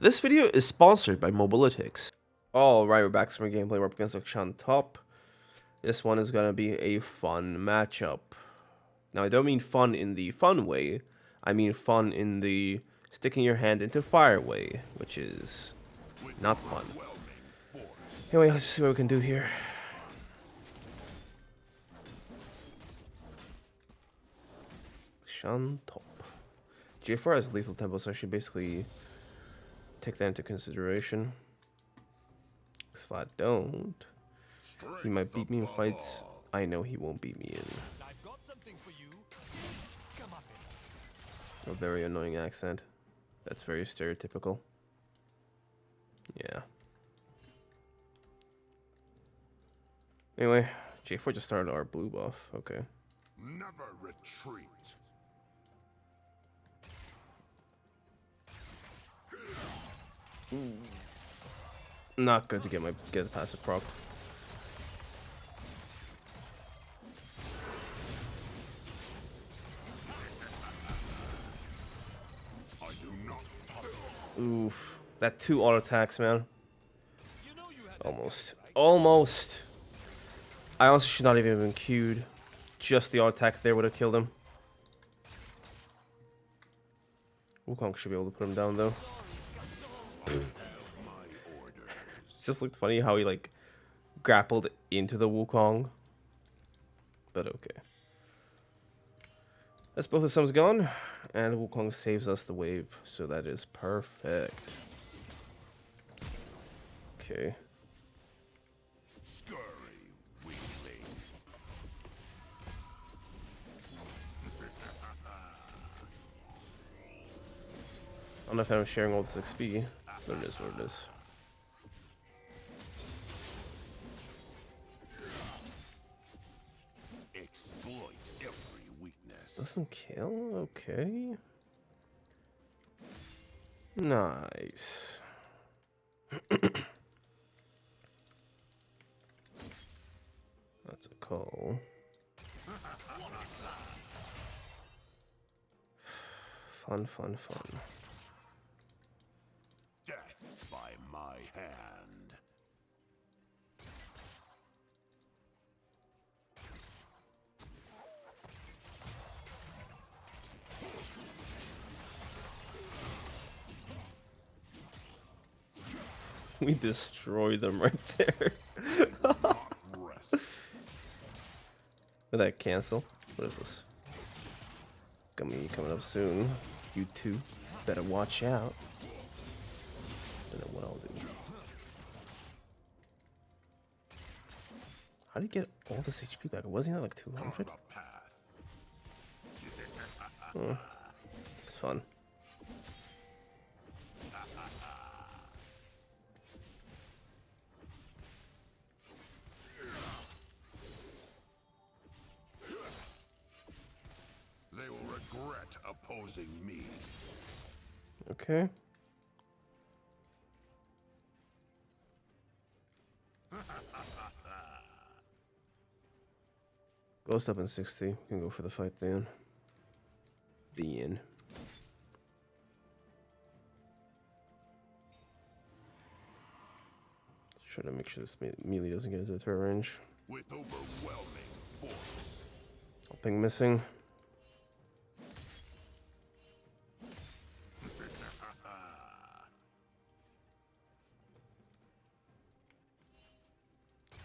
This video is sponsored by Mobalytics. Alright, we're back to my gameplay. We're up against Akshan top. This one is going to be a fun matchup. Now, I don't mean fun in the fun way. I mean fun in the sticking your hand into fire way, which is not fun. Anyway, let's see what we can do here. Akshan top. J4 has lethal tempo, so I should basically take that into consideration. If I don't, he might beat me in fights. I know he won't beat me in. A very annoying accent. That's very stereotypical. Yeah. Anyway, J4 just started our blue buff. Okay. Never retreat. Not good to get the passive proc. Oof. That 2 auto attacks, man. Almost. Almost. I honestly should not even have been queued. Just the auto attack there would have killed him. Wukong should be able to put him down, though. Just looked funny how he, like, grappled into the Wukong. But okay. That's both the sums gone, and Wukong saves us the wave, so that is perfect. Okay. I don't know if I'm sharing all this XP, but it is what it is. Exploit every weakness. Doesn't kill? Okay. Nice. That's a call. Fun, fun, fun. Death by my hand. We destroy them right there. Did that cancel? What is this? Gummy coming up soon. You two better watch out. I don't know what I'll do. How do you get all this HP back? Wasn't that like 200? Oh, it's fun. They will regret opposing me. Okay. Ghost up in 60. We can go for the fight then. The end. Try to make sure this melee doesn't get into the turret range. With overwhelming force. Ping missing.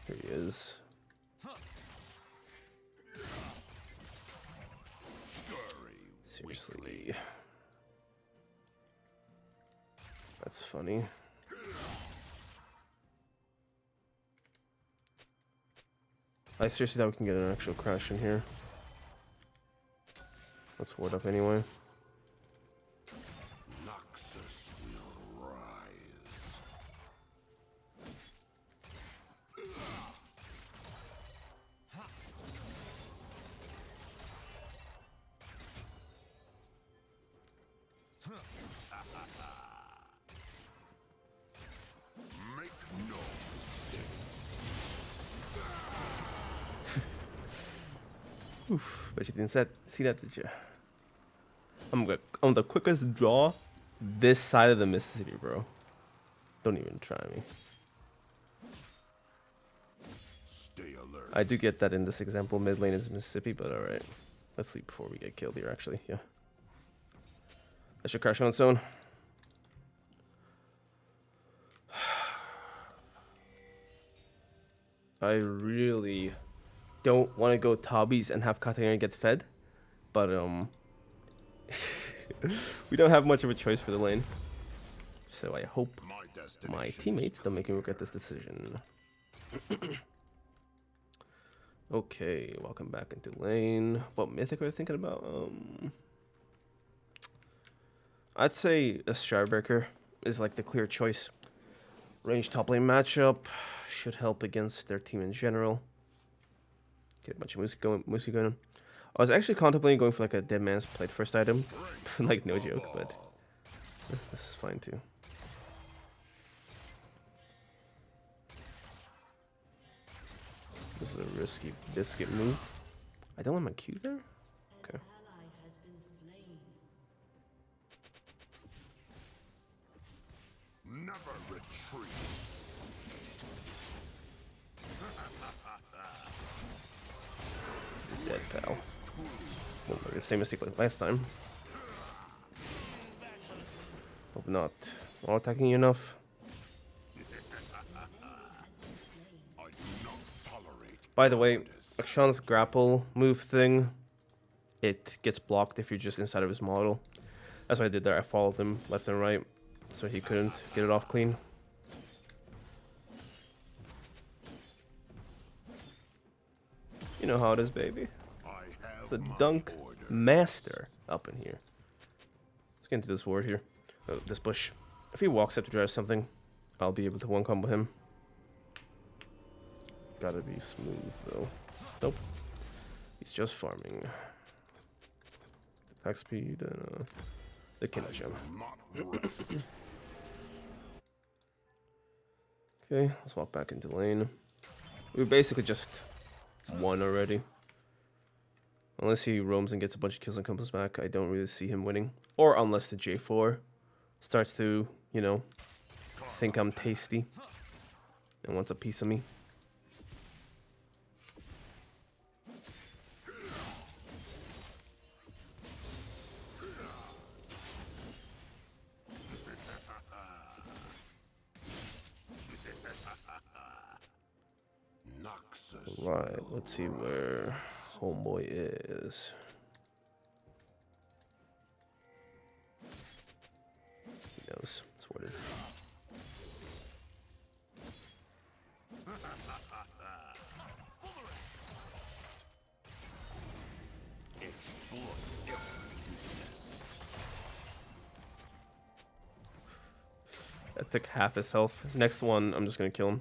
Here he is. Seriously. That's funny. I seriously thought we can get an actual crash in here. Let's ward up anyway. Noxus will rise. Make no mistakes. Oof, but you didn't see that, did you? I'm the quickest draw this side of the Mississippi, bro. Don't even try me. Stay alert. I do get that in this example, mid lane is Mississippi, but alright. Let's sleep before we get killed here, actually. Yeah. That should crash on its own. I really don't want to go Tabis and have Katarina get fed, but we don't have much of a choice for the lane. So I hope my teammates don't make me regret this decision. Okay, welcome back into lane. What mythic are we thinking about? I'd say a Starbreaker is like the clear choice. Range top lane matchup should help against their team in general. Get a bunch of music going on. I was actually contemplating going for like a dead man's plate first item, like no joke, but this is fine too. This is a risky biscuit move. I don't want my Q there? Okay. Never retreat. Dead pal. Won't make the same mistake like last time. Hope not. All attacking you enough. By the way, Akshan's grapple move thing, it gets blocked if you're just inside of his model. That's what I did there. I followed him left and right, so he couldn't get it off clean. You know how it is, baby. It's a dunk master up in here. Let's get into this ward here. Oh, this bush. If he walks up to drive something, I'll be able to one combo him. Gotta be smooth though. Nope. He's just farming. Attack speed and the Kennen gem. Okay, let's walk back into lane. We basically just won already. Unless he roams and gets a bunch of kills and comes back, I don't really see him winning. Or unless the J4 starts to, you know, think I'm tasty and wants a piece of me. Right, let's see where homeboy is. He knows. It's what it is. That took half his health. Next one, I'm just gonna kill him.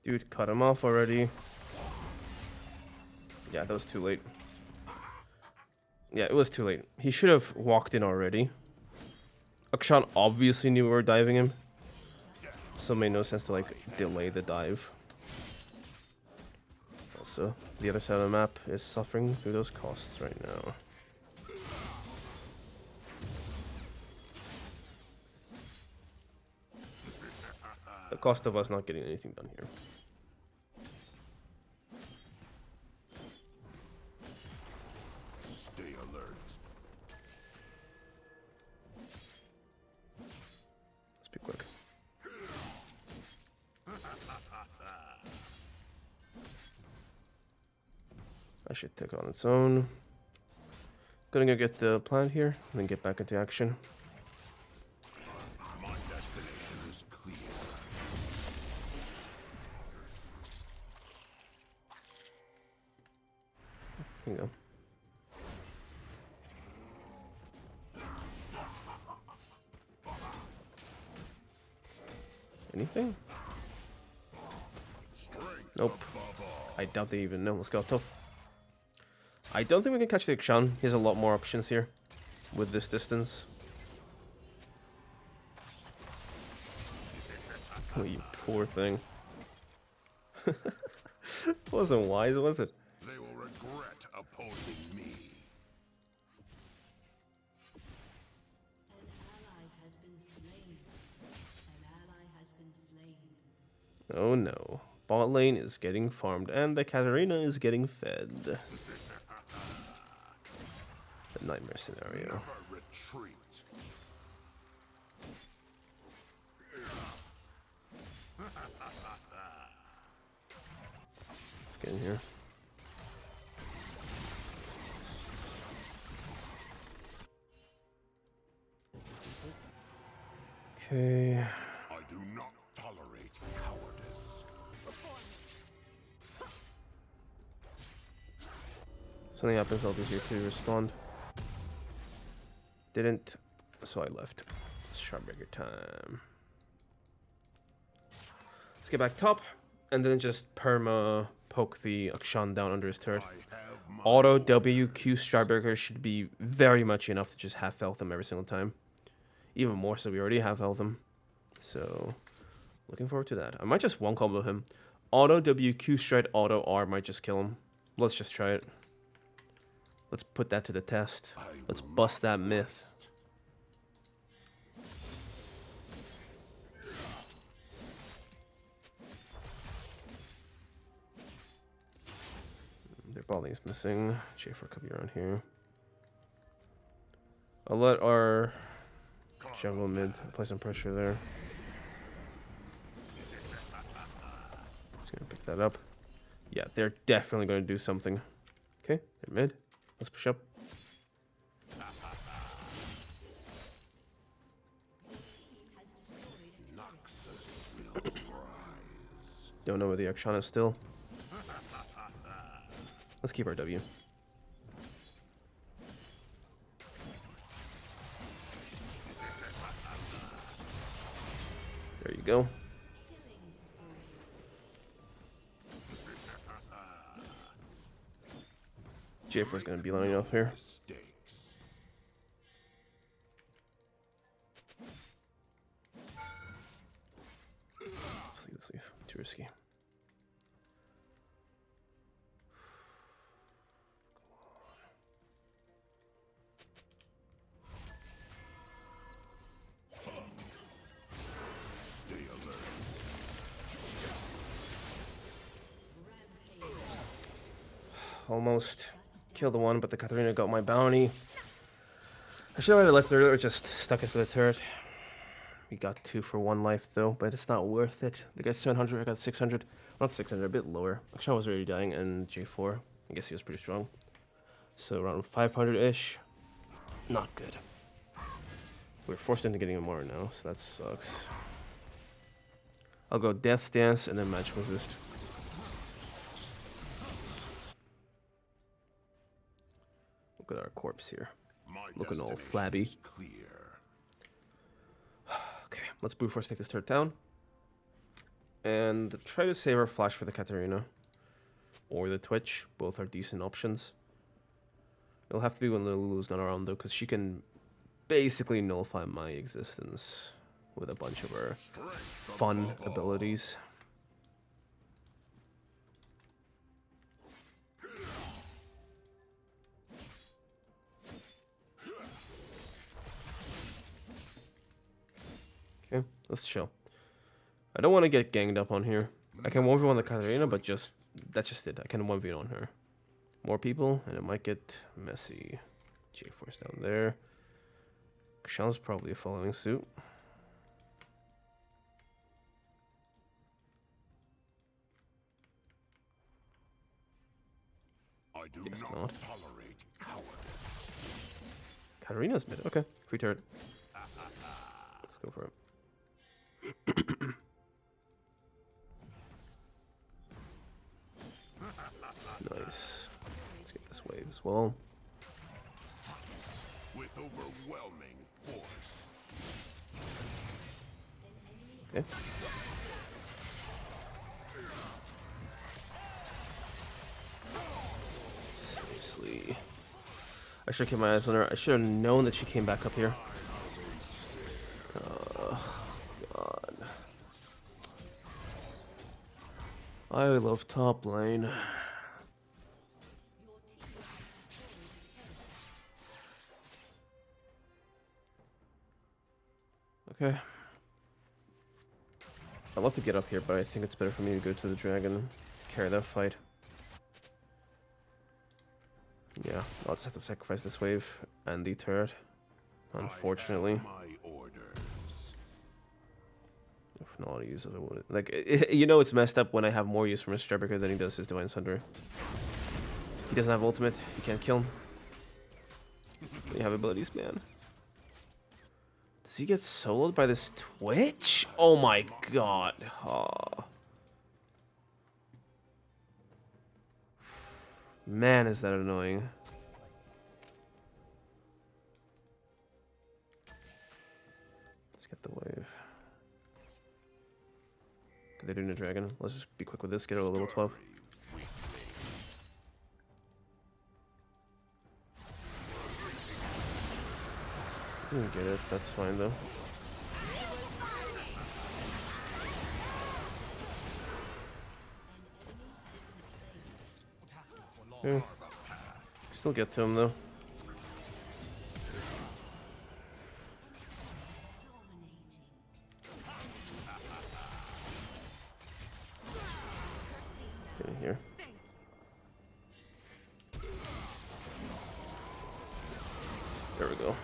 Dude, cut him off already. Yeah, that was too late. Yeah, it was too late. He should have walked in already. Akshan obviously knew we were diving him. So it made no sense to like delay the dive. Also, the other side of the map is suffering through those costs right now. The cost of us not getting anything done here. Stay alert. Let's be quick. I should take on its own. Gonna go get the plant here, and then get back into action. My destination is clear. Here you go. Anything? Nope. I doubt they even know. Let's go, tough. I don't think we can catch the Akshan. He has a lot more options here with this distance. Oh, you poor thing. Wasn't wise, was it? They will regret opposing me. An ally has been slain. An ally has been slain. Oh no. Bot lane is getting farmed and the Katarina is getting fed. The nightmare scenario. Never retreat. Let's get in here. Okay. I do not tolerate cowardice. Something happens, I'll be here to respond. Didn't, so I left. It's Shardbreaker time. Let's get back top, and then just perma poke the Akshan down under his turret. I have my Auto WQ Shardbreaker should be very much enough to just half health him every single time. Even more so, we already half health him. So, looking forward to that. I might just one combo him. Auto WQ stride, auto R might just kill him. Let's just try it. Let's put that to the test. Let's bust that myth. Their ball is missing. J4 could be around here. I'll let our jungle mid apply some pressure there. It's gonna pick that up. Yeah, they're definitely gonna do something. Okay, they're mid. Let's push up. Noxus will rise. Don't know where the Akshan is still. Let's keep our W. There you go. J4 is going to be lining up here. Mistakes. Let's leave. Too risky. Stay alert. Almost killed the one, but the Katarina got my bounty. I should have either left it or just stuck it for the turret. We got 2 for 1 life though, but it's not worth it. They got 700, I got 600. Not 600, a bit lower. Akshan was already dying, and J4, I guess he was pretty strong. So around 500-ish. Not good. We're forced into getting a more now, so that sucks. I'll go Death Dance and then Magic Resist. Look at our corpse here. My Looking all destination flabby. is clear. Okay, let's brute force take this turret down. And try to save our flash for the Katarina. Or the Twitch. Both are decent options. It'll have to be when Lulu's not around though, because she can basically nullify my existence with a bunch of her fun abilities. Okay, let's chill. I don't want to get ganged up on here. I can 1v1 the Katarina, but that's just it. I can 1v on her. More people, and it might get messy. J4's down there. Akshan's probably following suit. I do Guess not not. tolerate cowardice. Katarina's mid. Okay, free turret. Let's go for it. Nice. Let's get this wave as well. With overwhelming force. Okay. Seriously. I should have kept my eyes on her. I should have known that she came back up here. Oh, God. I love top lane. Okay. I'd love to get up here, but I think it's better for me to go to the dragon, carry that fight. Yeah, I'll just have to sacrifice this wave and the turret, unfortunately. If not use of it, like you know, it's messed up when I have more use for Mr. Jabberker than he does his Divine Sunder. He doesn't have ultimate. You can't kill him. You have abilities, man. Does he get soloed by this Twitch? Oh my god. Oh. Man, is that annoying. Let's get the wave. Okay, they're doing a dragon. Let's just be quick with this. Get it a level 12. You get it. That's fine though. Yeah. Still get to him though. Let's get in here. There we go.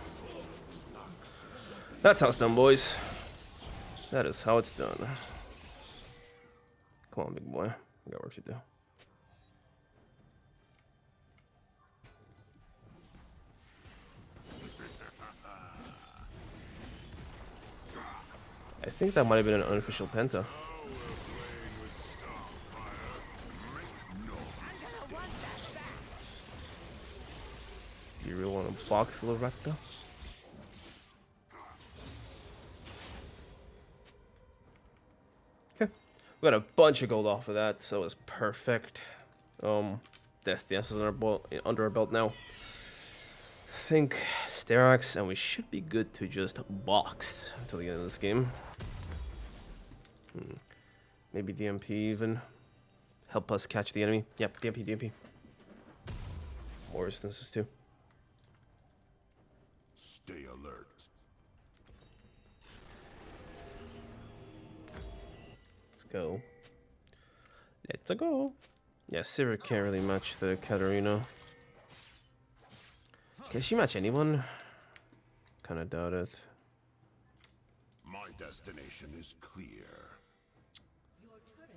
That's how it's done, boys. That is how it's done. Come on, big boy. We got work to do. I think that might have been an unofficial penta. You really want to box Loretta? Okay. We got a bunch of gold off of that, so it's perfect. That's the answers under our belt now. Think Sterax, and we should be good to just box until the end of this game. Maybe DMP even. Help us catch the enemy. Yep, DMP. More instances too. Stay alert. Let's go. Let's go. Yeah, Sivir can't really match the Katarina. Can she match anyone? Kinda doubt it. My destination is clear.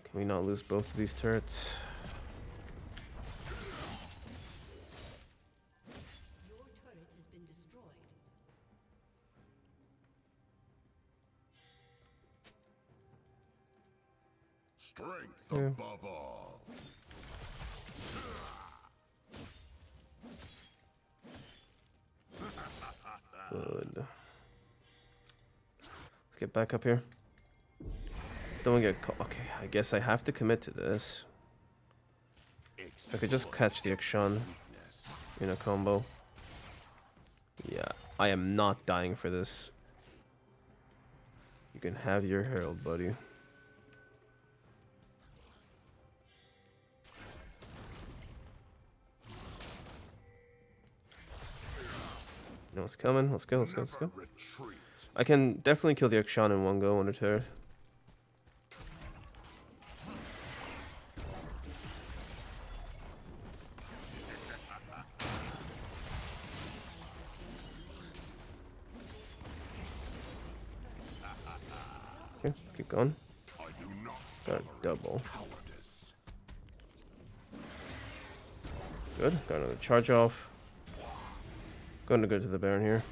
Can we not lose both of these turrets? Your turret has been destroyed. Strength above all. Good. Let's get back up here. Don't get caught. Okay, I guess I have to commit to this. I could just catch the Akshan in a combo. Yeah, I am not dying for this. You can have your Herald, buddy. No, it's coming. Let's go, let's go, let's go. I can definitely kill the Akshan in one go on a turret. Okay, let's keep going. Got a double. Good, got another charge off. Going to go to the Baron here.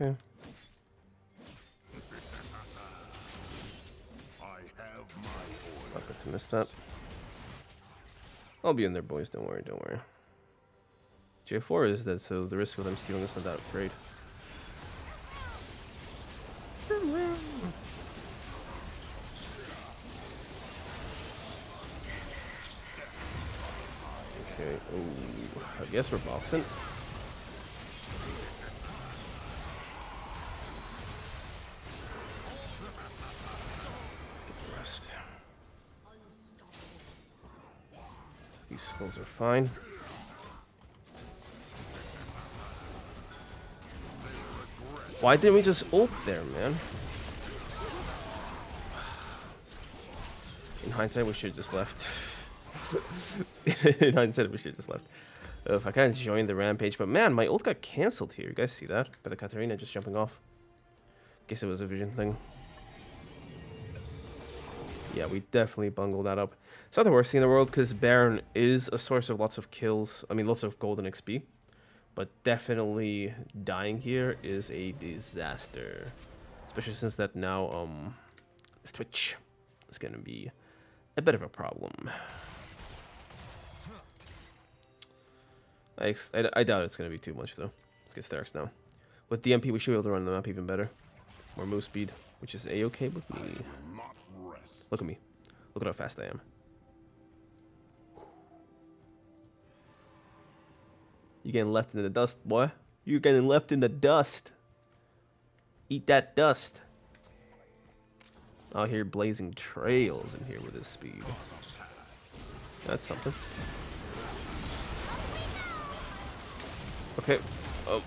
Okay. Not good to miss that. I'll be in there, boys. Don't worry, don't worry. J4 is dead, so the risk of them stealing is not that great. Okay, ooh, I guess we're boxing. those are fine. Why didn't we just ult there, man? In hindsight, we should have just left. In hindsight, we should have just left. If I kind of joined the rampage, but man, my ult got cancelled here. You guys see that? By the Katarina just jumping off. Guess it was a vision thing. Yeah, we definitely bungled that up. It's not the worst thing in the world because Baron is a source of lots of kills. I mean, lots of golden XP. But definitely dying here is a disaster. Especially since that now, this Twitch is going to be a bit of a problem. I doubt it's going to be too much, though. Let's get Starks now. With DMP, we should be able to run the map even better. More move speed, which is A-okay with me. Look at me. Look at how fast I am. You getting left in the dust, boy. You're getting left in the dust. Eat that dust. Out here blazing trails in here with his speed. That's something. Okay. Oh.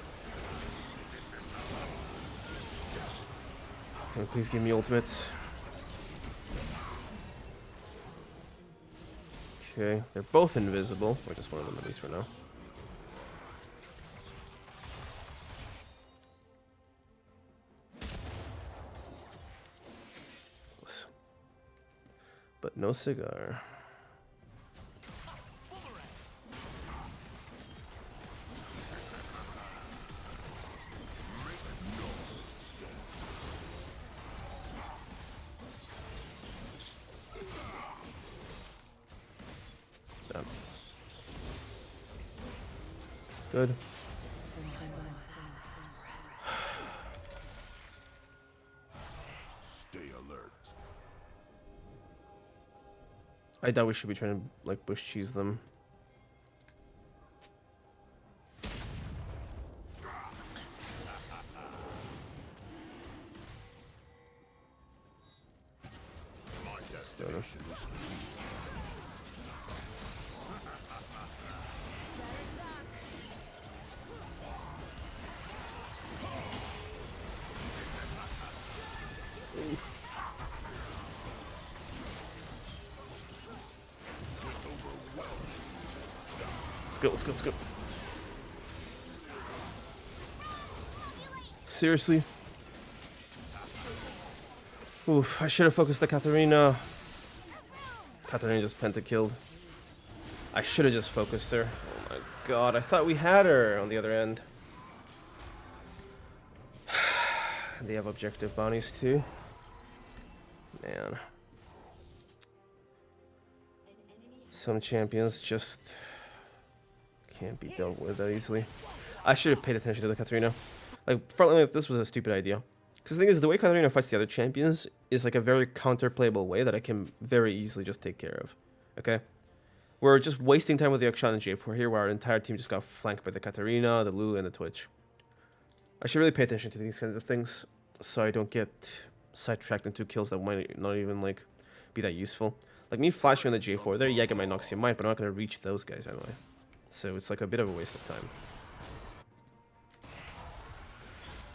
Can you please give me ultimates? Okay, they're both invisible. Or just one of them at least for now. But no cigar. Done. Good. Stay alert. I doubt we should be trying to like bush cheese them. My destination is Let's go. Seriously? Oof, I should have focused the Katarina. Katarina just penta-killed. I should have just focused her. Oh my god, I thought we had her on the other end. They have objective bounties too. Man. Some champions just can't be dealt with that easily. I should have paid attention to the Katarina. Like, frontline, this was a stupid idea. Because the thing is, the way Katarina fights the other champions is like a very counterplayable way that I can very easily just take care of. Okay? We're just wasting time with the Akshan and J4 here, where our entire team just got flanked by the Katarina, the Lulu, and the Twitch. I should really pay attention to these kinds of things, so I don't get sidetracked into kills that might not even, like, be that useful. Like, me flashing on the J4 there, yeah, I get my Noxia Might, but I'm not going to reach those guys anyway. So it's like a bit of a waste of time.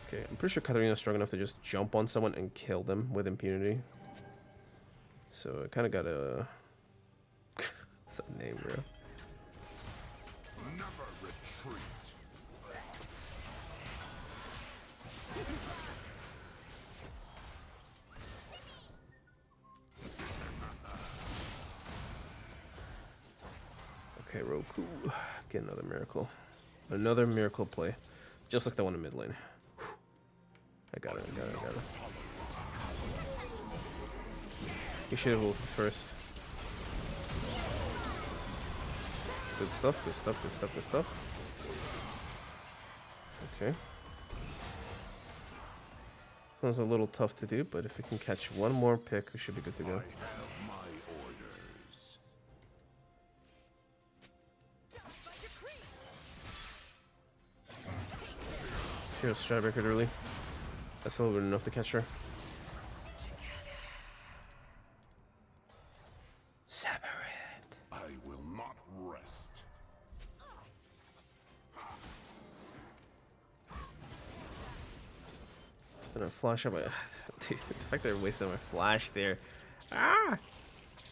Okay, I'm pretty sure Katarina's strong enough to just jump on someone and kill them with impunity. So I kind of gotta... What's that name, bro? never retreat. Okay, Roku. Get another miracle. Another miracle play. Just like the one in mid lane. Whew. I got it. You should have ulted first. Good stuff. Okay. This one's a little tough to do, but if we can catch one more pick, we should be good to go. I have my orders. Here's Stradbreaker early. That's still good enough to catch her. Separate. I will not Gonna flash up my... Dude, the fact that they're wasting my flash there. Ah!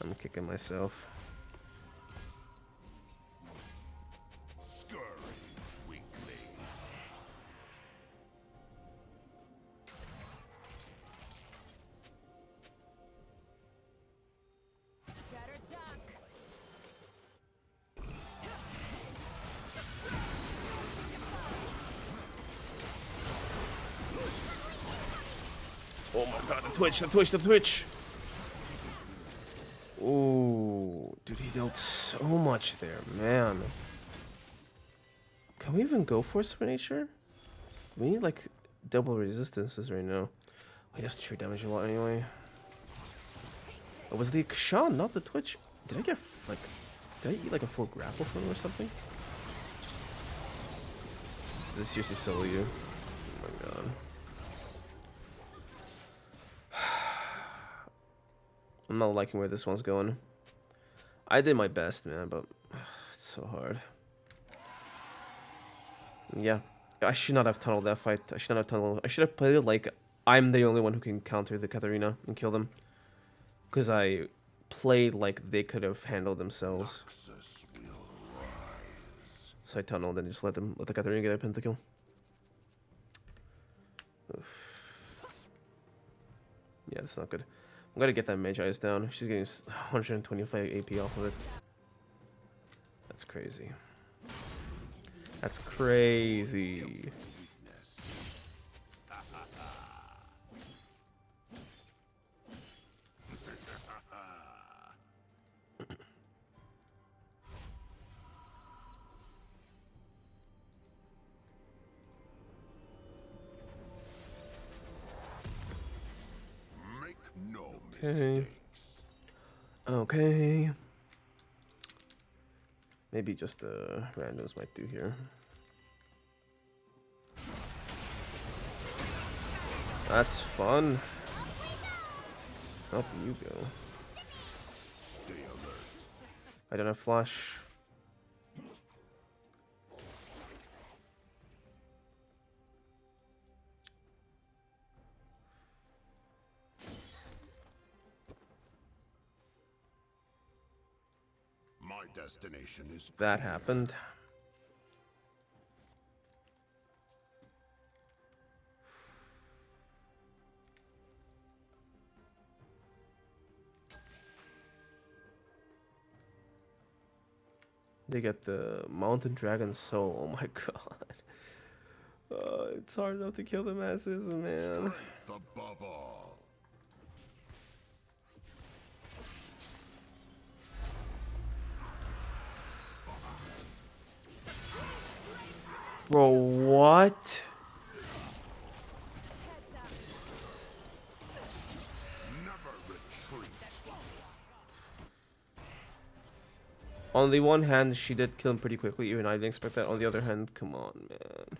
I'm kicking myself. Scurry weakly. Better duck. Oh my god, the Twitch, the Twitch, the Twitch! Ooh, dude, he dealt so much there, man. Can we even go for Super Nature? We need like double resistances right now. He does true damage a lot anyway. It was the Akshan, not the Twitch. Did I get like... Did I eat like a full grapple from him or something? This is seriously solo you. Oh my god. I'm not liking where this one's going. I did my best, man, but it's so hard. Yeah, I should not have tunneled that fight. I should not have tunneled. I should have played it like I'm the only one who can counter the Katarina and kill them. Because I played like they could have handled themselves. So I tunneled and just let the Katarina get a pentakill. Oof. Yeah, that's not good. I'm gonna get that Mage Eyes down. She's getting 125 AP off of it. That's crazy. That's crazy. Make no Okay. mistakes. Okay. Maybe just the randoms might do here. That's fun. Up you go. Stay alert. I don't have flash. My destination is That happened. They get the Mountain Dragon Soul. Oh my god. It's hard enough to kill the masses, man. strength above all. Bro, what? Never retreat. On the one hand, she did kill him pretty quickly. Even I didn't expect that. On the other hand, come on, man.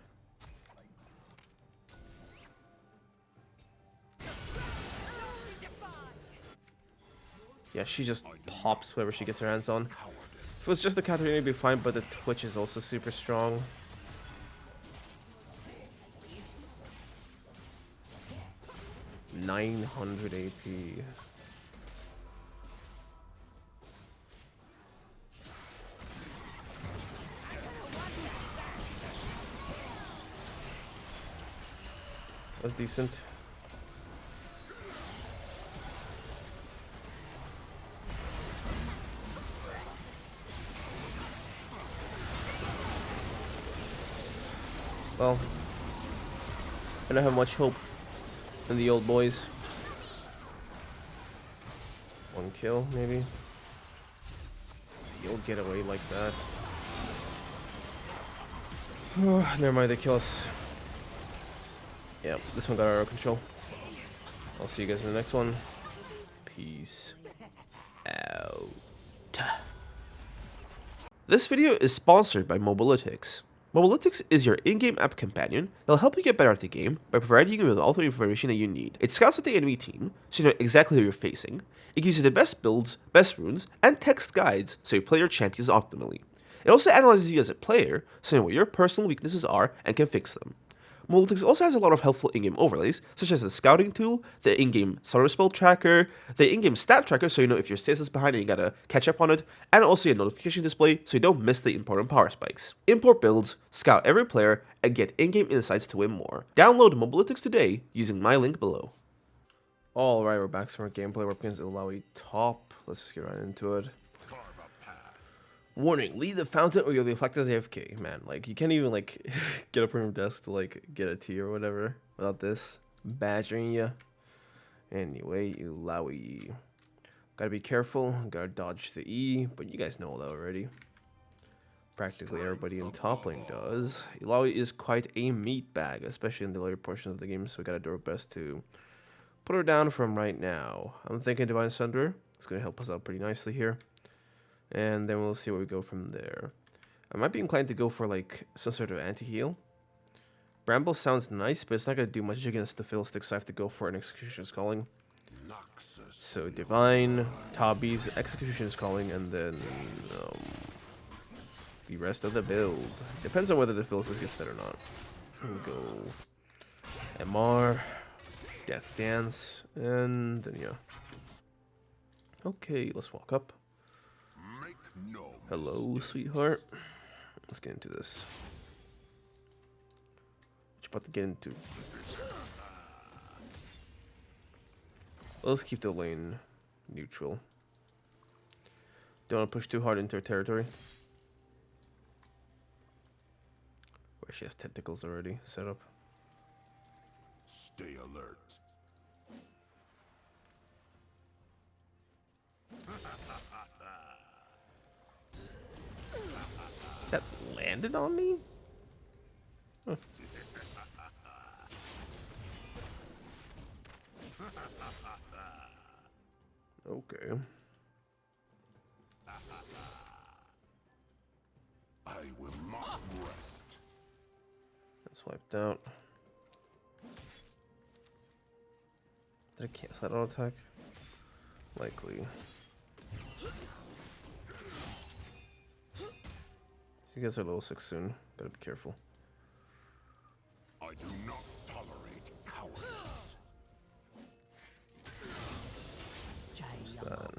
Yeah, she just pops whoever she gets her hands on. If it was just the Katarina, it'd be fine, but the Twitch is also super strong. $900 AP. That's decent. Well, I don't have much hope in the old boys. One kill, maybe. You'll get away like that. Oh, never mind, they kill us. Yeah, this one got out of control. I'll see you guys in the next one. Peace out. This video is sponsored by Mobalytics. Mobalytics is your in-game app companion that'll help you get better at the game by providing you with all the information that you need. It scouts out the enemy team, so you know exactly who you're facing. It gives you the best builds, best runes, and text guides so you play your champions optimally. It also analyzes you as a player, so you know what your personal weaknesses are and can fix them. Mobalytics also has a lot of helpful in-game overlays, such as the scouting tool, the in-game solar spell tracker, the in-game stat tracker so you know if your status is behind and you gotta catch up on it, and also a notification display so you don't miss the important power spikes. Import builds, scout every player, and get in-game insights to win more. Download Mobalytics today using my link below. Alright, we're back to our gameplay. We're up against Illaoi top. Let's just get right into it. Warning, leave the fountain or you'll be flagged as AFK. Man, like, you can't even, like, get up from your desk to, like, get a tea or whatever without this badgering you. Anyway, Illaoi. Gotta be careful, gotta dodge the E, but you guys know all that already. Practically everybody in top lane does. Illaoi is quite a meat bag, especially in the later portions of the game, so we gotta do our best to put her down from right now. I'm thinking Divine Sunderer. It's gonna help us out pretty nicely here. And then we'll see where we go from there. I might be inclined to go for like some sort of anti-heal. Bramble sounds nice, but it's not going to do much against the Fiddlesticks, so I have to go for an Executioner's Calling. So Divine, Tabby's Executioner's Calling, and then the rest of the build. Depends on whether the Fiddlesticks gets fed or not. Here we go. MR, Death Stance, and then yeah. Okay, let's walk up. Hello, sweetheart. Let's get into this. What you about to get into? Let's keep the lane neutral. Don't want to push too hard into her territory. Where she has tentacles already set up. Stay alert. That landed on me? Huh. Okay. I will not rest. That's wiped out. Did I cancel that auto attack? Likely. You guys are level 6 soon. Gotta be careful. I do not tolerate cowardice. What's that?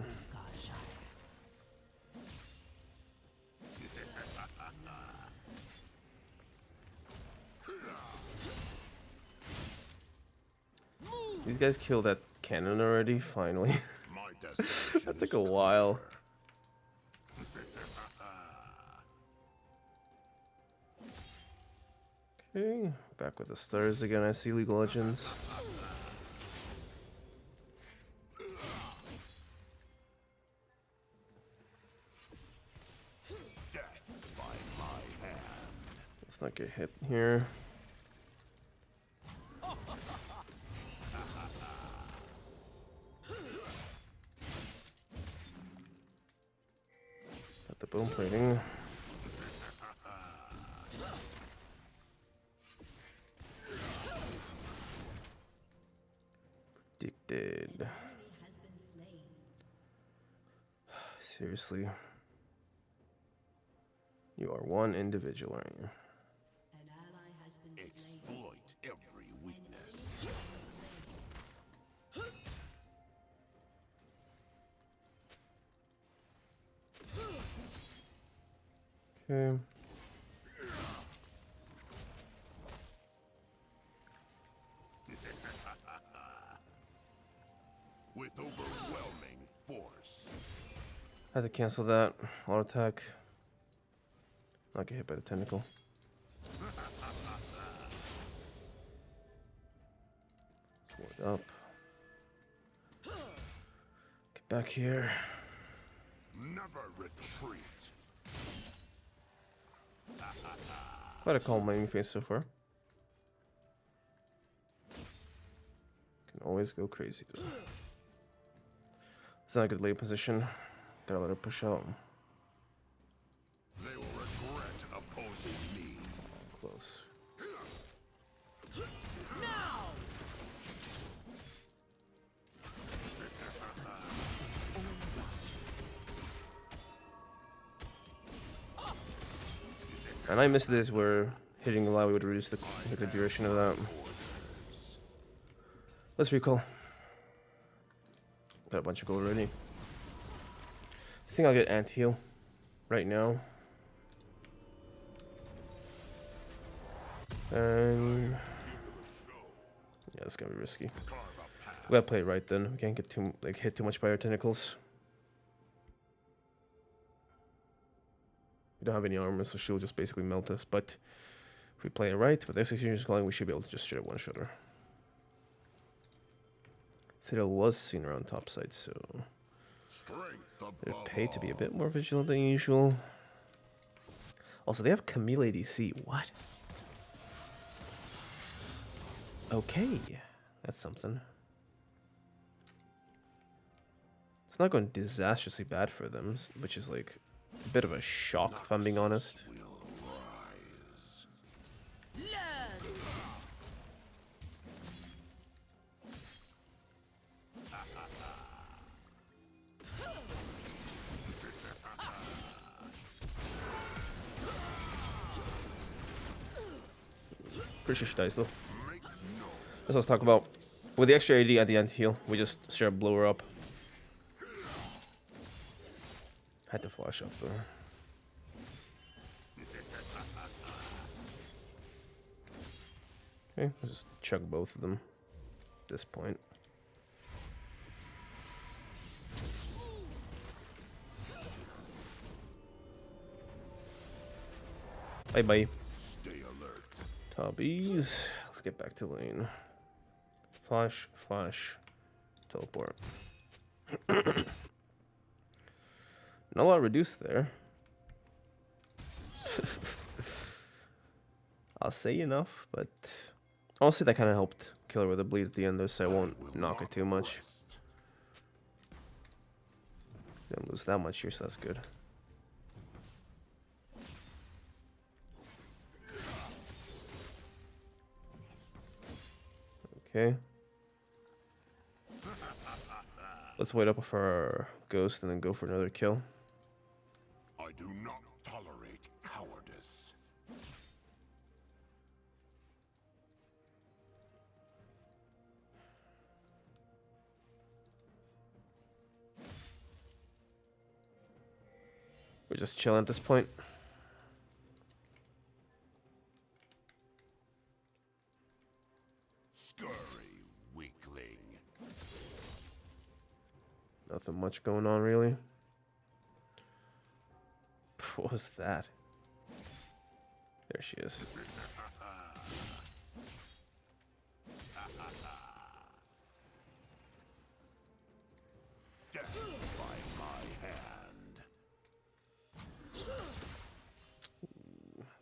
These guys killed that Kennen already, finally. My destination That took is a while. Okay, back with the stars again. I see League of Legends. death by my hand. Let's not get hit here. Got the boom plating. Predicted. Seriously. You are one individual, aren't you? Exploit every weakness. Okay. With overwhelming force. Had to cancel that. Auto attack. Not get hit by the tentacle. Ward up. Get back here. Never retreat. Quite a calm main face so far. Can always go crazy though. It's not a good late position. Gotta let her push out. They will regret opposing me. Close. And I missed this where hitting Illaoi would reduce the duration of that. Let's recall. Got a bunch of gold already. I think I'll get anti-heal right now. And yeah, that's gonna be risky. We gotta play it right then. We can't get hit too much by our tentacles. We don't have any armor, so she'll just basically melt us. But if we play it right with Executioner's Calling, we should be able to just straight up one-shot her. Fiddle was seen around topside, so it'd pay to be a bit more vigilant than usual. Also, they have Camille ADC. What? Okay, that's something. It's not going disastrously bad for them, which is like a bit of a shock, if I'm being honest. Pretty sure she dies though. That's what I was talking about. With the extra AD at the end heal, we just straight up blow her up. Had to flash up though. Okay, let's just chug both of them at this point. Bye bye. Stay alert. Tobbies. Let's get back to lane. Flash, flash, teleport. Not a lot reduced there. I'll say enough, but honestly that kind of helped kill her with a bleed at the end though, so I won't knock it too much. Didn't lose that much here, so that's good. Okay. Let's wait up for our ghost and then go for another kill. I do not tolerate cowardice. We're just chilling at this point. Scurry, weakling. Nothing much going on really. What was that? There she is. Death by my hand. This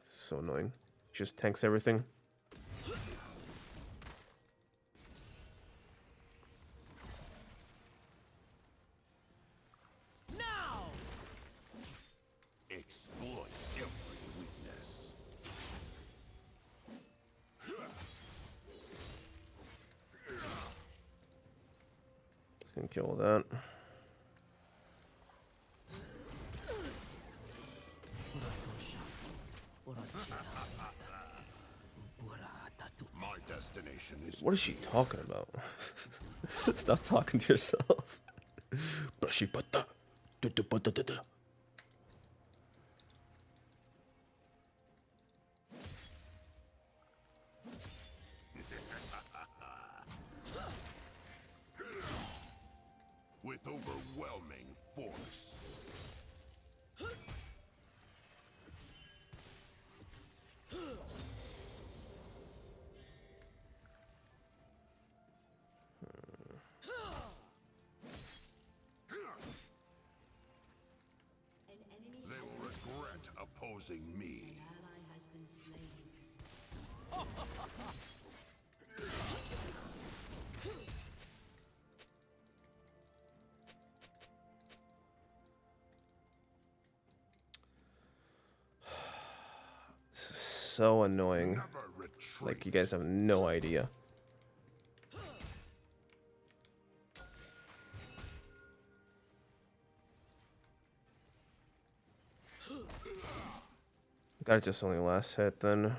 is so annoying. Just tanks everything. Exploit every weakness. Just gonna kill all that. My destination is What is she talking about? Stop talking to yourself. Brushy butter. with overwhelming force. They will regret opposing me. Ally has been slain. So annoying. Never retreat. Like, you guys have no idea. Got it just only last hit then.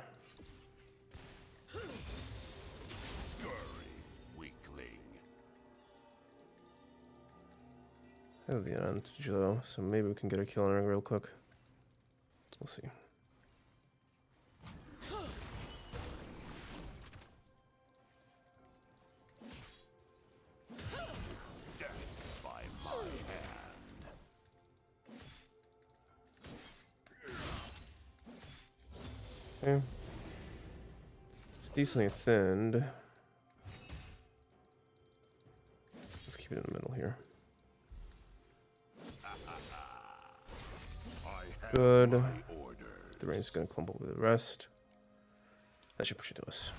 At the end, Joe. So maybe we can get a kill on her real quick. We'll see. Death by my hand. Okay. It's decently thinned. Let's keep it in the middle here. Good. The rain's gonna clump over the rest. That should push it to us.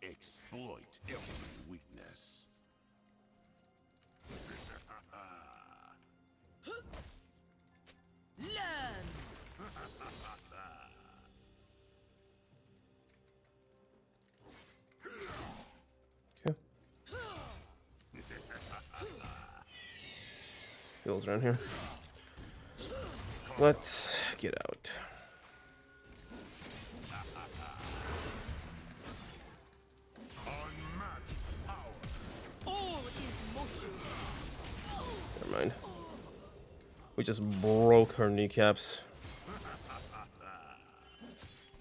Exploit every weakness. Learn. Okay. Heals around here. Let's get out. Unmatched power. All is motion. Never mind. We just broke her kneecaps.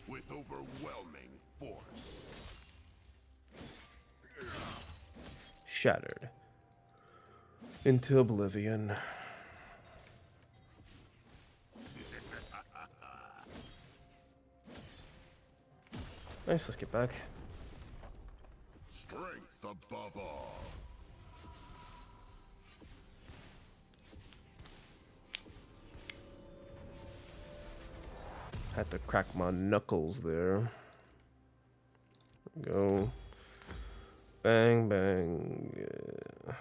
With overwhelming force. Shattered into oblivion. Nice, let's get back. Strength above all. Had to crack my knuckles there. Go. Bang, bang. Yeah.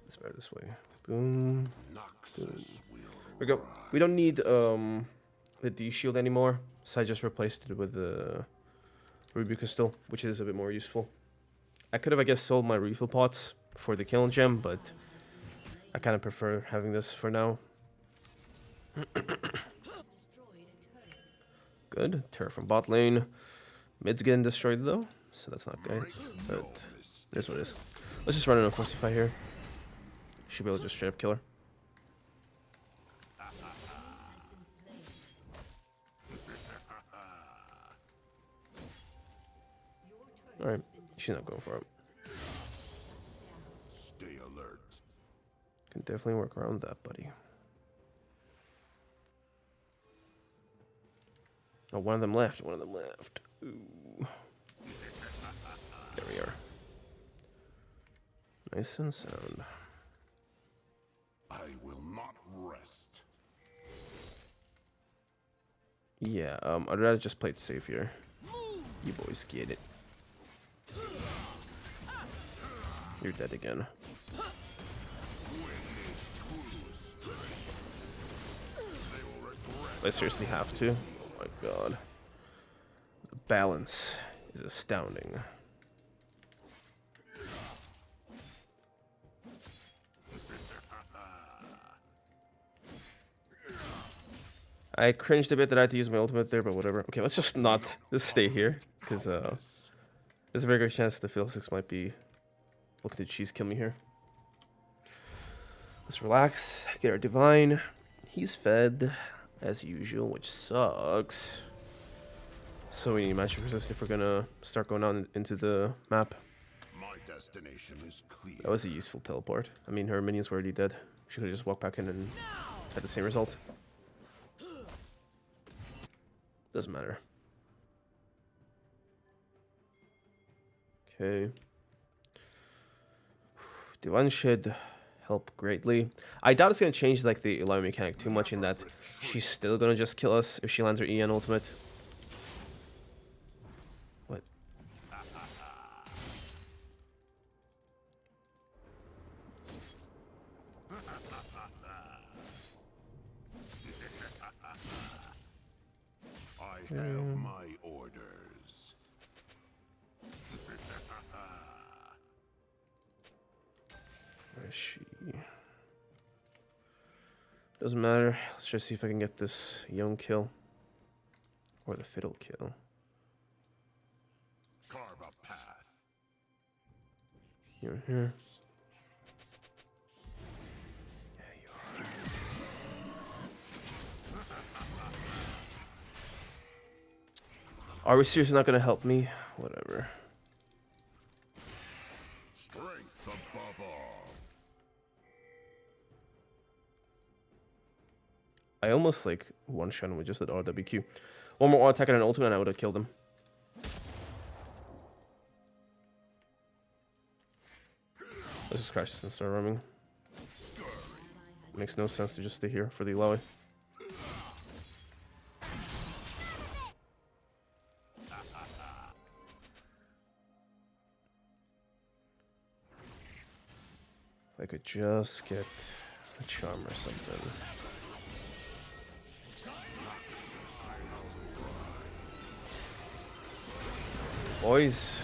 It's better this way. Boom. Noxus will There we go. We don't need the D shield anymore, so I just replaced it with the Ruby Crystal, which is a bit more useful. I could have, I guess, sold my refill pots for the killing gem, but I kind of prefer having this for now. Good. Turret from bot lane. Mid's getting destroyed though, so that's not good. But there's what it is. Let's just run in a Fortify here. Should be able to just straight up kill her. Alright, she's not going for it. stay alert. Can definitely work around that, buddy. Oh, one of them left. One of them left. Ooh. There we are. Nice and sound. I will not rest. Yeah, I'd rather just play it safe here. You boys get it. You're dead again. I seriously have to. Oh my god. The balance is astounding. I cringed a bit that I had to use my ultimate there, but whatever. Okay, let's just not stay here, because there's a very good chance the Phil6 might be looking to cheese kill me here. Let's relax, get our divine. He's fed, as usual, which sucks. So we need magic resist if we're gonna start going on into the map. My destination is clear. That was a useful teleport. I mean, her minions were already dead. She could have just walked back in and had the same result. Doesn't matter. Okay. Divine should help greatly. I doubt it's gonna change like the Illaoi mechanic too much in that she's still gonna just kill us if she lands her EN ultimate. What? I have my orders. Where is she? Doesn't matter. Let's just see if I can get this young kill. Or the fiddle kill. Carve a path. You're here. Are we seriously not gonna help me? Whatever. Strength above all. I almost like one Shen with just that RWQ. One more attack and an ultimate and I would have killed him. Let's just crash this and start running. Makes no sense to just stay here for the Illaoi. If I could just get a charm or something. Boys.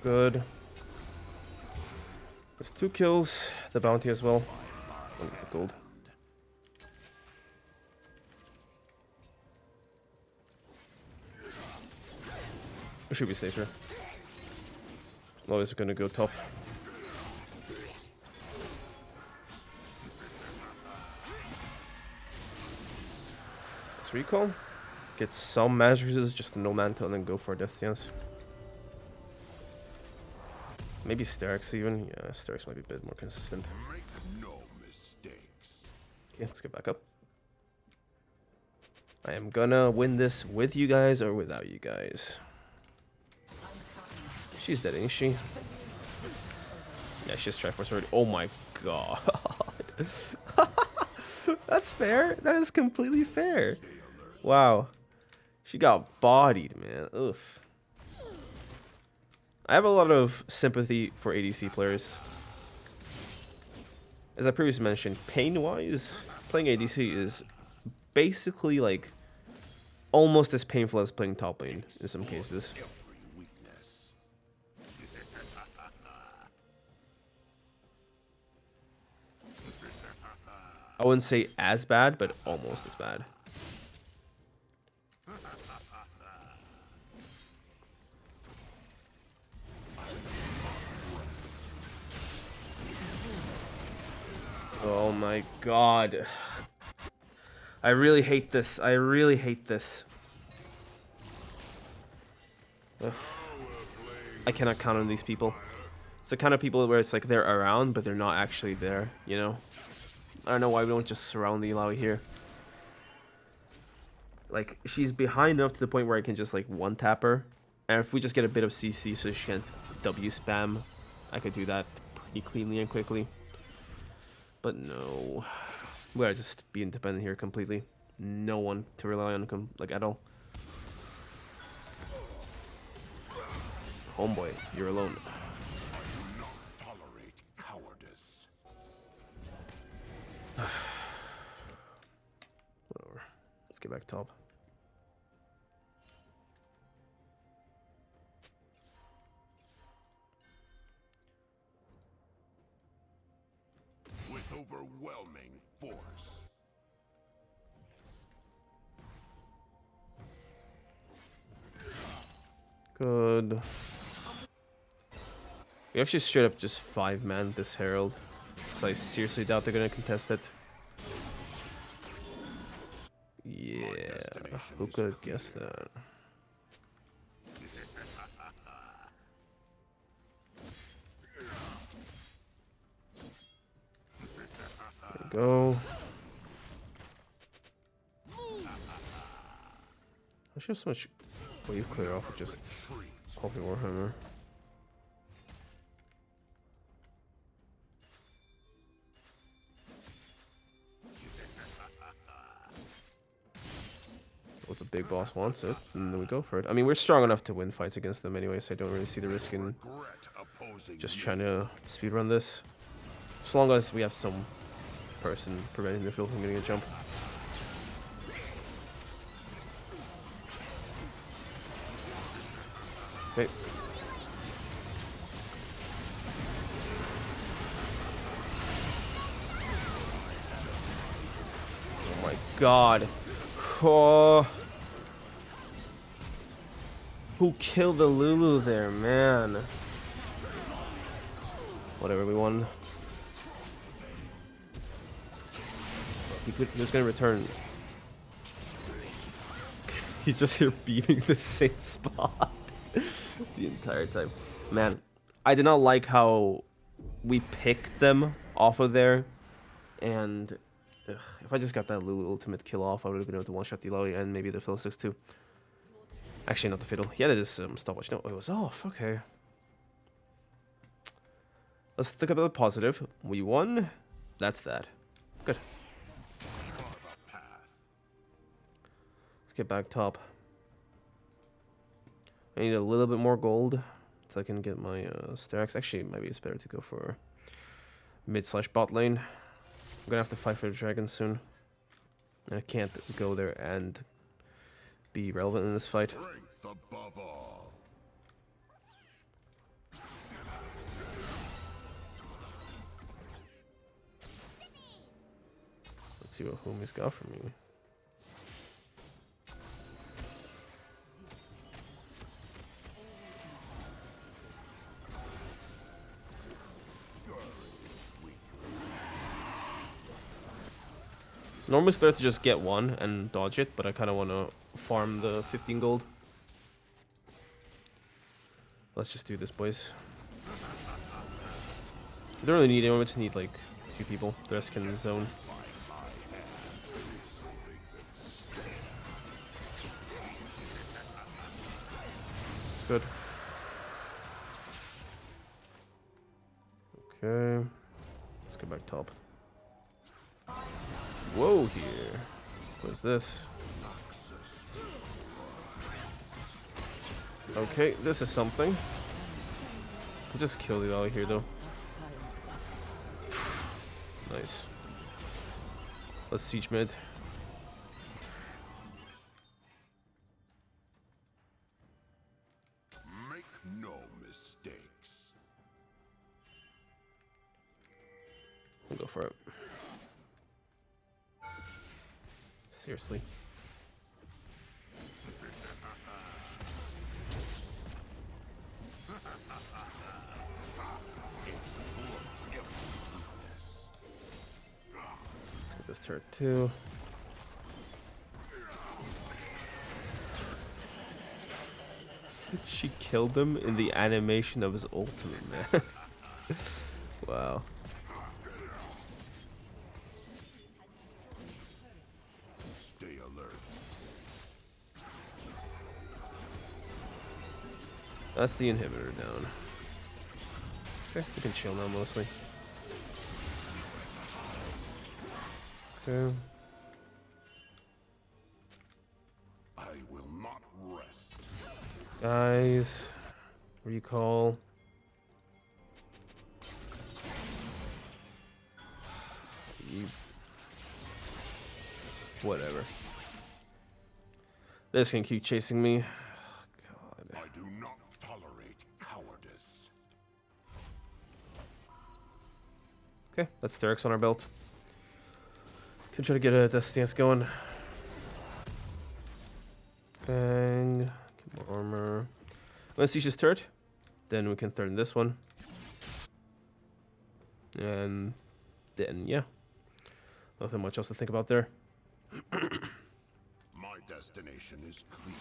Good. That's 2 kills. The bounty as well. I'll get the gold. We should be safer. Always gonna go top. Let's recall. Get some measures, just no mantle, and then go for Destians. Maybe Sterix even. Yeah, Sterix might be a bit more consistent. Make no mistakes. Okay, let's get back up. I am gonna win this with you guys or without you guys. She's dead, ain't she? Yeah, she's Triforce already. Oh my god. That's fair. That is completely fair. Wow. She got bodied, man. Oof. I have a lot of sympathy for ADC players. As I previously mentioned, pain-wise, playing ADC is basically like almost as painful as playing top lane in some cases. I wouldn't say as bad, but almost as bad. Oh my god. I really hate this. I really hate this. Ugh. I cannot count on these people. It's the kind of people where it's like they're around, but they're not actually there, you know? I don't know why we don't just surround the Illaoi here. Like, she's behind enough to the point where I can just, like, one-tap her. And if we just get a bit of CC so she can't W spam, I could do that pretty cleanly and quickly. But no. We gotta just be independent here completely. No one to rely on, like, at all. Homeboy, you're alone. Tolerate cowardice. Whatever. Let's get back top. With overwhelming force. Good. We actually straight up just 5-man this Herald. So I seriously doubt they're gonna contest it. Yeah, who could have guessed that? There we go. I should have so much wave clear off with just copy Warhammer. What the big boss wants it, and then we go for it. I mean, we're strong enough to win fights against them anyway, so I don't really see the risk in just trying to speedrun this. As long as we have some person preventing the field from getting a jump. Okay. Oh my god. Oh. Who killed the Lulu there, man? Whatever, we won. He was gonna return. He's just here beaming the same spot the entire time. Man, I did not like how we picked them off of there. And if I just got that Lulu ultimate kill off, I would have been able to one-shot the Illaoi and maybe the Fiddlesticks too. Actually, not the Fiddle. Yeah, that is stopwatch. No, it was off. Okay. Let's think about the positive. We won. That's that. Good. Let's get back top. I need a little bit more gold so I can get my stacks. Actually, maybe it's better to go for mid/bot lane. I'm gonna have to fight for the dragon soon. And I can't go there and be relevant in this fight. Let's see what Humi's got for me. Normally it's better to just get one and dodge it, but I kind of want to farm the 15 gold. Let's just do this, boys. We don't really need anyone, we just need like 2 people. The rest can zone. Good. Okay. Let's go back top. Whoa here. What is this? Okay, this is something. I'll just kill the Illaoi here though. Nice. Let's siege mid. Make no mistakes. We'll go for it. Seriously. Let's get this turret too. She killed him in the animation of his ultimate, man. Wow. Stay alert. That's the inhibitor down. Okay, we can chill now mostly. Okay. I will not rest. Guys, recall. Whatever. They're just gonna keep chasing me. God. I do not tolerate cowardice. Okay, that's Derek's on our belt. Can try to get a Death Dance going. Bang. Get more armor. Let's siege his turret. Then we can threaten this one. And then, yeah. Nothing much else to think about there. My destination is clear.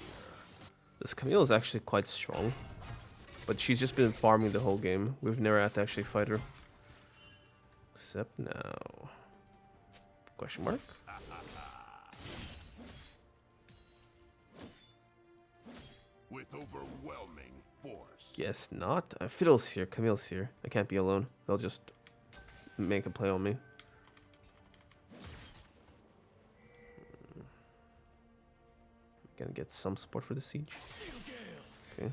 This Camille is actually quite strong. But she's just been farming the whole game. We've never had to actually fight her. Except now. Question mark? With overwhelming force. Guess not. Fiddle's here. Camille's here. I can't be alone. They'll just make a play on me. Gonna get some support for the siege. Okay.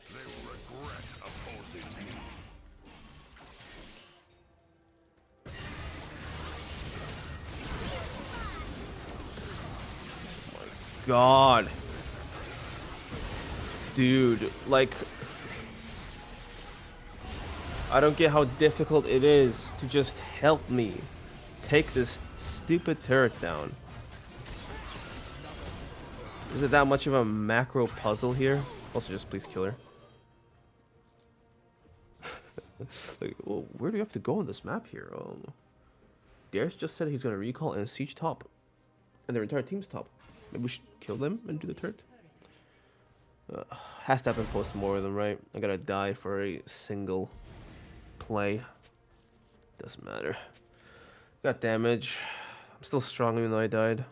They will regret opposing me. God. Dude, like, I don't get how difficult it is to just help me take this stupid turret down. Is it that much of a macro puzzle here? Also, just please kill her. Like, well, where do we have to go on this map here? Darius just said he's gonna recall and siege top, and their entire team's top. Maybe we should kill them and do the turret. Has to happen post more of them, right? I gotta die for a single play. Doesn't matter. Got damage. I'm still strong even though I died.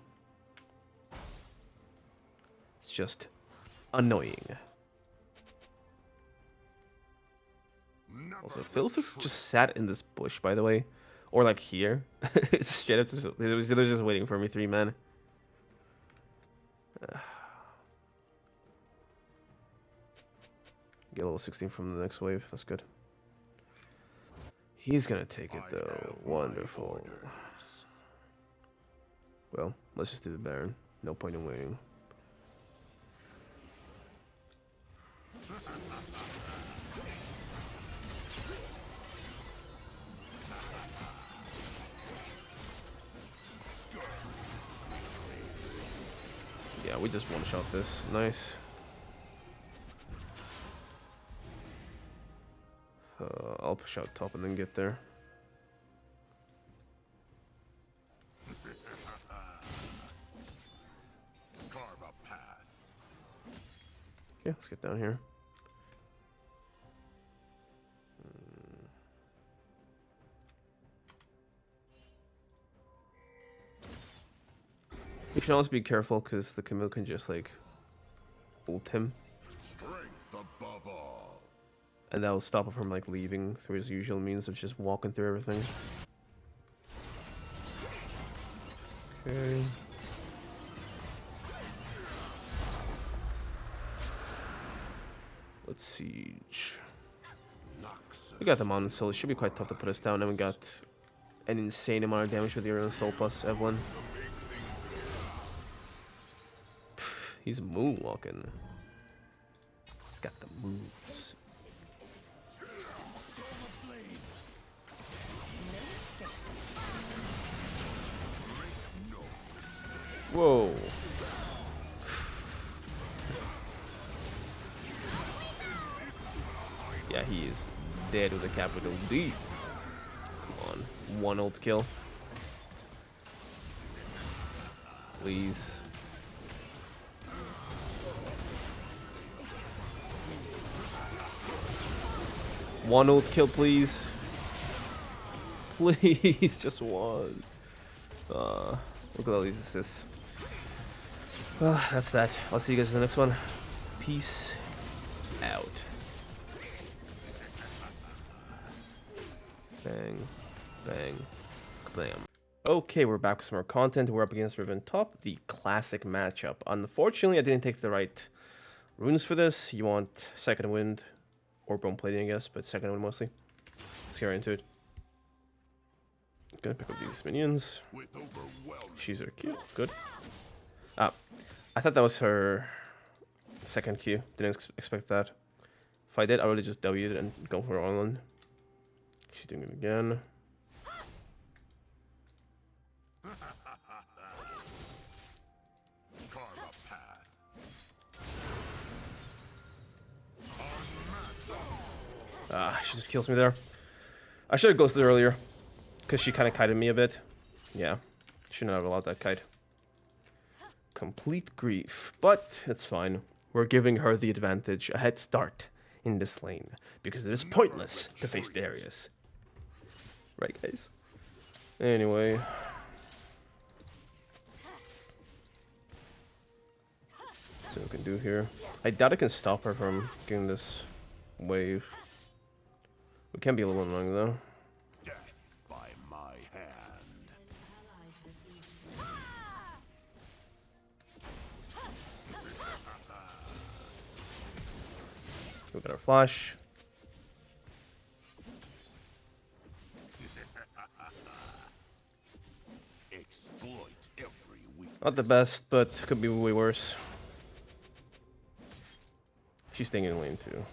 It's just annoying. Also, Phil's just sat in this bush, by the way. Or like here. It's straight up just, they're just waiting for me, 3 men. Get level 16 from the next wave. That's good. He's gonna take it though. Wonderful. Well, let's just do the Baron. No point in waiting. Yeah, we just one-shot this. Nice. I'll push out top and then get there. Okay, let's get down here. You should also be careful because the Camille can just like ult him. And that will stop him from like leaving through his usual means of just walking through everything. Okay. Let's siege. We got them on, so it should be quite tough to put us down. And we got an insane amount of damage with the Iron Soul plus Evelyn. He's moonwalking. He's got the moves. Whoa. Yeah, he is dead with a capital D. Come on. 1 ult kill. Please. One ult kill, please. Please, just one. Look at all these assists. That's that. I'll see you guys in the next one. Peace out. Bang, bang, bam. Okay, we're back with some more content. We're up against Riven top, the classic matchup. Unfortunately, I didn't take the right runes for this. You want second wind or bone plating, I guess, but second wind mostly. Let's get right into it. Gonna pick up these minions. She's her Q. Good. I thought that was her second Q. Didn't expect that. If I did, I would have just W'd and go for Orland. She's doing it again. She just kills me there. I should have ghosted earlier, because she kind of kited me a bit. Yeah, shouldn't have allowed that kite. Complete grief, but it's fine. We're giving her the advantage, a head start in this lane, because it is pointless to face Darius. Right, guys? Anyway. See what we can do here. I doubt I can stop her from getting this wave. We can be a little annoying, though. Death by my hand. We got our flash. Exploit every weakness. Not the best, but could be way worse. She's staying in lane too.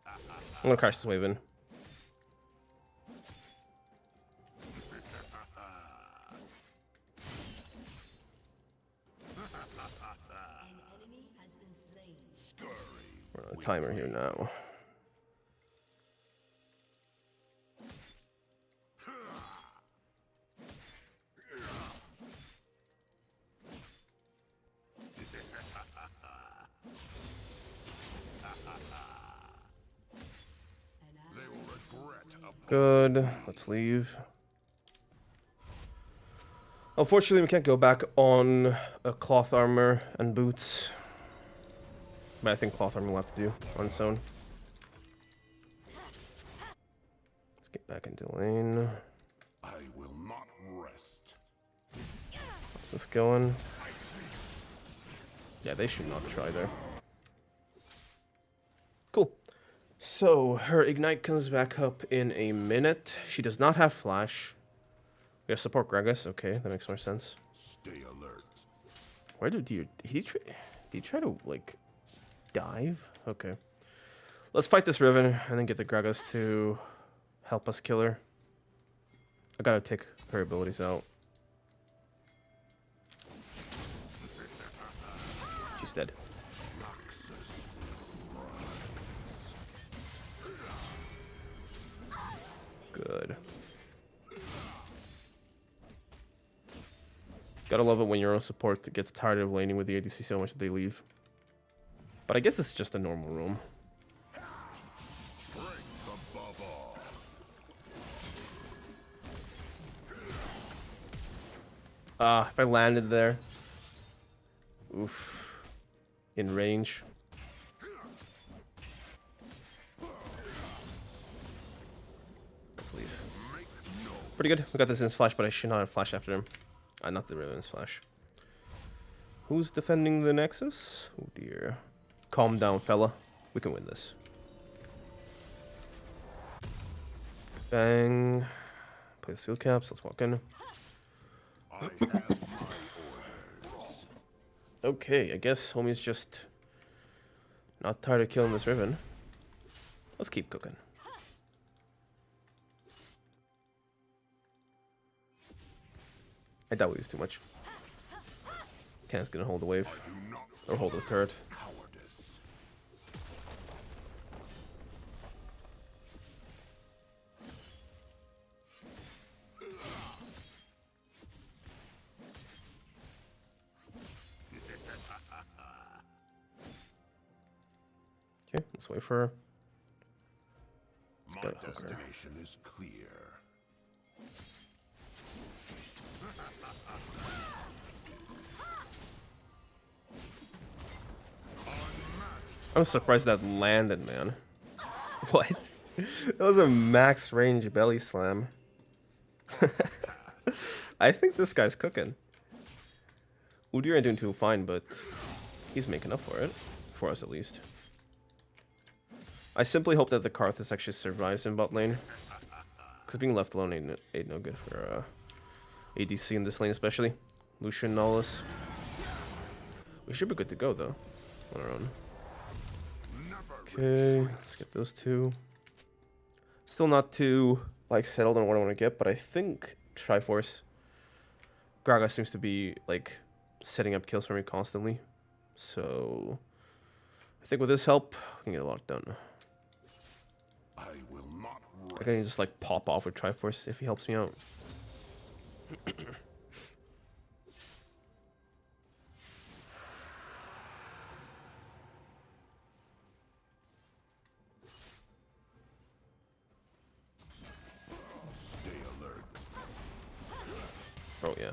I'm gonna crash this wave in. We're on a timer here now. Good. Let's leave. Unfortunately, we can't go back on a cloth armor and boots. But I think cloth armor will have to do on its own. Let's get back into lane. I will not rest. How's this going? Yeah, they should not try there. Cool. So, her Ignite comes back up in a minute. She does not have Flash. We have support Gragas. Okay, that makes more sense. Stay alert. Where did he try to, like, dive? Okay. Let's fight this Riven and then get the Gragas to help us kill her. I gotta take her abilities out. She's dead. Good. Gotta love it when your own support gets tired of laning with the ADC so much that they leave. But I guess this is just a normal room. If I landed there. Oof. In range. Let's leave. Pretty good. We got this in his flash, but I should not have flash after him. Not the Riven's flash. Who's defending the Nexus? Oh dear. Calm down, fella. We can win this. Bang. Play the field caps. Let's walk in. Okay, I guess homie's just not tired of killing this Riven. Let's keep cooking. I doubt we use too much. Kennen's gonna hold the wave. Or hold the turret. Okay, let's wait for her. My destination is clear. I'm surprised that landed, man. What? That was a max range belly slam. I think this guy's cooking. Udyr ain't doing too fine, but he's making up for it. For us, at least. I simply hope that the Karthus actually survives in bot lane. Because being left alone ain't no good for ADC in this lane, especially. Lucian, Nolus. We should be good to go, though. On our own. Okay, let's get those two. Still not too, like, settled on what I want to get, but I think Triforce. Gragas seems to be, like, setting up kills for me constantly. So, I think with this help, we can get a lot done. I will not rest. I can just, like, pop off with Triforce if he helps me out. Oh, yeah.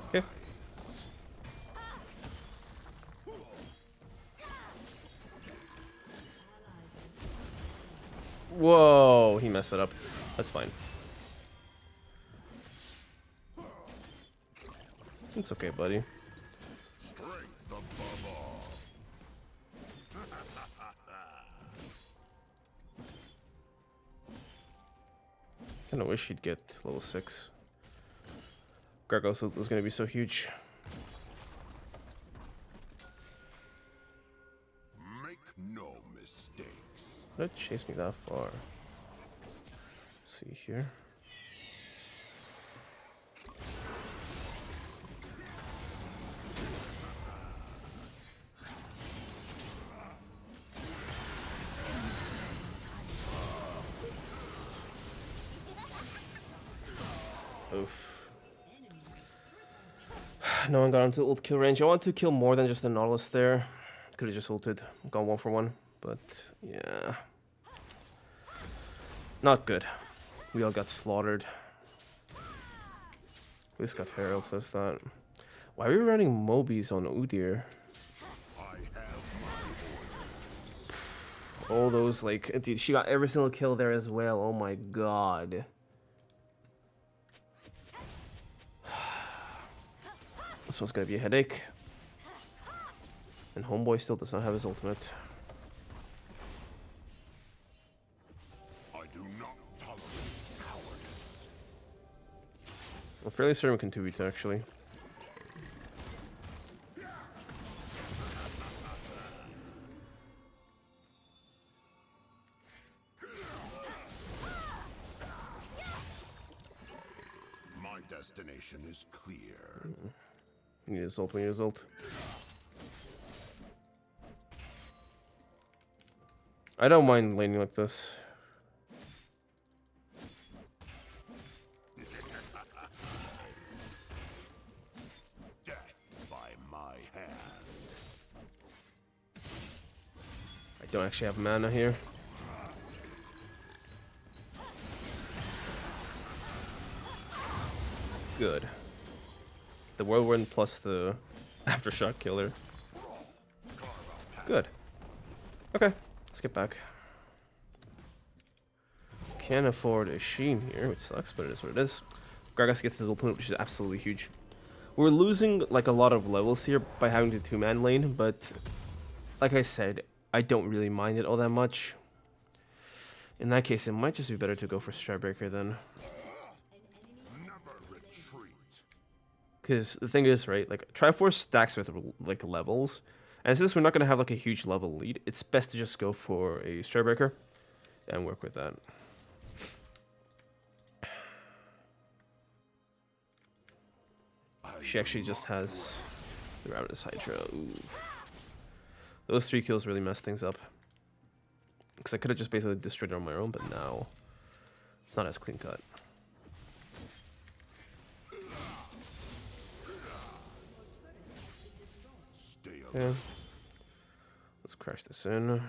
Okay. Whoa, he messed it up. That's fine. It's okay, buddy. wish he'd get level 6. Gargos is gonna be so huge. Make no mistakes. Why did it chase me that far? Let's see here. Oof. No one got onto ult kill range. I want to kill more than just the Nautilus there. Could have just ulted, gone 1 for 1. But yeah. Not good. We all got slaughtered. We just got Herald, says that. Why are we running Mobies on Udyr? All those, like, dude, she got every single kill there as well. Oh my god. This one's gonna be a headache. And Homeboy still does not have his ultimate. I do not tolerate cowardice. I'm fairly certain we can 2v2 actually. My destination is clear. We need his ult, we need his ult. I don't mind laning like this. Death by my hand. I don't actually have mana here. Good. The whirlwind plus the aftershock killer. Good. Okay, let's get back. Can't afford a Shen here, which sucks, but it is what it is. Gragas gets his ultimate, which is absolutely huge. We're losing like a lot of levels here by having to 2-man lane, but like I said, I don't really mind it all that much. In that case, it might just be better to go for Stridebreaker then. Because the thing is, right, like, Triforce stacks with, like, levels. And since we're not going to have, like, a huge level lead, it's best to just go for a Stridebreaker and work with that. She actually just has the Ravenous Hydra. Ooh. Those 3 kills really messed things up. Because I could have just basically destroyed it on my own, but now it's not as clean cut. Yeah. Let's crash this in.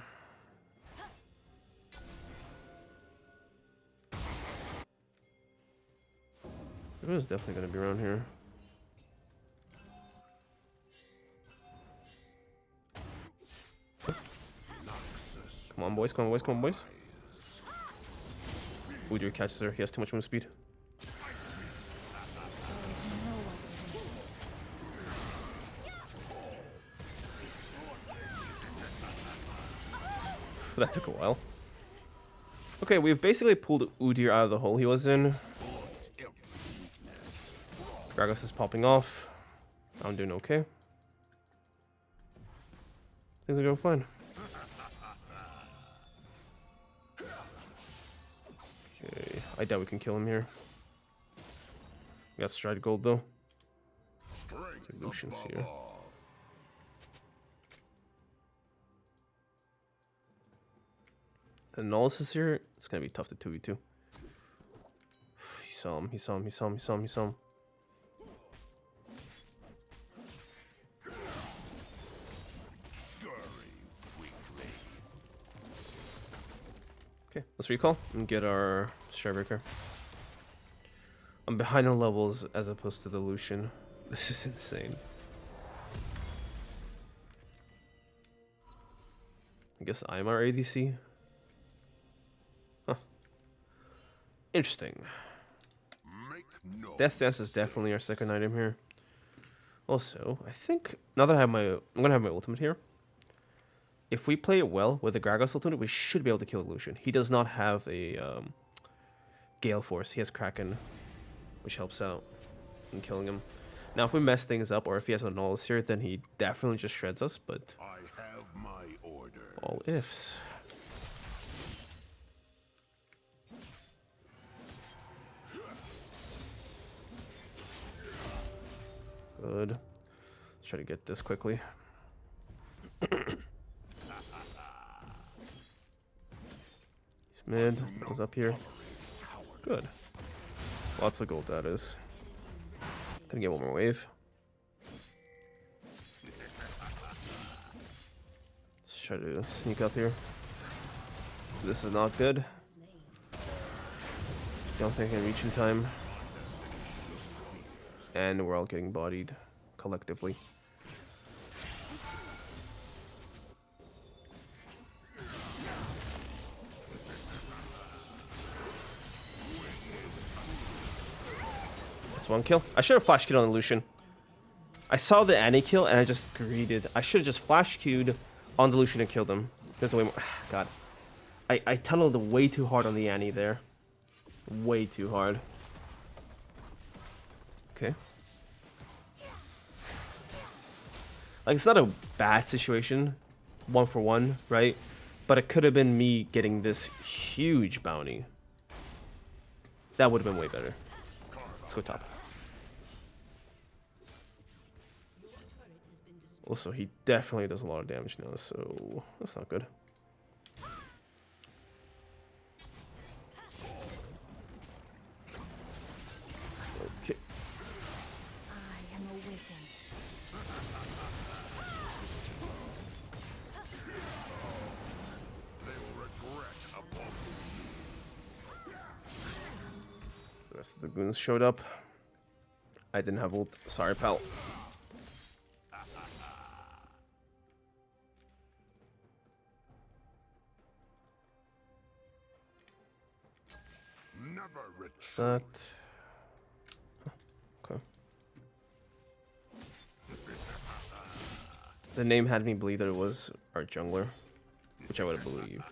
Riven's definitely going to be around here. Come on, boys. Come on, boys. Come on, boys. Udyr catches her. He has too much move speed. That took a while. Okay, we've basically pulled Udyr out of the hole he was in. Gragas is popping off. I'm doing okay. Things are going fine. Okay, I doubt we can kill him here. We got Stride Gold though. Okay, Lucian's here. Analysis here, it's gonna be tough to 2v2. He saw him, he saw him, he saw him, he saw him, he saw him. Okay, let's recall and get our Stridebreaker. I'm behind on levels as opposed to the Lucian. This is insane. I guess I'm our ADC. Huh. Interesting. Death Dance is definitely our second item here. Also, I think now that I have I'm gonna have my ultimate here. If we play it well with the Gragas ultimate, we should be able to kill Lucian. He does not have a Gale Force. He has Kraken, which helps out in killing him. Now, if we mess things up, or if he has an Nullis here, then he definitely just shreds us, but I have my order. all ifs. Good. Let's try to get this quickly. He's mid. Goes up here. Good. Lots of gold, that is. Gonna get one more wave. Let's try to sneak up here. This is not good. Don't think I can reach in time. And we're all getting bodied collectively. That's one kill. I should have flash queued on the Lucian. I saw the Annie kill and I just greeted. I should have just flash queued on the Lucian and killed him. There's way more. God. I tunneled way too hard on the Annie there. Way too hard. Okay. Like, it's not a bad situation, 1 for 1, right? But it could have been me getting this huge bounty. That would have been way better. Let's go top. Also, he definitely does a lot of damage now, so that's not good. Okay. I am awakened. They will regret opposing me. The rest of the goons showed up. I didn't have ult. Sorry, pal. Never retreat. That. Okay. The name had me believe that it was our jungler, which I would have believed.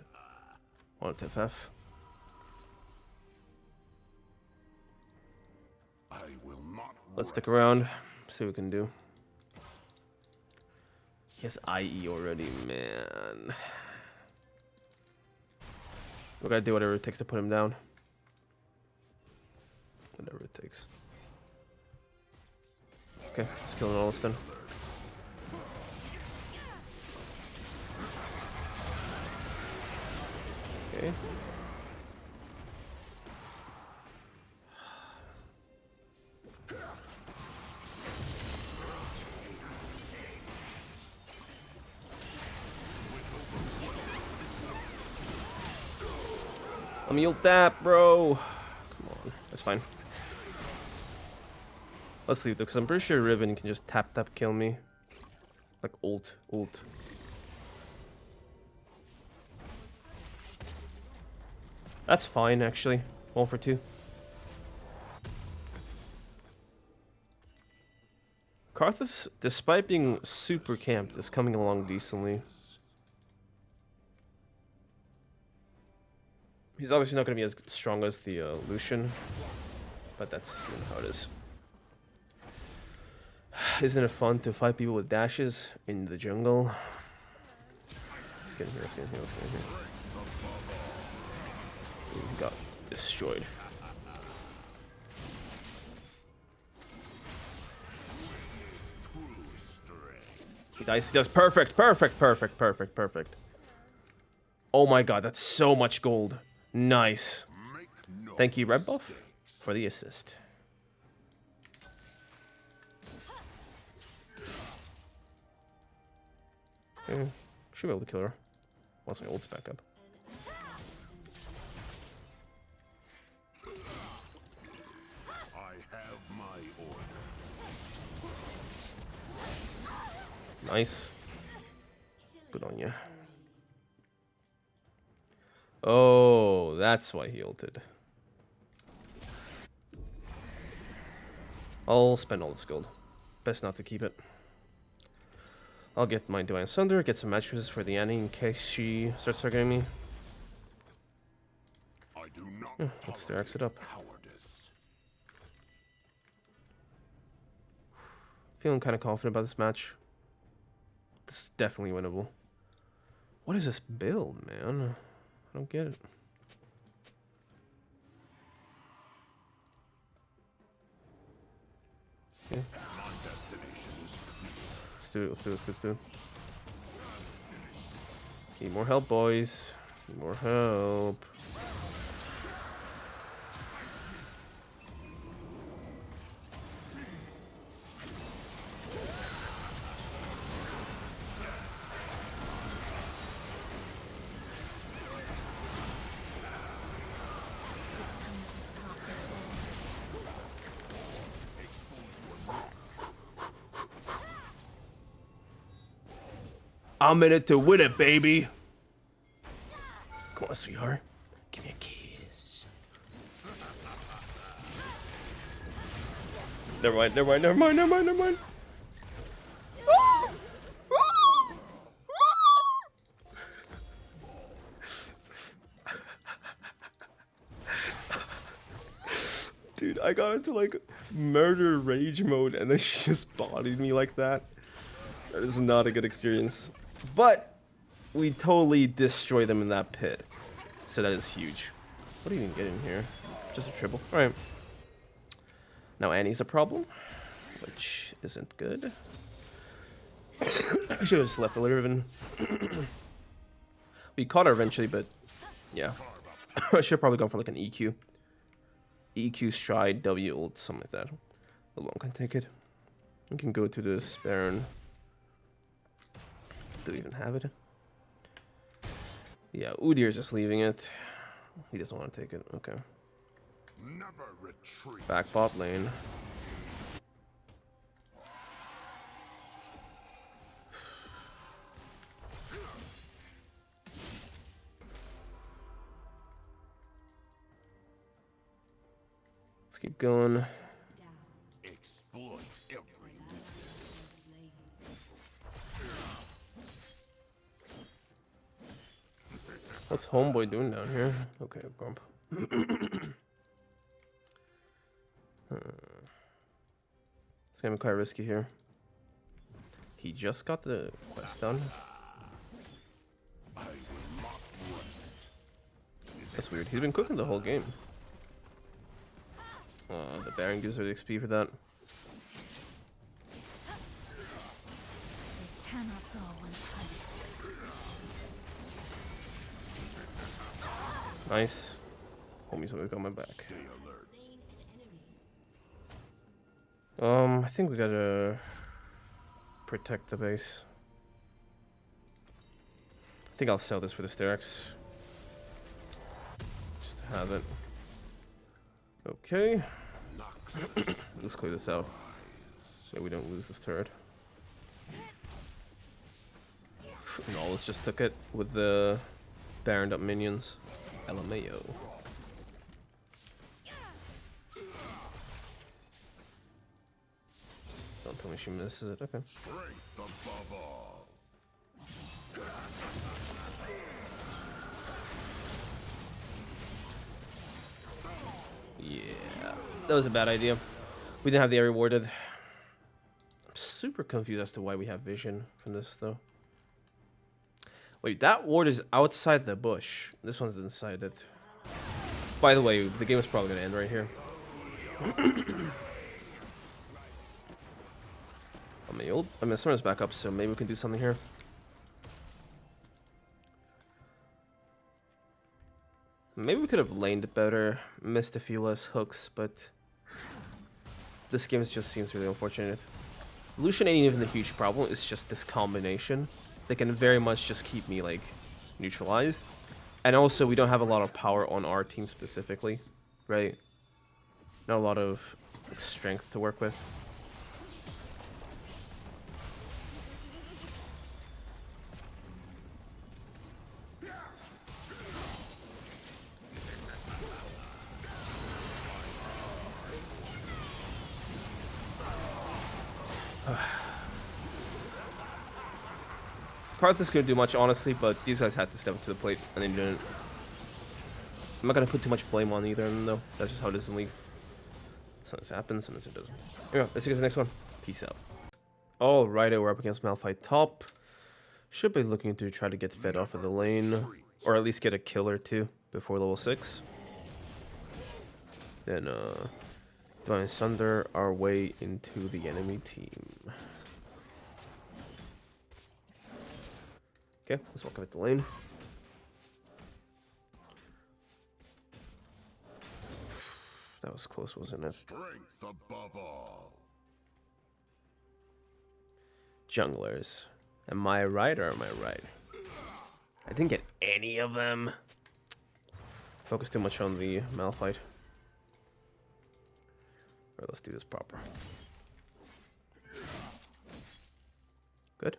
On FF. I will not. Let's stick rest. around, see what we can do. He has IE already, man. We gotta do whatever it takes to put him down. Whatever it takes. Okay, let's kill all this then. Okay. Let me ult that, bro. Come on, that's fine. Let's leave though, because I'm pretty sure Riven can just tap kill me. Like ult. That's fine actually. 1 for 2. Karthus, despite being super camped, is coming along decently. He's obviously not going to be as strong as the Lucian, but that's how it is. Isn't it fun to fight people with dashes in the jungle? Let's get in here, let's get in here. Ooh, he got destroyed. Guys, he does perfect. Oh my god, that's so much gold. Nice. Thank you, Red Buff, for the assist. Okay, should be able to kill her once my ult's back up. I have my order. Nice. Good on you. Oh, that's why he ulted. I'll spend all this gold. Best not to keep it. I'll get my Divine Sunder, get some mattresses for the Annie in case she starts targeting me. I do not Yeah, let's Darius it up. Cowardice. Feeling kind of confident about this match. This is definitely winnable. What is this build, man? I don't get it. Okay. Let's do it, let's do it, let's do it. Need more help, boys. Need more help. I'm in it to win it, baby. Come on, sweetheart. Give me a kiss. Never mind, never mind, never mind, never mind, never mind. Dude, I got into like murder rage mode and then she just bodied me like that. That is not a good experience. But we totally destroyed them in that pit. So that is huge. What do you even get in here? Just a triple. Alright. Now Annie's a problem, which isn't good. I should have just left the Riven. We caught her eventually, but yeah. I should have probably gone for like an EQ. EQ stride, W ult, something like that. The long can take it. We can go to this Baron. Do we even have it? Yeah, Udir's just leaving it. He doesn't want to take it. Okay. Never retreat. Back bot lane. Let's keep going. Exploit every weakness. What's Homeboy doing down here? Okay, Grump. It's gonna be quite risky here. He just got the quest done. I will not rest. That's weird. He's been cooking the whole game. The Baron gives her the XP for that. They cannot go unpunished. Nice. Homies always got my back. Stay alert. I think we gotta protect the base. I think I'll sell this for the Sterix. Just to have it. Okay. Let's clear this out. So we don't lose this turret. Nolus just took it with the Baroned up minions. LMAO. Don't tell me she misses it. Okay. Strength above all. Yeah, that was a bad idea. We didn't have the area warded. I'm super confused as to why we have vision from this, though. Wait, that ward is outside the bush. This one's inside it. By the way, the game is probably going to end right here. I mean, Summer's back up, so maybe we can do something here. Maybe we could have laned it better, missed a few less hooks, but this game just seems really unfortunate. Lucian ain't even a huge problem, it's just this combination. They can very much just keep me, like, neutralized. And also, we don't have a lot of power on our team specifically, right? Not a lot of like, strength to work with. Karthus couldn't do much, honestly, but these guys had to step up to the plate, and they didn't. I'm not gonna put too much blame on either of them, though. That's just how it is in League. Sometimes it happens, sometimes it doesn't. Anyway, let's get to the next one. Peace out. Alright, we're up against Malphite top. Should be looking to try to get fed off of the lane, or at least get a kill or two before level 6. Then, Divine Sunder our way into the enemy team. Okay, let's walk up at the lane. That was close, wasn't it? Strength above all. Junglers. Am I right or am I right? I didn't get any of them. Focus too much on the Malphite. Alright, let's do this proper. Good.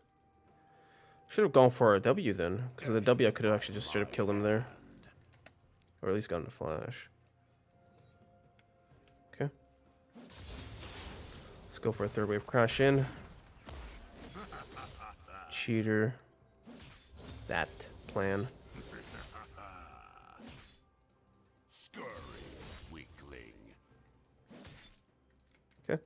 Should have gone for a W then, because with a W I could have actually just straight up killed him there. Or at least gotten a flash. Okay. Let's go for a third wave crash in. Cheater. That plan. Scurry, weakling. Okay.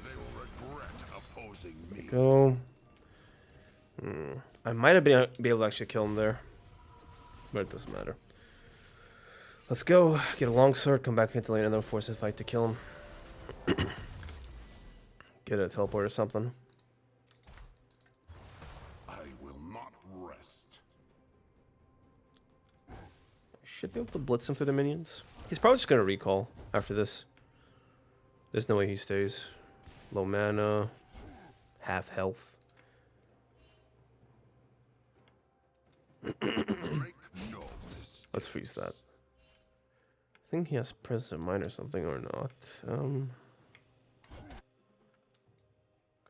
They will regret opposing me. Go. I might have been able to actually kill him there, but it doesn't matter. Let's go. Get a long sword, come back into lane, and then force a fight to kill him. Get a teleport or something. I will not rest. Should be able to blitz him through the minions. He's probably just gonna recall after this. There's no way he stays. Low mana, half health. Let's freeze that. I think he has Presence of Mind or something or not.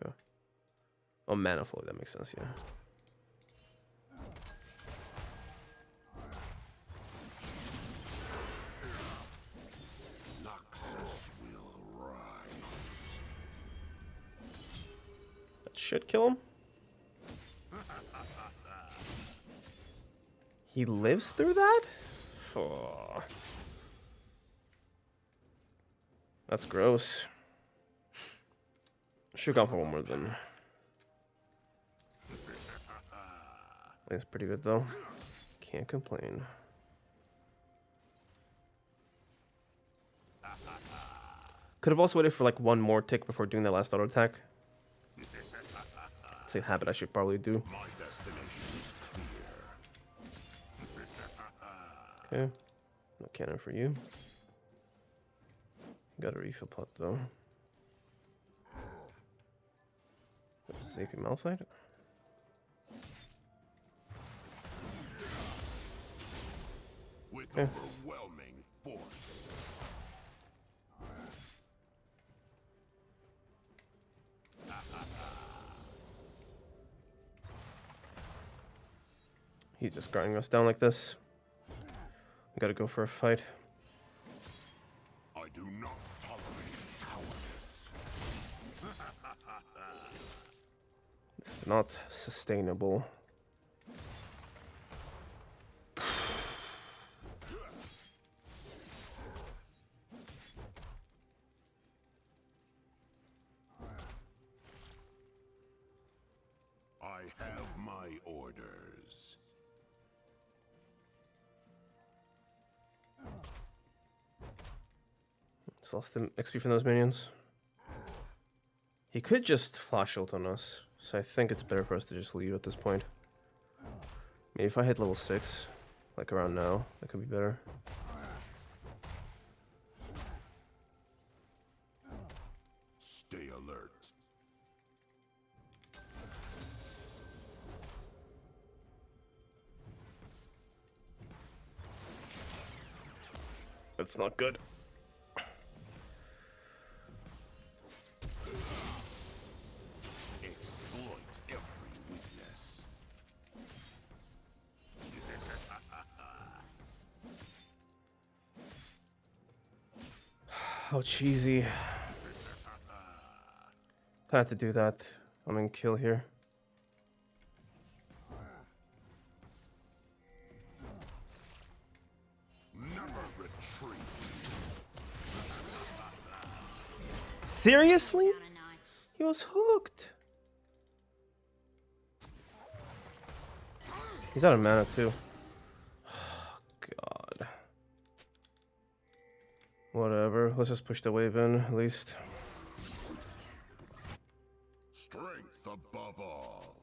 Okay. Oh, Mana Flow, that makes sense, yeah. Noxus will rise. That should kill him. He lives through that? Oh. That's gross. Should've gone for one more then. That's pretty good though. Can't complain. Could have also waited for like one more tick before doing that last auto attack. It's a habit I should probably do. My destination is clear. Okay. No cannon for you. Got a refill pot though. This is AP Malphite. With Okay. overwhelming force. He's just grinding us down like this. We gotta go for a fight. I do not tolerate cowardice. It's not sustainable. I have my orders. Just lost the XP from those minions. He could just flash ult on us, so I think it's better for us to just leave at this point. Maybe if I hit level 6, like around now, that could be better. Stay alert. That's not good. Exploit every weakness. How cheesy. I had to do that. I'm in kill here. Seriously? He was hooked. He's out of mana too. God. Whatever. Let's just push the wave in at least. Strength above all.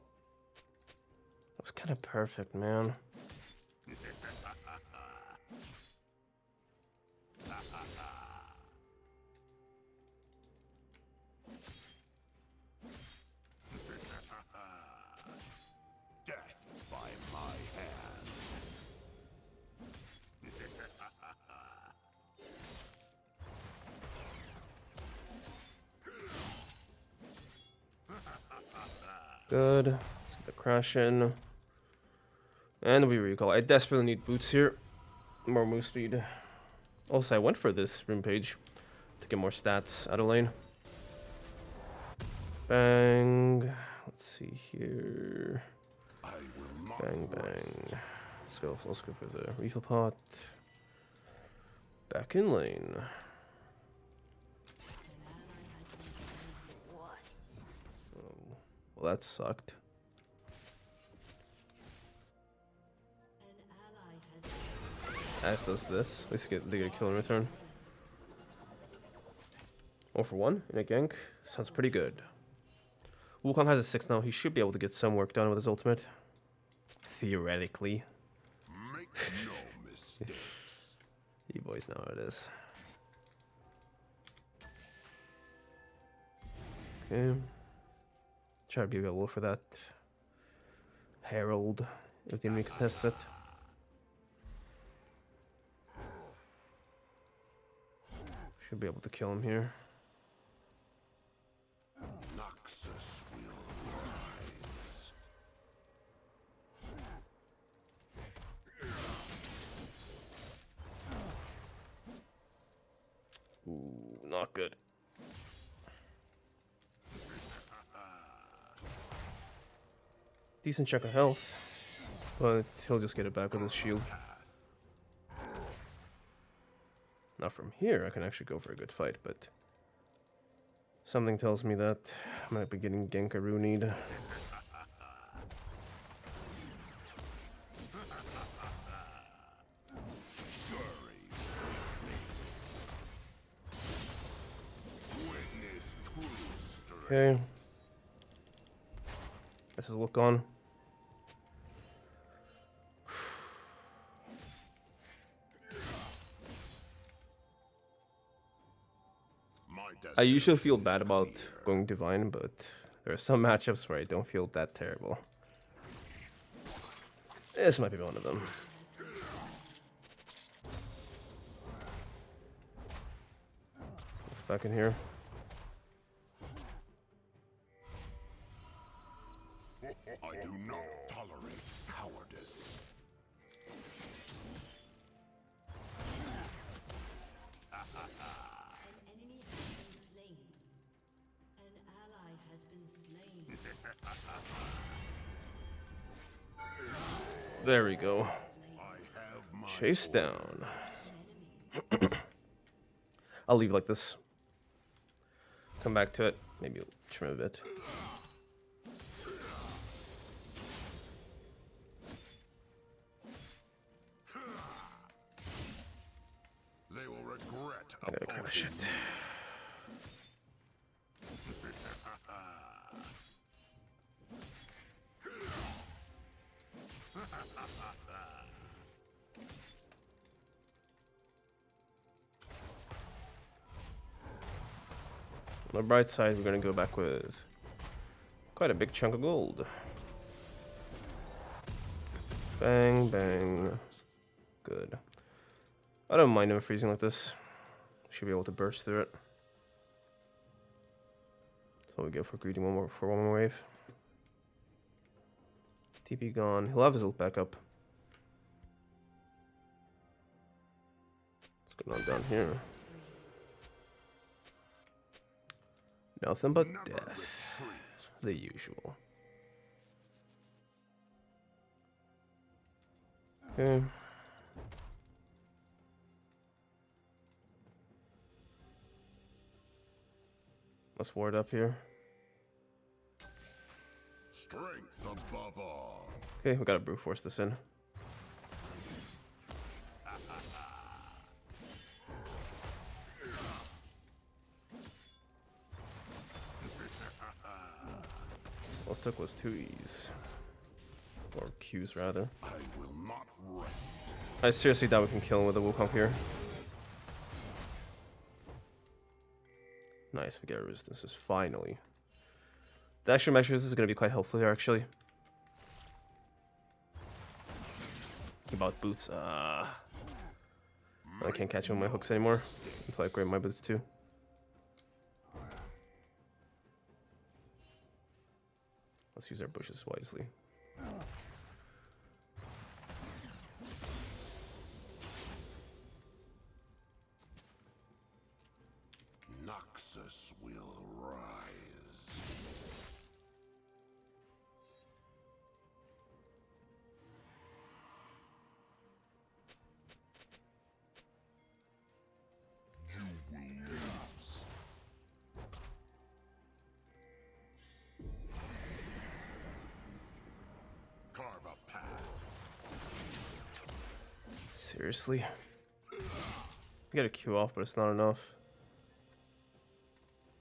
That's kind of perfect, man. Death by my hand. Good. Let's get the crash in. And we recall. I desperately need boots here. More move speed. Also, I went for this room page to get more stats out of lane. Bang. Let's see here. I will not Bang, rest. bang. Let's go for the refill pot. Back in lane. Oh, well, that sucked. As does this. At least they get a kill in return. 0 for 1 in a gank. Sounds pretty good. Wukong has a 6 now. He should be able to get some work done with his ultimate. Theoretically. Make no mistakes. You boys know how it is. Okay. Try to be available for that Herald if the enemy contests it. Should be able to kill him here. Noxus will rise. Ooh, not good. Decent chunk of health, but he'll just get it back with his shield. Now from here, I can actually go for a good fight, but something tells me that I might be getting gankarooed. Okay. This is look on. I usually feel bad about going Divine, but there are some matchups where I don't feel that terrible. This might be one of them. Let's back in here. I do not tolerate cowardice. There we go. Chase down. I'll leave like this. Come back to it. Maybe trim a bit. They will regret I gotta crash it. On the bright side, we're gonna go back with quite a big chunk of gold. Bang, bang. Good. I don't mind him freezing like this. Should be able to burst through it. So we go for greeting one more wave. TP gone. He'll have his ult back up. What's going on down here? Nothing but death. The usual. Okay. Let's ward up here. Strength above all. Okay, we gotta brute force this in. All it took was 2 E's. Or Q's, rather. I will not rest. I seriously doubt we can kill him with a Wukong here. Nice, we get our resistances, finally. The extra max resistance is going to be quite helpful here, actually. About boots, I can't catch him with my hooks anymore. Until I grab my boots too. Let's use our bushes wisely. Noxus will rise. You will lose. Carve a path. Seriously? I got a Q off, but it's not enough.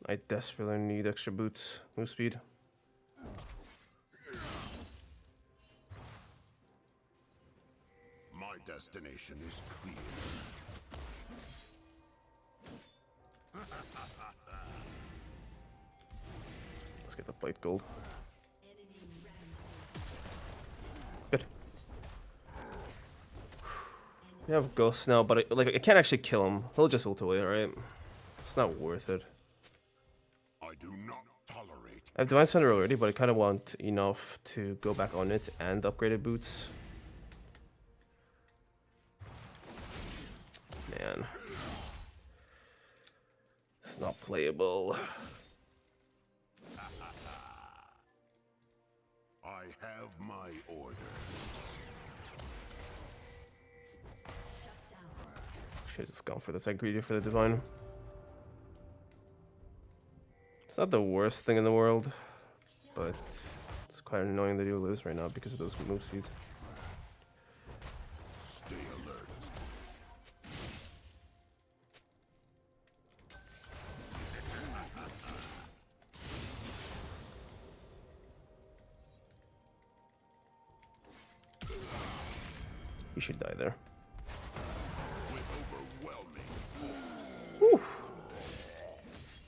I desperately need extra boots. Move speed. My destination is clear. Let's get the plate gold. Good. We have ghosts now, but I can't actually kill him. He'll just ult away, alright? It's not worth it. I do not tolerate. I have Divine Center already, but I kind of want enough to go back on it and upgraded boots. Man. It's not playable. I have my orders. Should've just gone for this. I greedy for the Divine. It's not the worst thing in the world, but it's quite annoying that you lose right now because of those move speeds. Stay alert. You should die there. With overwhelming force. Whew.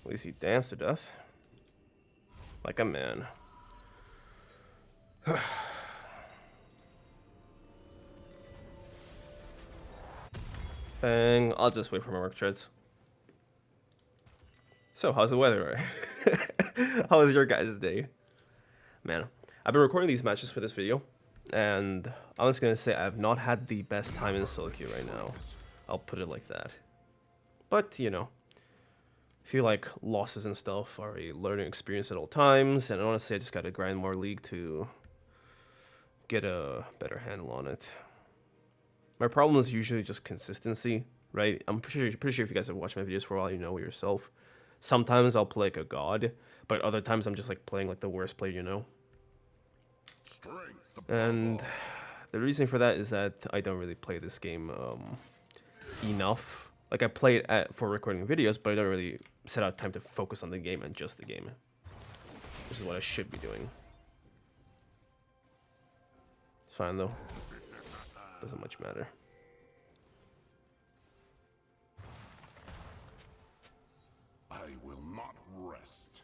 At least he danced to death. Like a man. Bang. I'll just wait for my work treads. So, how's the weather? How was your guys' day? Man, I've been recording these matches for this video, and I'm just gonna say I've not had the best time in solo queue right now. I'll put it like that. But, you know, I feel like losses and stuff are a learning experience at all times, and honestly, I just gotta grind more League to get a better handle on it. My problem is usually just consistency, right? I'm pretty sure if you guys have watched my videos for a while, you know yourself. Sometimes I'll play like a god, but other times I'm just like playing like the worst player you know. And the reason for that is that I don't really play this game enough. Like I play it for recording videos, but I don't really set out time to focus on the game and just the game, which is what I should be doing. It's fine though. Doesn't much matter. I will not rest.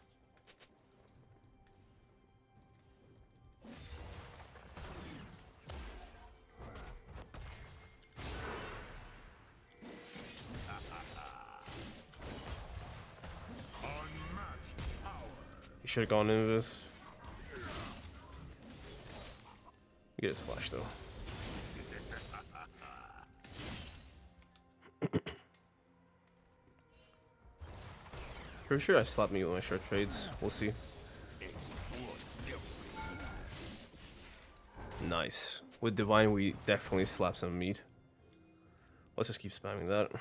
Unmatched power. You should have gone into this. You get his flash though. Pretty sure I slapped me with my short trades. We'll see. Nice. With Divine, we definitely slap some meat. Let's just keep spamming that.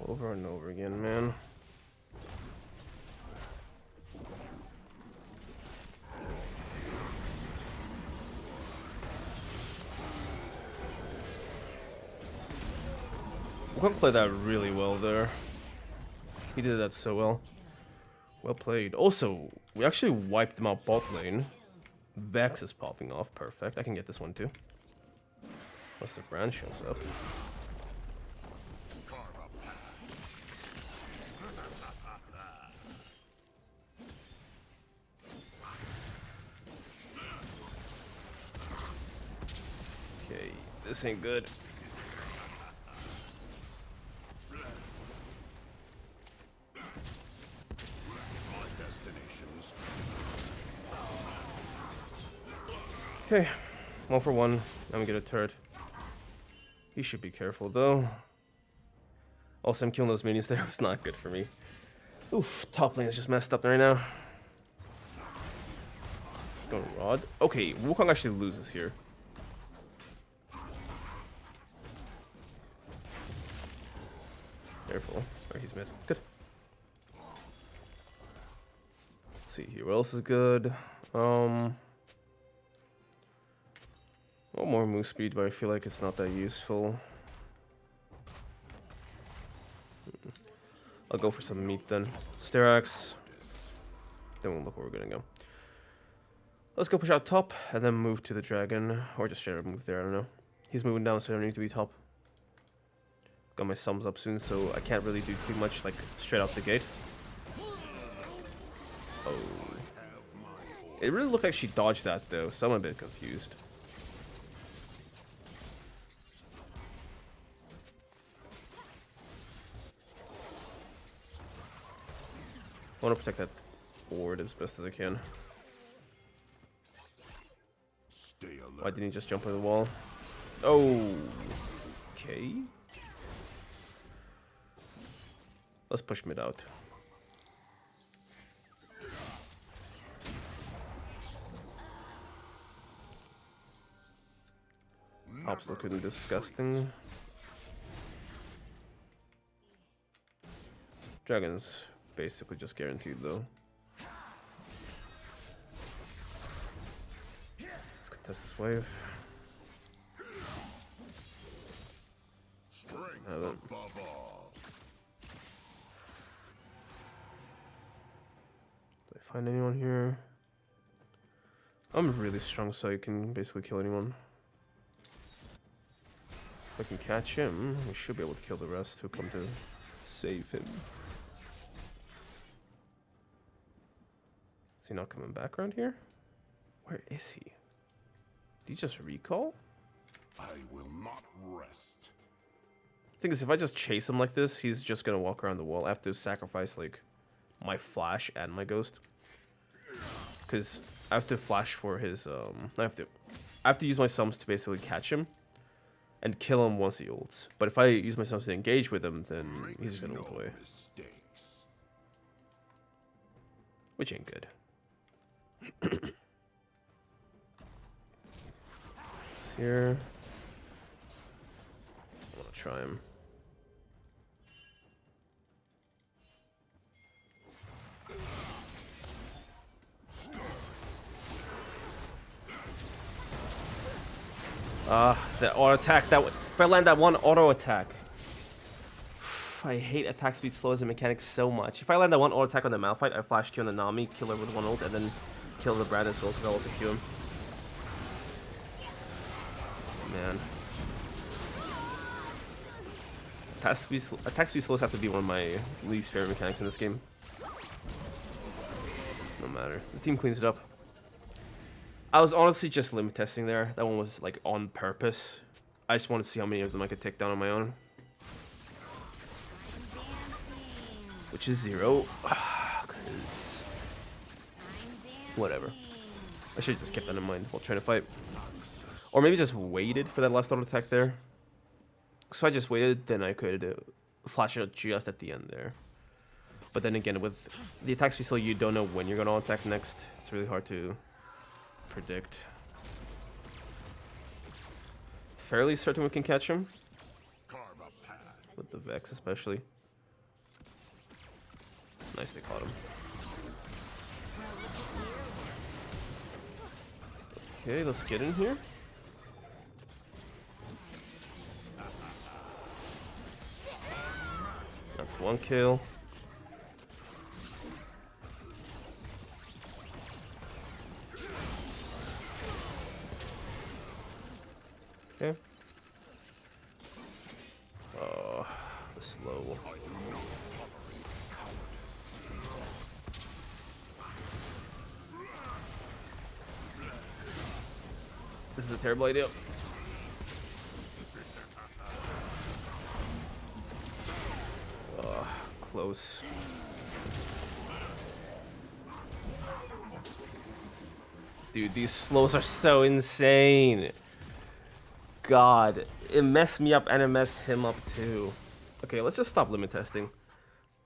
Over and over again, man. Wukong played that really well there. He did that so well. Well played. Also, we actually wiped them out bot lane. Vex is popping off. Perfect. I can get this one too. Unless the brand shows up. Okay, this ain't good. Okay, 1 for 1. Let me get a turret. He should be careful though. Also, I'm killing those minions there. It's not good for me. Oof, top lane is just messed up right now. Going Rod. Okay, Wukong actually loses here. Careful. Alright, he's mid. Good. Let's see here. What else is good? One more move speed, but I feel like it's not that useful. I'll go for some meat then. Sterax. Then we'll look where we're gonna go. Let's go push out top and then move to the dragon. Or just straight up move there, I don't know. He's moving down, so I don't need to be top. Got my sums up soon, so I can't really do too much like straight out the gate. Oh. It really looked like she dodged that though, so I'm a bit confused. I want to protect that ward as best as I can. Why didn't he just jump over the wall? Oh, okay. Let's push mid out. Hops looking disgusting. Dragon's basically just guaranteed though. Let's contest this wave. Have it. Did I find anyone here? I'm really strong, so I can basically kill anyone. If I can catch him, we should be able to kill the rest who come to save him. Is he not coming back around here? Where is he? Did he just recall? I will not rest. Thing is, if I just chase him like this, he's just gonna walk around the wall. I have to sacrifice like my flash and my ghost, because I have to flash for his I have to use my sums to basically catch him and kill him once he ults. But if I use my sums to engage with him, then he's just gonna ult away, which ain't good. He's here. I wanna try him. That auto attack. That if I land that one auto attack, I hate attack speed slow as a mechanic so much. If I land that one auto attack on the Malphite, I flash Q on the Nami, kill her with one ult, and then kill the Brand as well because I also Q him. Man, attack speed slows have to be one of my least favorite mechanics in this game. No matter, the team cleans it up. I was honestly just limit testing there. That one was like on purpose. I just want to see how many of them I could take down on my own. Which is 0. Because... whatever. I should have just kept that in mind while trying to fight. Or maybe just waited for that last auto attack there. So if I just waited, then I could flash it just at the end there. But then again, with the attack speed skill, you don't know when you're going to attack next. It's really hard to predict. Fairly certain we can catch him. With the Vex especially. Nice, they caught him. Okay, let's get in here. That's 1 kill. Okay. Oh, the slow. This is a terrible idea. Close. Dude, these slows are so insane. God, it messed me up and it messed him up too. Okay, let's just stop limit testing.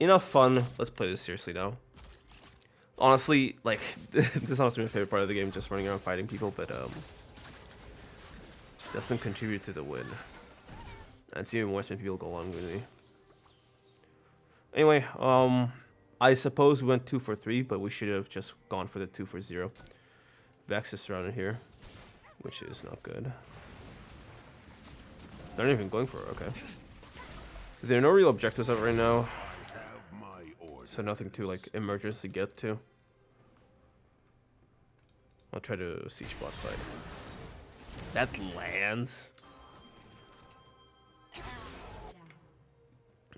Enough fun. Let's play this seriously now. Honestly, like, this is honestly my favorite part of the game, just running around fighting people, but doesn't contribute to the win. And it's even worse when people go along with me. Anyway, I suppose we went 2 for 3, but we should have just gone for the 2 for 0. Vex is surrounded here, which is not good. They're not even going for it, okay. There are no real objectives out right now, so nothing to like emergency get to. I'll try to siege bot side. That lands.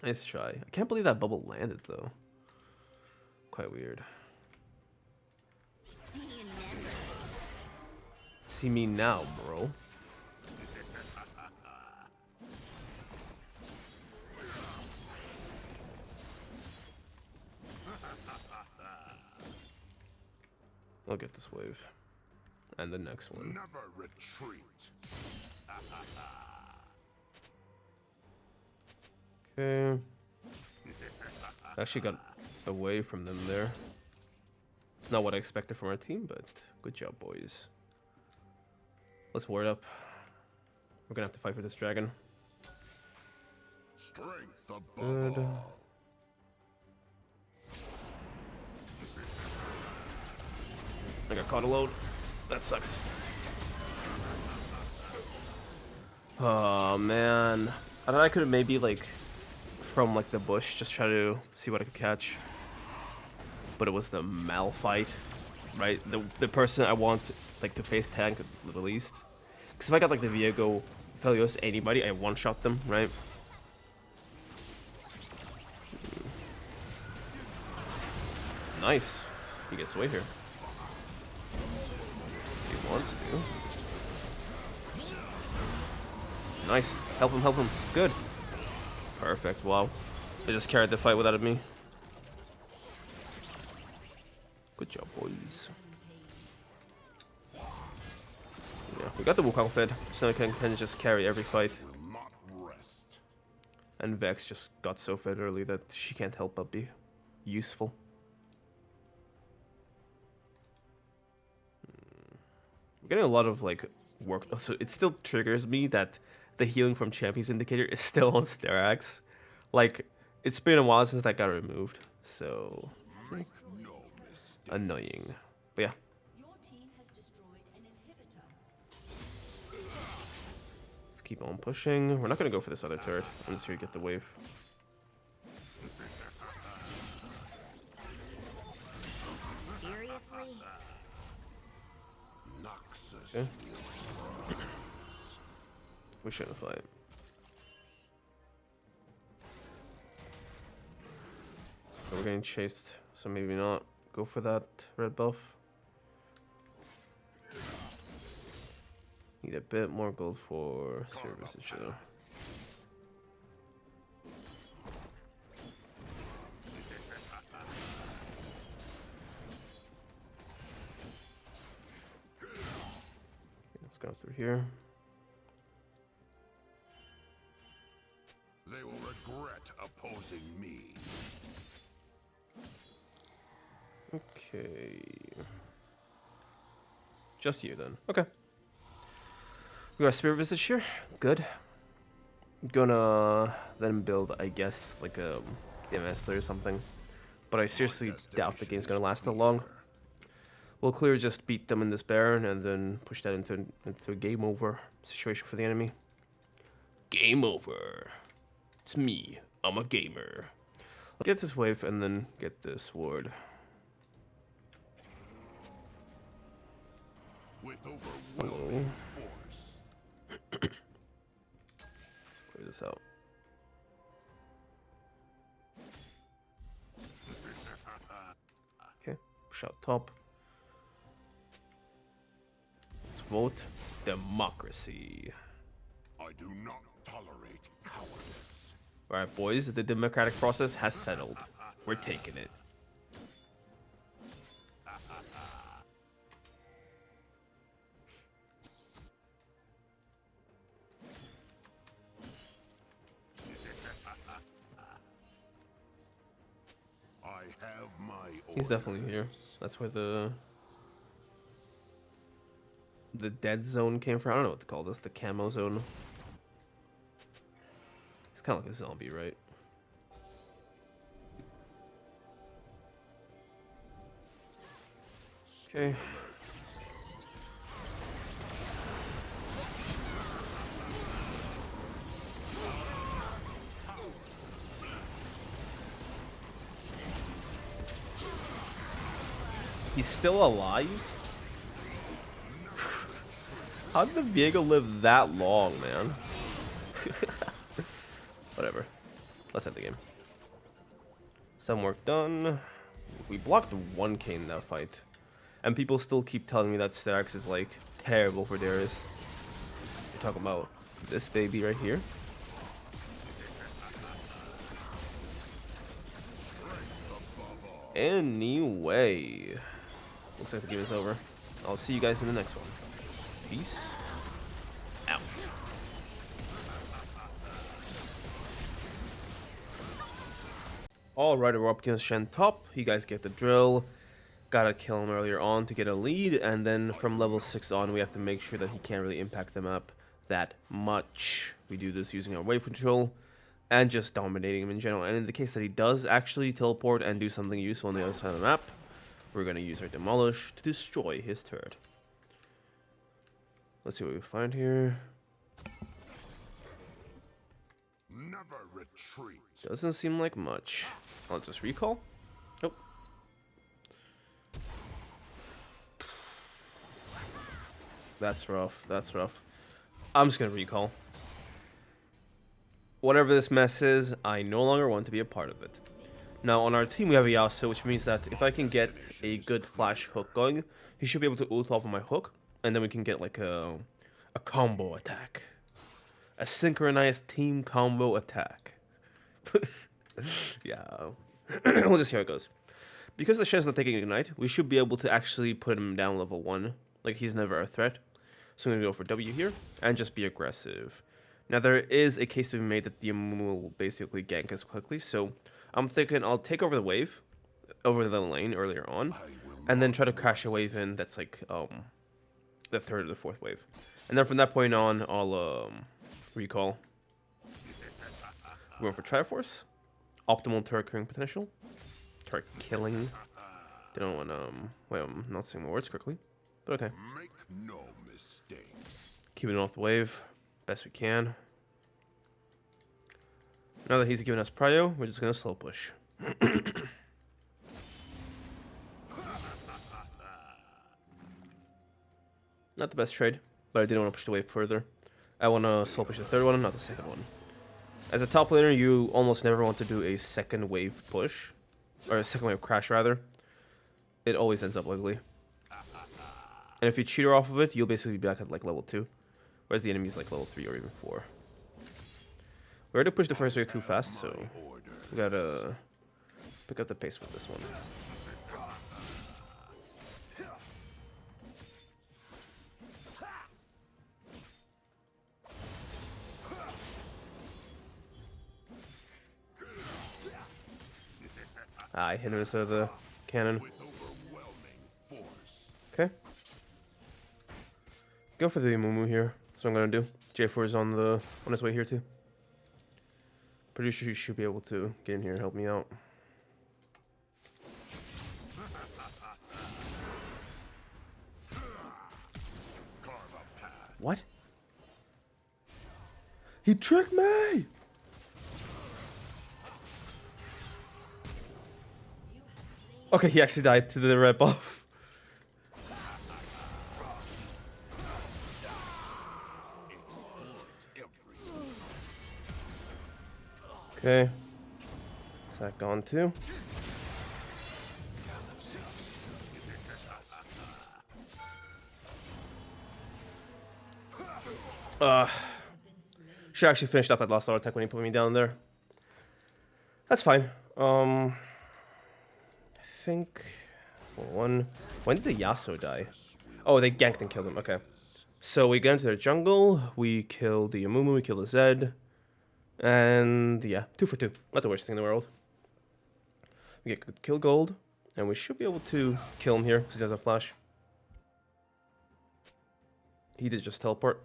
Nice try. I can't believe that bubble landed though. Quite weird. See me now, bro. I'll get this wave. And the next one. Never retreat. Okay. Actually got away from them there. Not what I expected from our team, but good job, boys. Let's ward up. We're gonna have to fight for this dragon. Strength above Good. all. I got caught alone. That sucks. Oh man. I thought I could have maybe like from like the bush just try to see what I could catch. But it was the Malphite, right? The person I want like to face tank at the least. Because if I got like the Viego, Felios, anybody, I one-shot them, right? Nice. He gets away here. He wants to. Nice. Help him, help him. Good. Perfect. Wow. They just carried the fight without me. Good job, boys. Yeah, we got the Wukong fed, so I can just carry every fight. Will not rest. And Vex just got so fed early that she can't help but be useful. We're getting a lot of like work, so it still triggers me that the healing from Champions indicator is still on Sterax. Like, it's been a while since that got removed, so Make no mistake. annoying. But yeah, Your team has destroyed an inhibitor. let's keep on pushing. We're not gonna go for this other turret. I'm just here to get the wave. Seriously? Noxus. Okay. We shouldn't fight. So we're getting chased, so maybe not go for that red buff. He's Need a bit more gold for Spirit Visage though. Let's go through here. They will regret opposing me. Okay. Just you then. Okay. We got Spirit Visage here. Good. Gonna then build, I guess, like a DMS player or something. But I seriously doubt the game's gonna last that long. We'll clearly just beat them in this Baron and then push that into a game over situation for the enemy. Game over. It's me. I'm a gamer. I'll get this wave and then get this ward. With overwhelming force. Let's clear this out. Okay, push out top. Let's vote democracy. I do not tolerate cowardice. Alright, boys, the democratic process has settled. We're taking it. I have my He's definitely here. That's where the dead zone came from. I don't know what to call this. The camo zone. It's kind of like a zombie, right? Okay. He's still alive? How did the Viego live that long, man? Whatever. Let's end the game. Some work done. We blocked 1k in that fight. And people still keep telling me that Starax is like terrible for Darius. We're talking about this baby right here. Anyway. Looks like the game is over. I'll see you guys in the next one. Peace out. Alright, we're up against Shen top. You guys get the drill. Gotta kill him earlier on to get a lead, and then from level 6 on, we have to make sure that he can't really impact the map that much. We do this using our wave control and just dominating him in general. And in the case that he does actually teleport and do something useful on the other side of the map, we're gonna use our Demolish to destroy his turret. Let's see what we find here. Never retreat. Doesn't seem like much. I'll just recall. Nope. That's rough. That's rough. I'm just gonna recall. Whatever this mess is, I no longer want to be a part of it. Now on our team we have a Yasuo, which means that if I can get a good flash hook going, he should be able to ult off of my hook, and then we can get like a combo attack. A synchronized team combo attack. Yeah. We'll just see how it goes. Because the Shen's not taking Ignite, we should be able to actually put him down level 1. Like, he's never a threat. So I'm going to go for W here, and just be aggressive. Now, there is a case to be made that the will basically gank us quickly, so I'm thinking I'll take over the wave, over the lane earlier on, and then try to crash a wave in that's like, the third or the fourth wave. And then from that point on, I'll, recall. We're going for Triforce. Optimal turret killing potential. Turret killing. Don't want, wait, I'm not saying my words quickly. But okay. Make no mistakes. Keeping it off the wave. Best we can. Now that he's giving us prio, we're just going to slow push. Not the best trade, but I didn't want to push the wave further. I want to slow push the third one, not the second one. As a top laner, you almost never want to do a second wave push. Or a second wave crash, rather. It always ends up ugly. And if you cheater off of it, you'll basically be back at like level 2. Whereas the enemy's like level 3 or even 4. We already pushed the first wave too fast, so we gotta pick up the pace with this one. Ah, I hit him instead of the cannon. Okay. Go for the Mumu here. That's what I'm gonna do. J4 is on his way here too. Pretty sure he should be able to get in here and help me out. What? He tricked me! Okay, he actually died to the red buff. Okay. Is that gone too? Should actually finished off that last auto attack when he put me down there. That's fine. I think when did the Yasuo die? Oh, they ganked and killed him. Okay. So we get into their jungle, we kill the Amumu, we kill the Zed. And yeah, 2 for 2. Not the worst thing in the world. We get good kill gold, and we should be able to kill him here because he does have flash. He did just teleport.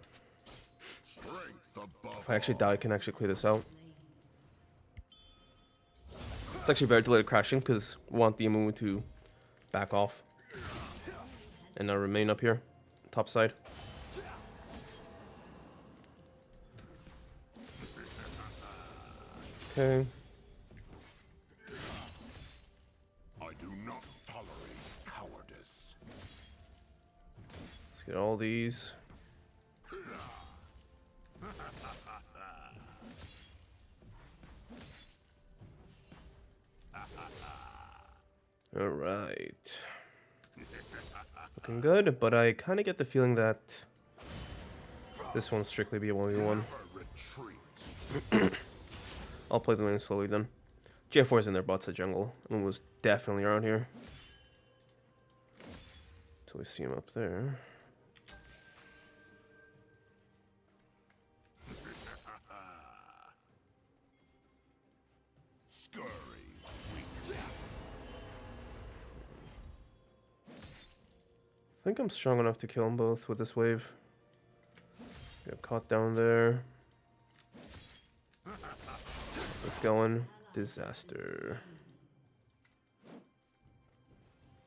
If I actually die, I can actually clear this out. It's actually better to let it crash in because we want the Amumu to back off and now remain up here, top side. Okay. I do not tolerate cowardice. Let's get all these. All right. Looking good, but I kind of get the feeling that this won't strictly be a 1v1. I'll play the lane slowly then. J4's in their bots at jungle. And was definitely around here. Until we see him up there. I think I'm strong enough to kill them both with this wave. Get caught down there. Let's go in. Disaster.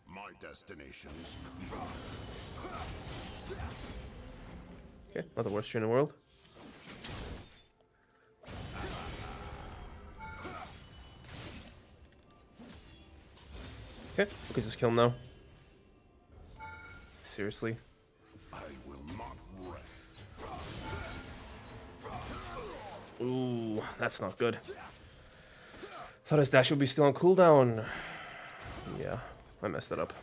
My destination is Okay, not the worst tree in the world. Okay, we could just kill him now. Seriously? I will not rest. Ooh, that's not good. Thought his dash would be still on cooldown. Yeah, I messed that up.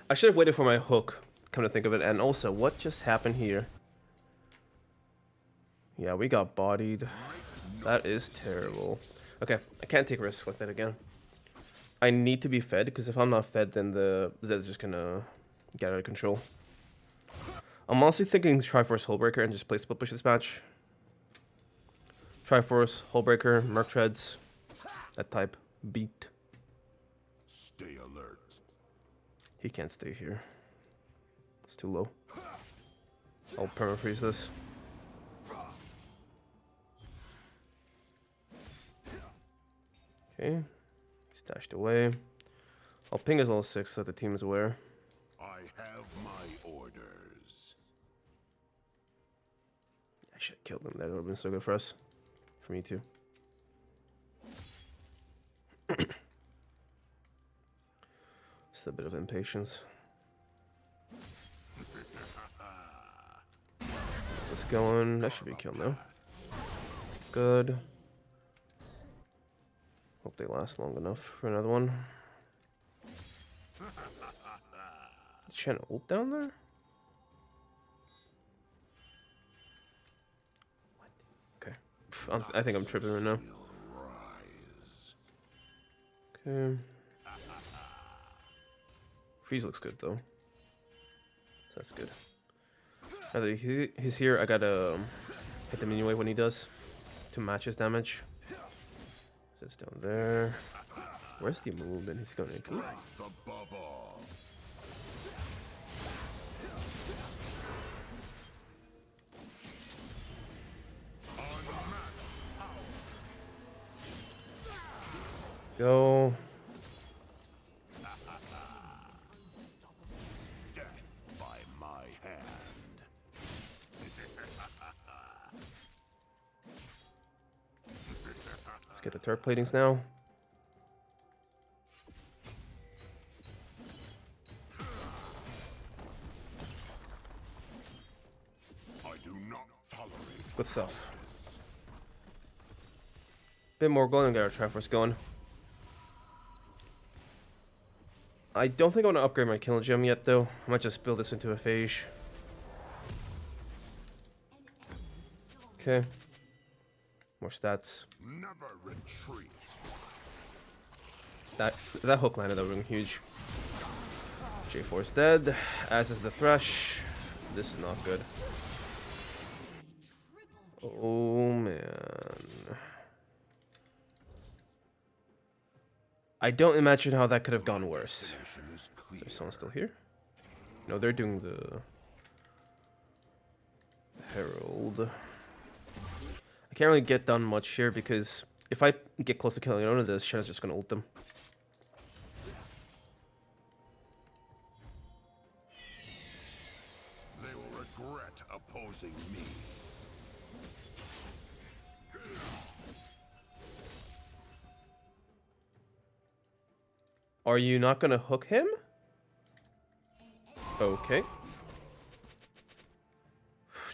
I should have waited for my hook, come to think of it. And also, what just happened here? Yeah, we got bodied. That is terrible. Okay, I can't take risks like that again. I need to be fed, because if I'm not fed, then the Zed's just gonna get out of control. I'm honestly thinking Triforce Hullbreaker and just play split push this match. Triforce, Hullbreaker, Merc Treads, that type. Beat. Stay alert. He can't stay here. It's too low. I'll perma-freeze this. Okay. Stashed away. I'll ping his level 6 so that the team is aware. I have my orders. I should have killed him. That would have been so good for us. For me too. Just a bit of impatience. Let's go in. That should be a kill now. Good. Hope they last long enough for another one. Did Shen ult down there? I think I'm tripping right now. Okay. Freeze looks good though. So that's good. Now that he's here, I gotta hit him anyway when he does to match his damage. Sits down there. Where's the movement he's going into? The bubble. Go. Death by my hand. Let's get the turret platings now. I do not tolerate Good stuff. Bit more gold and get our Triforce going. I don't think I want to upgrade my kill gem yet though. I might just build this into a phage. Okay. More stats. never retreat. That hook landed that ring huge. J4 is dead, as is the Thresh. This is not good. Oh man. I don't imagine how that could have gone worse. Is there someone still here? No, they're doing the Herald. I can't really get done much here because if I get close to killing one of this, Shen's just gonna ult them. They will regret opposing me. Are you not gonna hook him? Okay.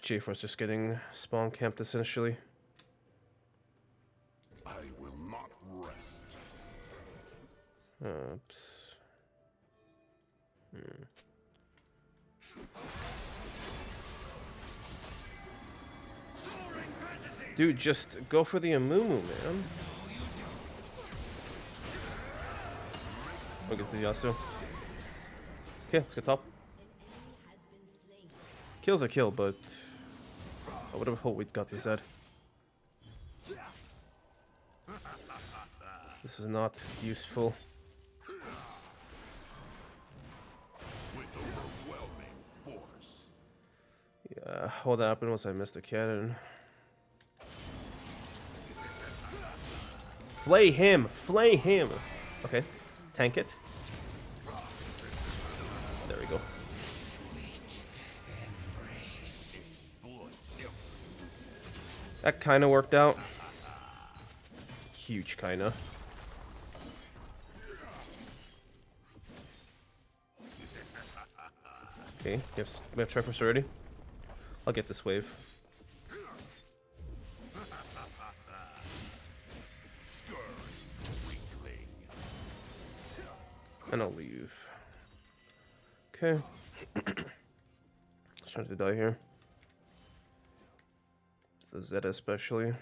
J4's just getting spawn camped essentially. I will not rest. Oops. Dude, just go for the Amumu, man. We'll get the Yasuo. Okay, let's go top. Kill's a kill, but I would have hoped we'd got the Zed. This is not useful. With overwhelming force. Yeah, what happened was I missed the cannon. Flay him! Flay him! Okay, tank it. There we go. That kind of worked out. Huge, kind of. Okay, we have Triforce already. I'll get this wave. And I'll leave. Okay. Let's try to die here. The Zed especially. If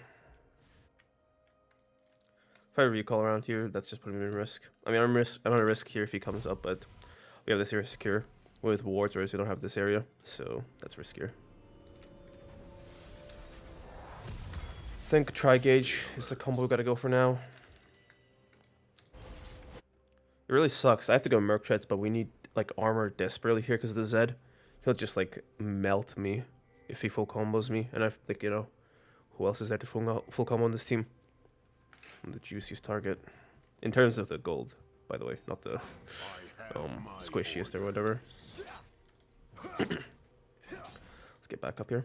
I recall around here, that's just putting me at risk. I mean, I'm on a risk here if he comes up, but we have this area secure with wards, whereas we don't have this area, so that's riskier. I think Tri-Gauge is the combo we gotta go for now. It really sucks. I have to go Merc Treads, but we need like armor desperately here because of the Zed. He'll just like melt me if he full combos me, and I think, you know, who else is there to full combo on this team? I'm the juiciest target in terms of the gold, by the way, not the squishiest or whatever. Let's get back up here.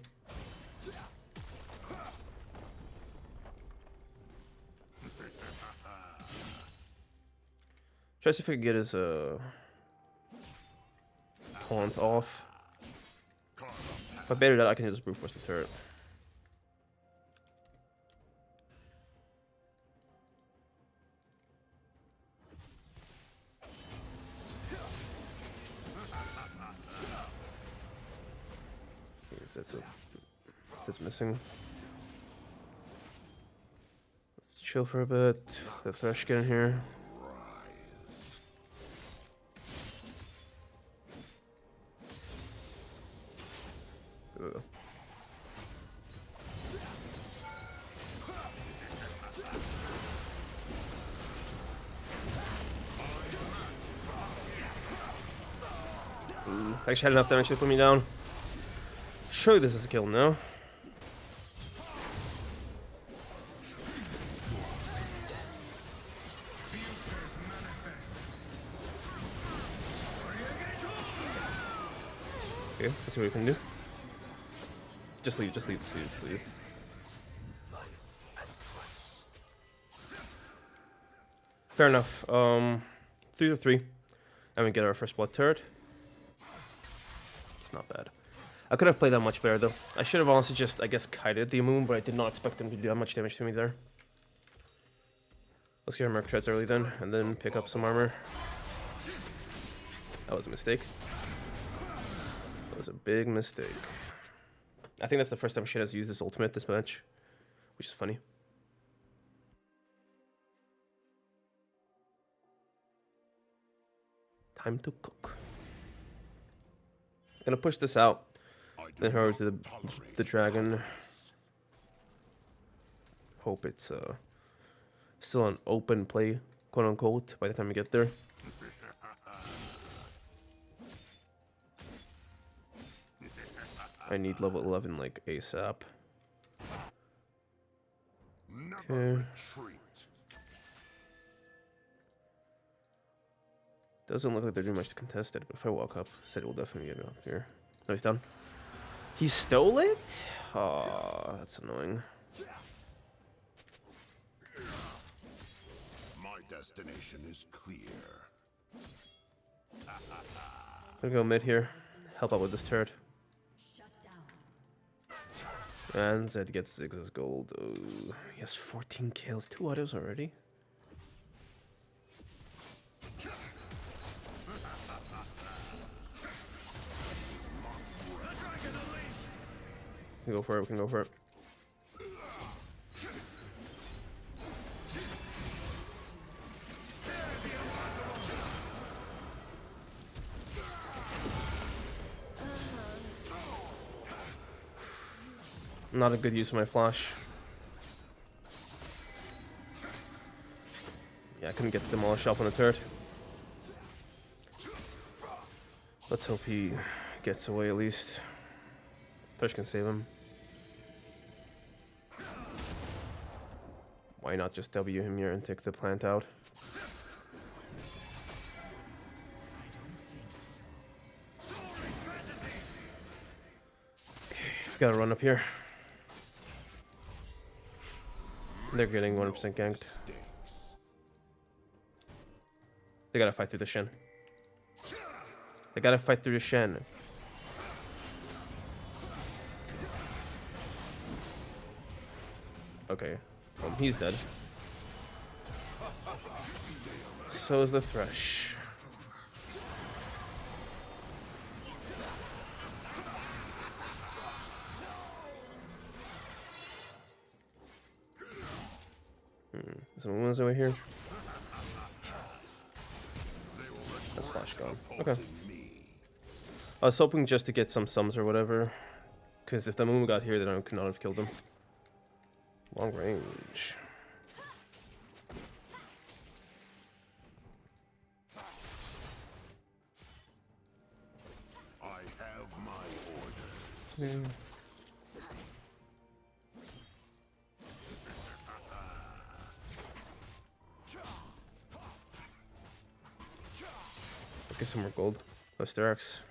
Try to see if I can get his taunt off. If I baited that, I can just brute force the turret. That's missing. chill for a bit. Let Thresh get in here. Ugh. Actually had enough damage to put me down. Surely this is a kill now. Okay, let's see what we can do. Just leave, just leave, just leave, just leave. Fair enough. 3-3. And we get our first blood turret. It's not bad. I could have played that much better though. I should have honestly just, I guess, kited the Moon, but I did not expect them to do that much damage to me there. Let's get our Merc Treads early then, and then pick up some armor. That was a mistake. That was a big mistake. I think that's the first time Shen has used this ultimate this match, which is funny. Time to cook. I'm gonna push this out, then head over to the dragon. Hope it's still an open play, quote unquote, by the time we get there. I need level 11 like ASAP. Okay. Doesn't look like they're doing much to contest it, but if I walk up, said we'll definitely get it up here. No, he's done. He stole it? Oh, that's annoying. My destination is clear. I'm gonna go mid here. Help out with this turret. And Zed gets Ziggs gold. Oh, he has 14 kills. 2 autos already. We can go for it. We can go for it. Not a good use of my flash. Yeah, I couldn't get the demolish up on the turret. Let's hope he gets away at least. Thresh can save him. Why not just W him here and take the plant out? Okay, gotta run up here. They're getting 100% ganked. They gotta fight through the Shen. They gotta fight through the Shen. Okay, he's dead. So is the Thresh. Some wounds over here. That's flash gone. Okay. I was hoping just to get some sums or whatever, because if the moon got here, then I could not have killed him. Long range. I have my orders. Yeah. Let's get some more gold. Let's Darax.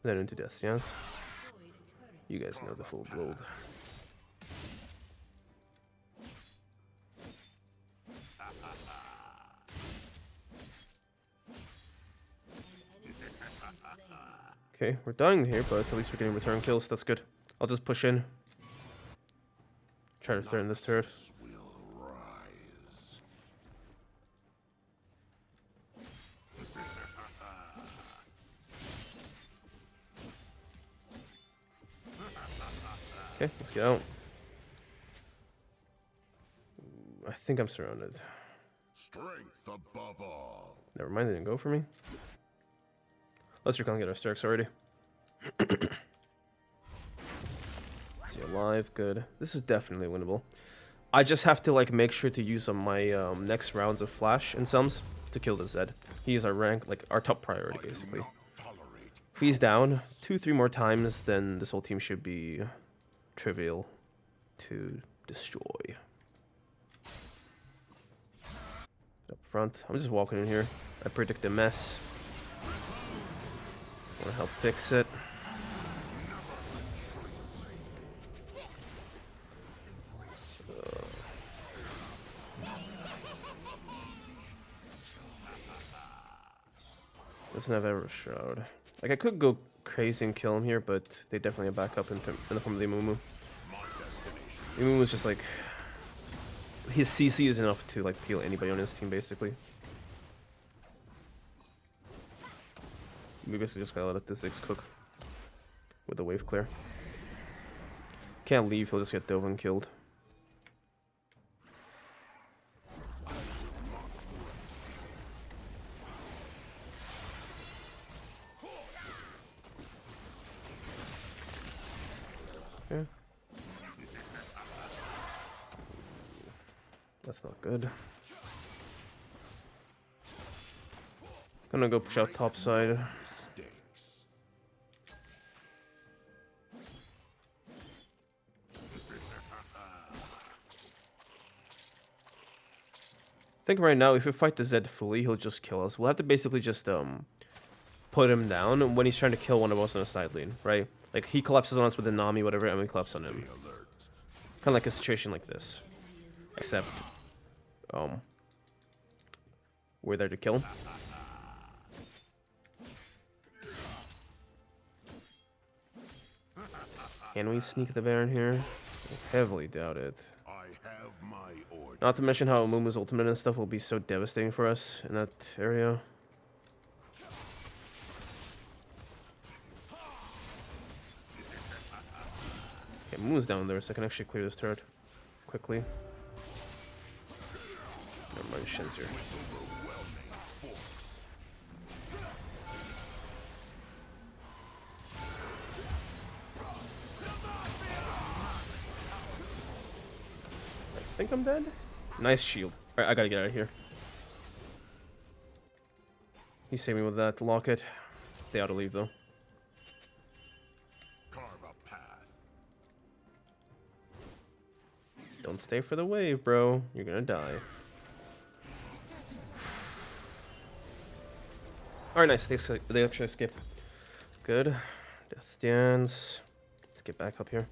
Then into Death Stance. You guys know the full build. Okay, we're dying here, but at least we're getting return kills. That's good. I'll just push in. Try to threaten this turret. Okay, let's get out. think I'm surrounded. Strength above all. Never mind, they didn't go for me. Let's recon get our Starks already. Is he alive? Good. This is definitely winnable. I just have to like make sure to use on my next rounds of flash and sums to kill the Zed. He is our rank, like our top priority basically. If he's down 2-3 more times, then this whole team should be trivial to destroy. Up front, I'm just walking in here. I predict a mess. Want to help fix it. Doesn't have ever shroud. Like I could go crazy and kill him here, but they definitely have backup in the form of the Mumu. Mumu's just like his CC is enough to like peel anybody on his team basically. We basically just gotta let this Ziggs cook with the wave clear. Can't leave, he'll just get Dovin killed. Yeah. That's not good. Gonna go push out top side. I think right now, if we fight the Zed fully, he'll just kill us. We'll have to basically just put him down when he's trying to kill one of us on the side lane, right? Like he collapses on us with a Nami, whatever, and we collapse on him. Kind of like a situation like this, except we're there to kill him. Can we sneak the Baron here? I heavily doubt it. Not to mention how Mumu's ultimate and stuff will be so devastating for us in that area. Okay, Mumu's down there, so I can actually clear this turret quickly. Never mind, Shen's here. I think I'm dead. Nice shield. Alright, I gotta get out of here. He saved me with that locket. They ought to leave though. Carve a path. Don't stay for the wave, bro. You're gonna die. Alright, nice. They actually skip. Good. Death stands. Let's get back up here.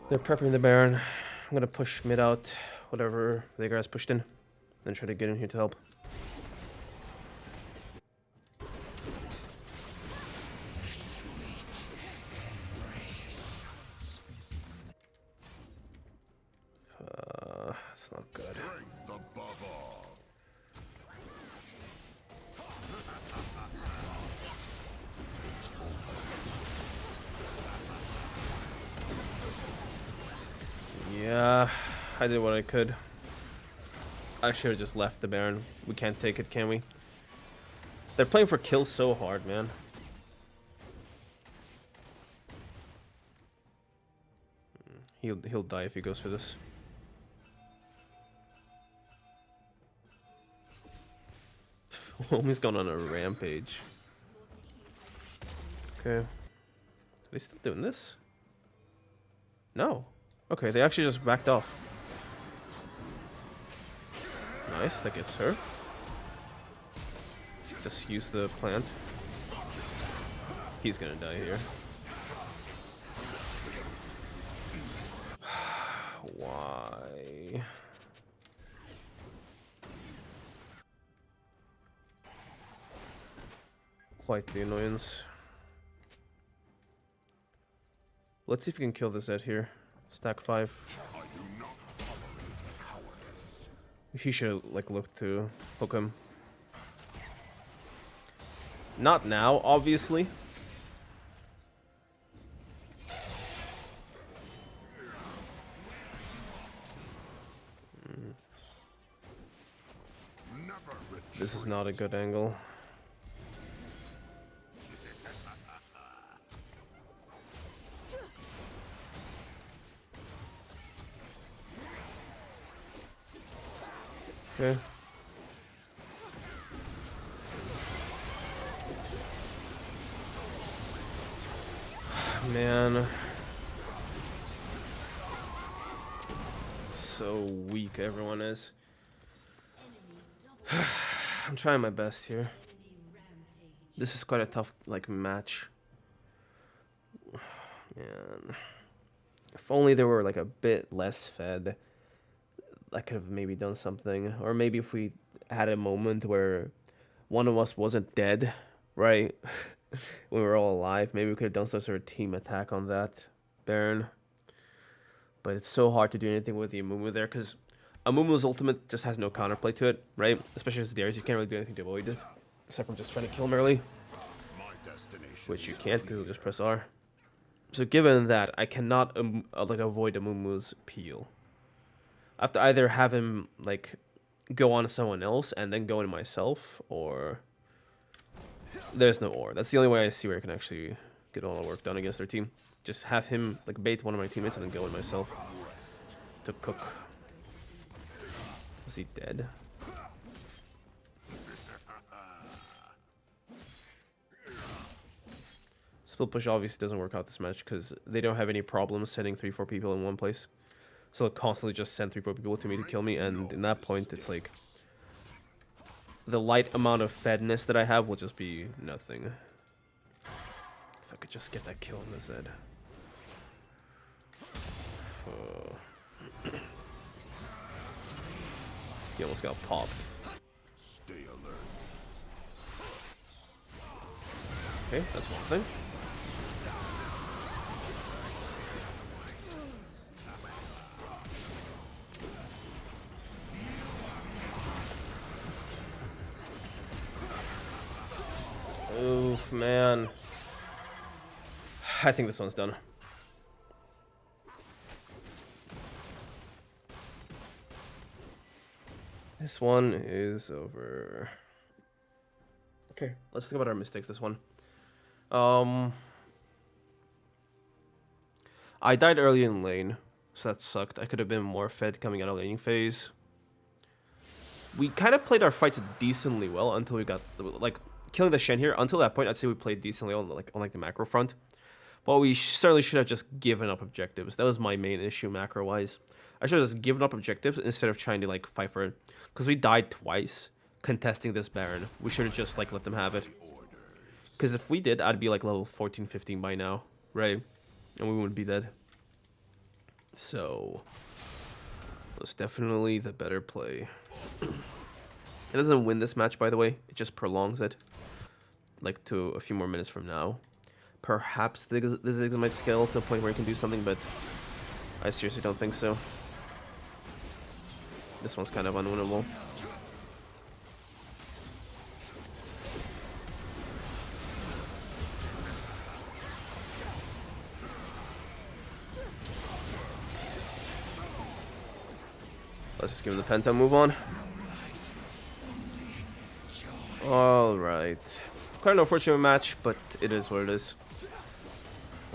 They're prepping the Baron. I'm gonna push mid out, whatever the guys pushed in, then try to get in here to help. That's not good. Yeah, I did what I could. I should have just left the Baron. We can't take it, can we? They're playing for kills so hard, man. He'll die if he goes for this. Homie's gone on a rampage. Okay. Are they still doing this? No. Okay, they actually just backed off. Nice, that gets her. Just use the plant. He's gonna die here. Why? Quite the annoyance. Let's see if we can kill this Zed here. Stack 5. He should like look to hook him. Not now, obviously. This is not a good angle. Okay. Man. So weak everyone is. I'm trying my best here. This is quite a tough match. Man. If only there were a bit less fed, I could have maybe done something. Or maybe if we had a moment where one of us wasn't dead, right? When we were all alive, maybe we could have done some sort of team attack on that Baron. But it's so hard to do anything with the Amumu there, because Amumu's ultimate just has no counterplay to it, right? Especially as Darius, you can't really do anything to avoid it, except from just trying to kill him early. Which you can't, because you'll just press R. So given that, I cannot avoid Amumu's peel. I have to either have him go on to someone else and then go into myself, or there's no or. That's the only way I see where I can actually get all the work done against their team. Just have him bait one of my teammates and then go in myself to cook. Is he dead? Split push obviously doesn't work out this match because they don't have any problems sending 3-4 people in one place. So they'll constantly just send 3-4 people to me to kill me, and in that point it's the light amount of fedness that I have will just be nothing. If I could just get that kill on the Zed. He almost got popped. Stay alert. Okay, that's one thing. Oof, man. I think this one's done. This one is over. Okay, let's think about our mistakes this one. I died early in lane, so that sucked. I could have been more fed coming out of laning phase. We kind of played our fights decently well until we got killing the Shen here. Until that point, I'd say we played decently on the macro front. But we certainly should have just given up objectives. That was my main issue macro-wise. I should have just given up objectives instead of trying to fight for it. Because we died twice contesting this Baron. We should have just let them have it. Because if we did, I'd be level 14, 15 by now, right? And we wouldn't be dead. So it was definitely the better play. It doesn't win this match, by the way. It just prolongs it to a few more minutes from now. Perhaps the Ziggs might scale to a point where he can do something, but I seriously don't think so. This one's kind of unwinnable. Let's just give him the penta, move on. Alright. Quite an unfortunate match, but it is what it is.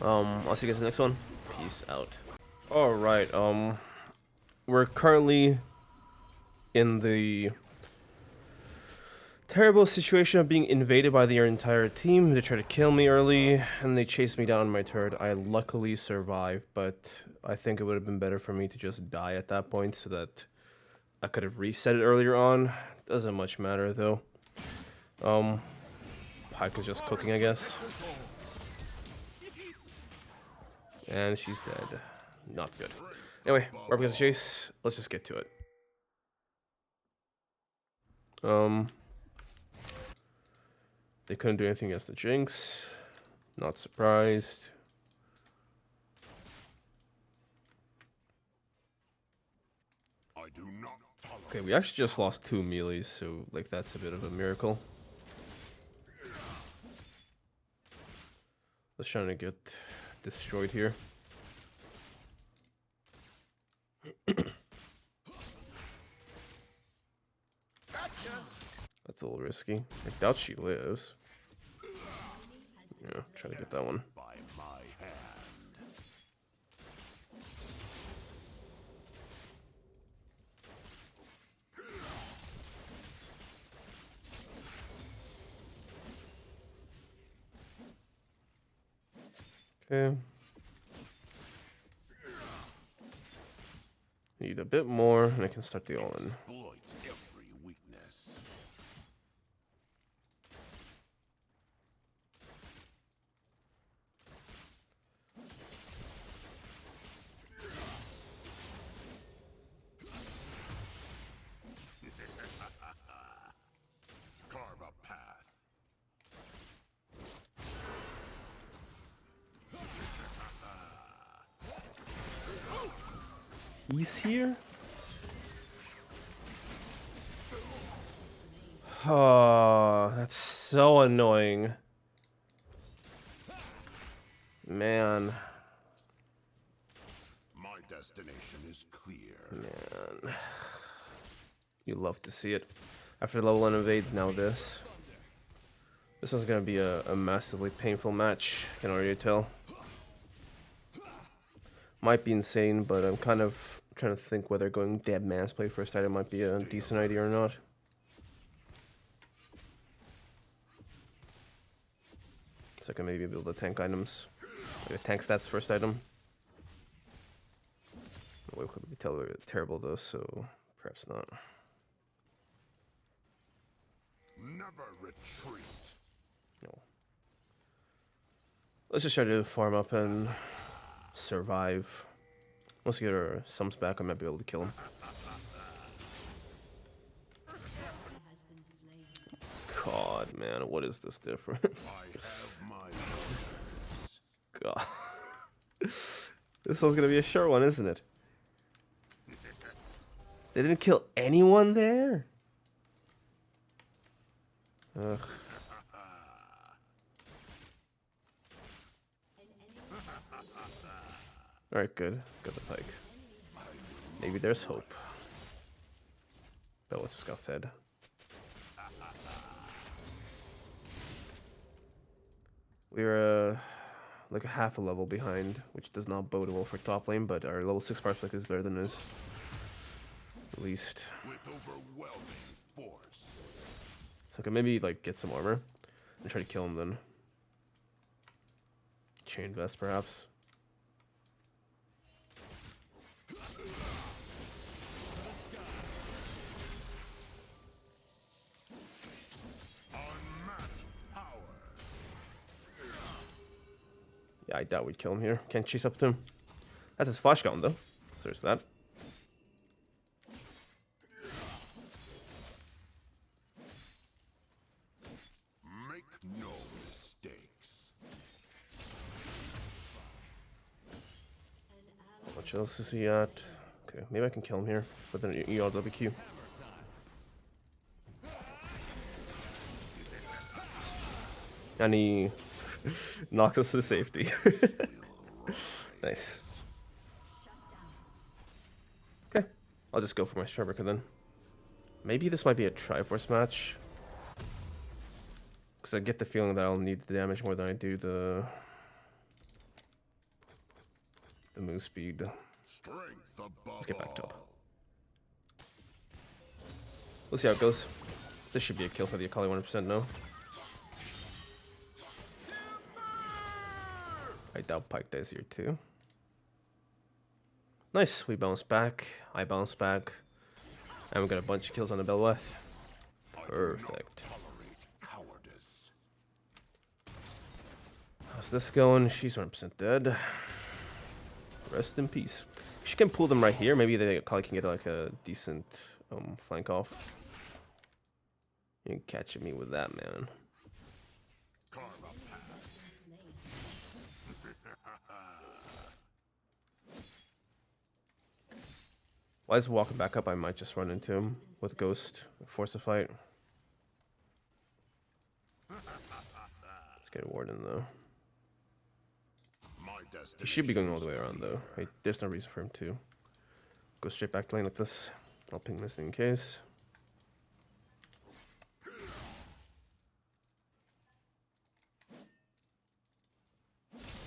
I'll see you guys in the next one. Peace out. Alright, we're currently in the terrible situation of being invaded by their entire team. They tried to kill me early, and they chased me down on my turret. I luckily survived, but I think it would have been better for me to just die at that point so that I could have reset it earlier on. Doesn't much matter, though. Pyke is just cooking, I guess. And she's dead. Not good. Anyway, we're up against Jayce. Let's just get to it. They couldn't do anything against the Jinx. Not surprised. I do not tolerate. Okay, we actually just lost 2 melees, so that's a bit of a miracle. Let's try to get destroyed here. That's a little risky. I doubt she lives. Yeah, try to get that one. By my hand. Okay. Need a bit more, and I can start the all-in. Exploit every weakness. Carve a path. He's here? Oh, that's so annoying. Man. My destination is clear. Man. You love to see it. After level 1 invade, now this. This one's gonna be a massively painful match, I can already tell. Might be insane, but I'm kind of trying to think whether going dead man's play first item might be a decent idea or not. So I can maybe build the tank items. Like a tank stats first item. The way could be terrible though, so perhaps not. Never retreat. No. Let's just try to farm up and survive. Once we get our sums back, I might be able to kill him. God, man, what is this difference? I have my weapons. God. This one's gonna be a short one, isn't it? They didn't kill anyone there? Ugh. Alright, good. Got the pike. Maybe there's hope. Bella just got fed. We're like a half a level behind, which does not bode well for top lane, but our level 6 Parfleck is better than his. At least. With overwhelming force. So I can maybe like get some armor and try to kill him then. Chain vest perhaps. Yeah, I doubt we'd kill him here. Can't chase up to him. That's his flash gone though. So there's that. Make no mistakes. How much else is he at? Okay, maybe I can kill him here with an ERWQ. And he knocks us to safety. Nice. Okay, I'll just go for my Starbreaker then. Maybe this might be a Triforce match. Because I get the feeling that I'll need the damage more than I do the move speed. Strength above. Let's get back top. We'll see how it goes. This should be a kill for the Akali 100%, no? I doubt Pike dies here too. Nice, we bounce back. I bounce back. And we got a bunch of kills on the Belweth. Perfect. Tolerate cowardice. How's this going? She's 100% dead. Rest in peace. She can pull them right here. Maybe the Akali can get like a decent flank off. You ain't catching me with that, man. Carve a path. While he's walking back up, I might just run into him with Ghost. Force a fight. Let's get a Warden though. My He should be destination going all the way around though. Wait, there's no reason for him to go straight back to lane like this. I'll ping this in case.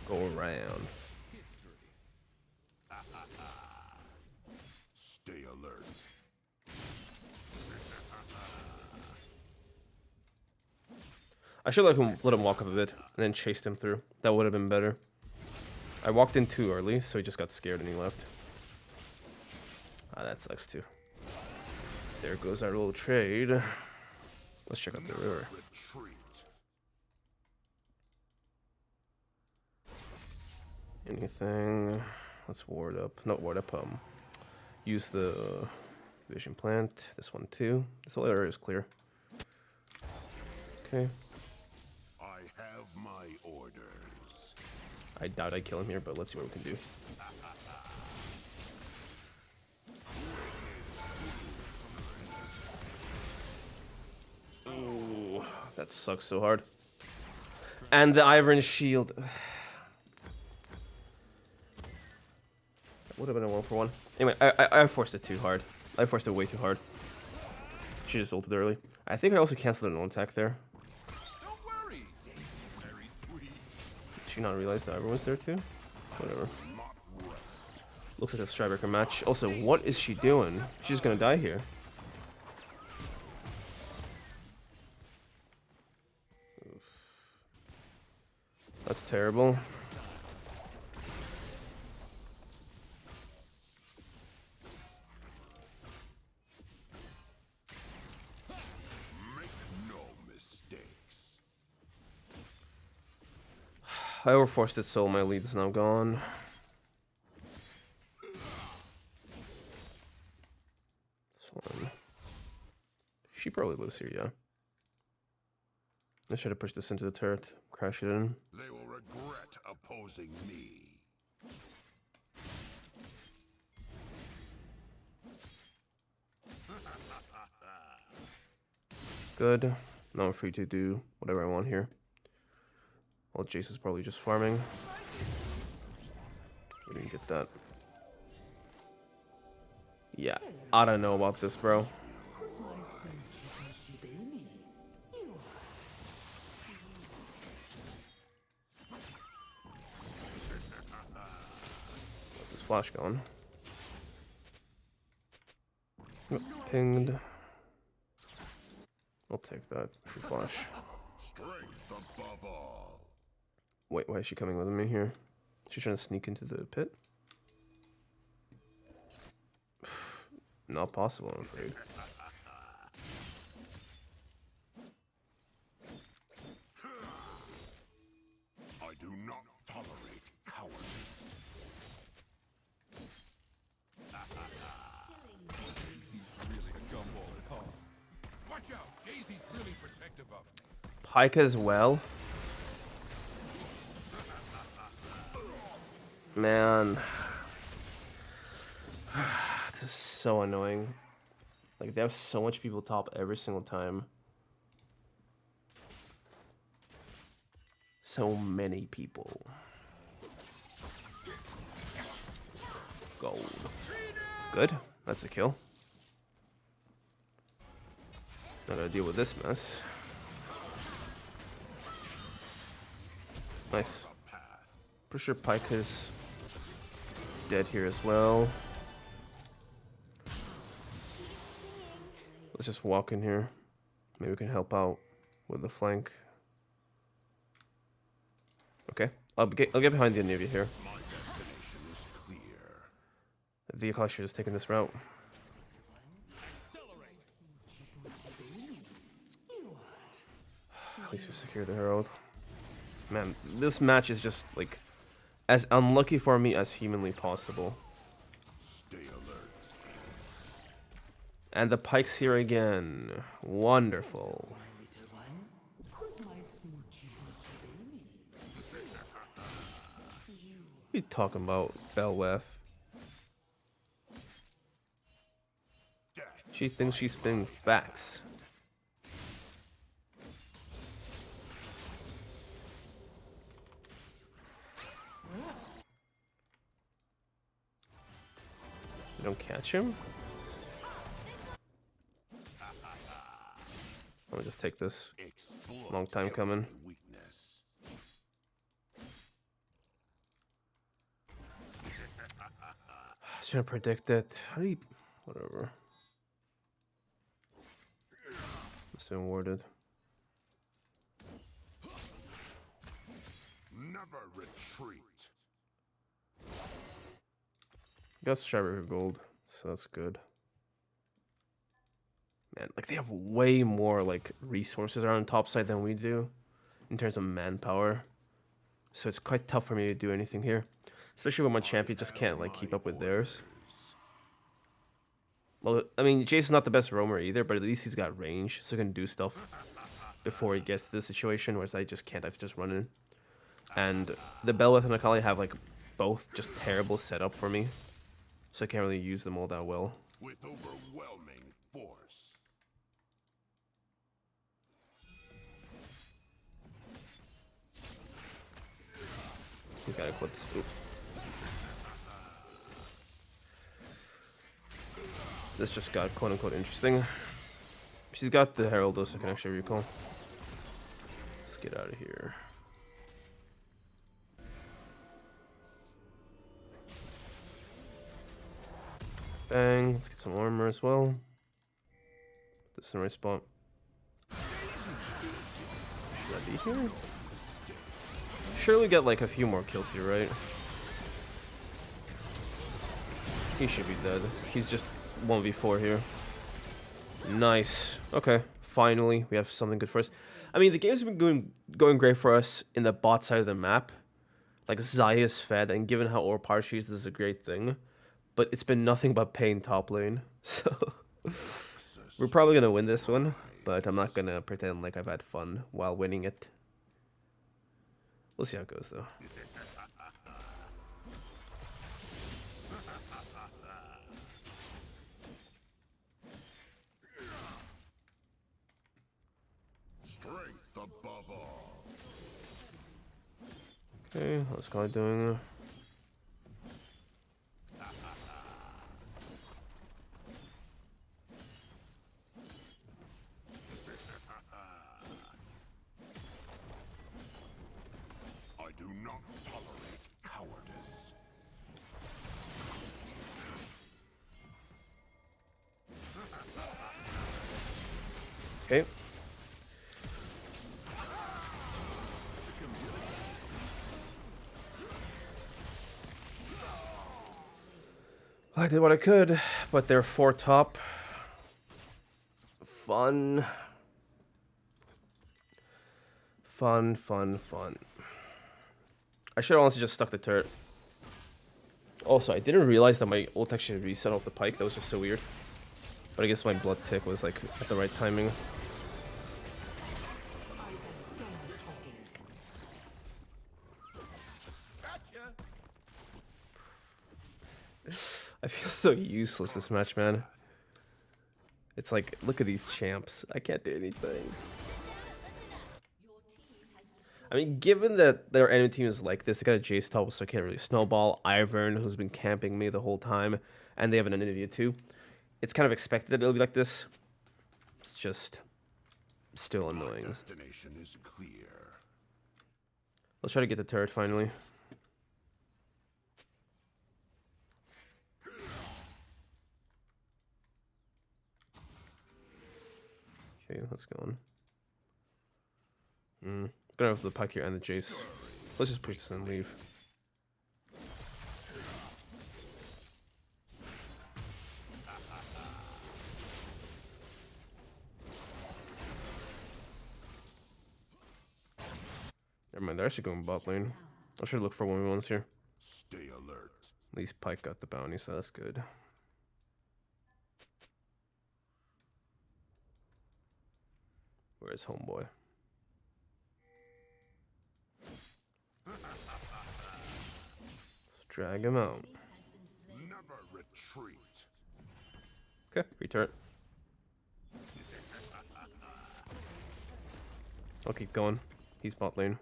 Go around. Stay alert. I should let him walk up a bit and then chased him through. That would have been better. I walked in too early, so he just got scared and he left. Ah, that sucks too. There goes our little trade. Let's check out the river. Retreat. Anything? Let's ward up. Not ward up. Use the vision plant. This one too. This whole area is clear. Okay. I have my orders. I doubt I kill him here, but let's see what we can do. Ooh, that sucks so hard. And the Iron Shield. Would have been a 1-for-1. Anyway, I forced it too hard. I forced it way too hard. She just ulted early. I think I also canceled an attack there. Don't worry. Very sweet. Did she not realize that everyone's there too? Whatever. Not rest. Looks like a Strybreaker match. Also, what is she doing? She's gonna die here. Oof. That's terrible. Make no mistakes. I overforced it, so my lead is now gone. This one. She probably lives here, yeah. I should have pushed this into the turret, crash it in. They will regret opposing me. Good. Now I'm free to do whatever I want here. Well, Jayce is probably just farming. We didn't get that. Yeah, I don't know about this, bro. What's his flash going? Yep, pinged. I'll take that free flash. Strength above all. Wait, why is she coming with me here? She's trying to sneak into the pit? Not possible, I'm afraid. I do not tolerate cowardice. Really a gumball at heart. Watch out, Jayce's really protective of me. Pike as well. Man. This is so annoying. Like, they have so much people top every single time. So many people. Gold. Good. That's a kill. Not gonna deal with this mess. Nice. Pretty sure Pike is dead here as well. Let's just walk in here. Maybe we can help out with the flank. Okay, I'll get behind the Anivia here. My destination is clear. The Akali should have taken this route. At least we secured the Herald. Man, this match is just like as unlucky for me as humanly possible. Stay alert. And the Pike's here again. Wonderful. What are you talking about, Belweth? Death. She thinks she's spinning facts. You don't catch him? I'll just take this. Explode Long time coming. every weakness. was trying to predict it. How do you... Whatever. Must have been worded. Never retreat. Got Strawberry Gold, so that's good. Man, like they have way more like resources around top side than we do in terms of manpower. So it's quite tough for me to do anything here. Especially when my champion just can't like keep up with theirs. Well, I mean, Jayce is not the best roamer either, but at least he's got range, so he can do stuff before he gets to the situation, whereas I just can't, I've just run in. And the Belweth and Akali have like both just terrible setup for me. So I can't really use them all that well. With overwhelming force. He's got Eclipse. Oop. This just got quote-unquote interesting. She's got the Herald, so I can actually recall. Let's get out of here. Bang. Let's get some armor as well. This is the right spot. Should I be here? Surely get like a few more kills here, right? He should be dead. He's just 1v4 here. Nice. Okay. Finally, we have something good for us. I mean, the game's been going great for us in the bot side of the map. Like, Xayah is fed, and given how overpowered she is, this is a great thing. But it's been nothing but pain top lane. So, we're probably going to win this one. But I'm not going to pretend like I've had fun while winning it. We'll see how it goes, though. Strength above all. Okay, how's Kai doing? I do not tolerate cowardice. Okay. I did what I could, but they're 4 top. Fun. Fun, fun, fun. I should have honestly just stuck the turret. Also, I didn't realize that my ult actually reset off the pike. That was just so weird. But I guess my blood tick was like at the right timing. I feel so useless this match, man. It's like, look at these champs. I can't do anything. I mean, given that their enemy team is like this, they got a Jayce top, so I can't really snowball. Ivern, who's been camping me the whole time, and they have an Anivia too. It's kind of expected that it'll be like this. It's just still annoying. Destination is clear. Let's try to get the turret finally. Okay, let's go on. Gonna have the pike here and the Jayce. Let's just push this and leave. Never mind, they're actually going bot lane. I should look for 1v1s here. Stay alert. At least Pike got the bounty, so that's good. Where's homeboy? Let's drag him out. Never retreat. Okay, return. I'll keep going. He's bot lane.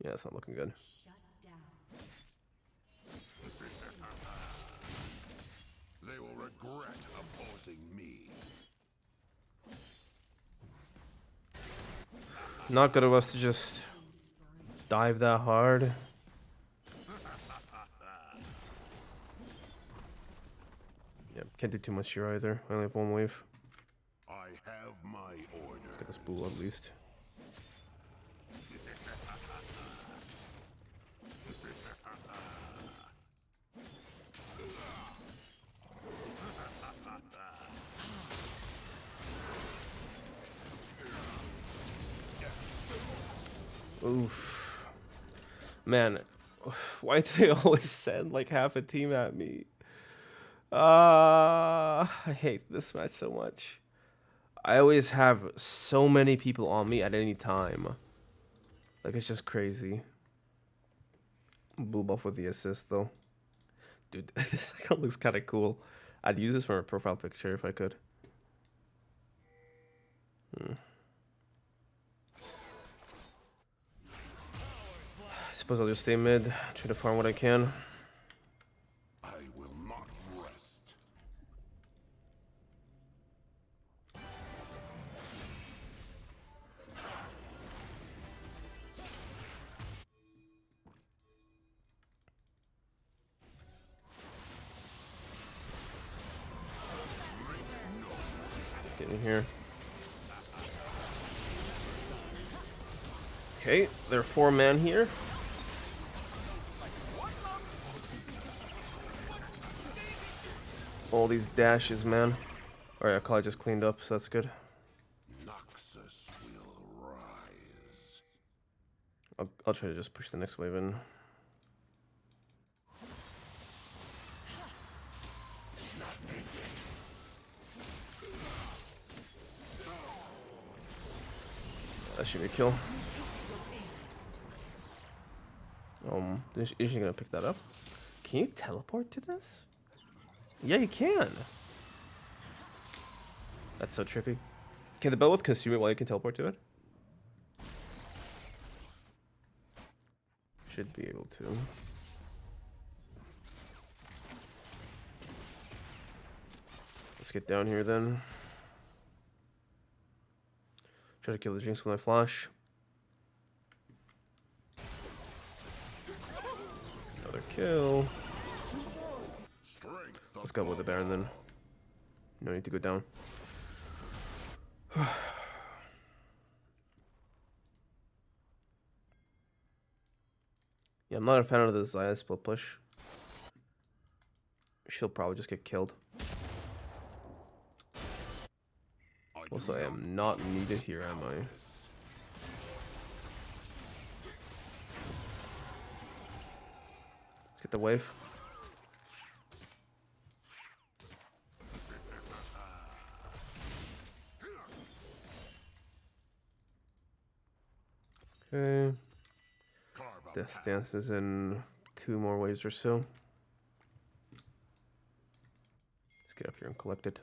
Yeah, it's not looking good. They will regret opposing me. Not good of us to just dive that hard. Can't do too much here either. I only have one wave. I have my orders. Let's get this bull at least. Oof. Man, why do they always send like half a team at me? I hate this match so much. I always have so many people on me at any time. Like, it's just crazy. Blue buff with the assist, though. Dude, this icon looks kind of cool. I'd use this for a profile picture if I could. I suppose I'll just stay mid, try to farm what I can. I will not rest. Let's get in here. Okay, there are 4 men here. All these dashes, man. Alright, our collar just cleaned up, so that's good. Noxus will rise. I'll try to just push the next wave in. That should be a kill. Is she gonna pick that up? Can you teleport to this? Yeah, you can. That's so trippy. Can the Belwoth consume it while you can teleport to it? Should be able to. Let's get down here then. Try to kill the Jinx with my flash. Another kill. Let's go with the Baron then. No need to go down. Yeah, I'm not a fan of the Xayah split push. She'll probably just get killed. Also, I am not needed here, am I? Let's get the wave. Okay. Death Dance is in 2 more waves or so. Let's get up here and collect it.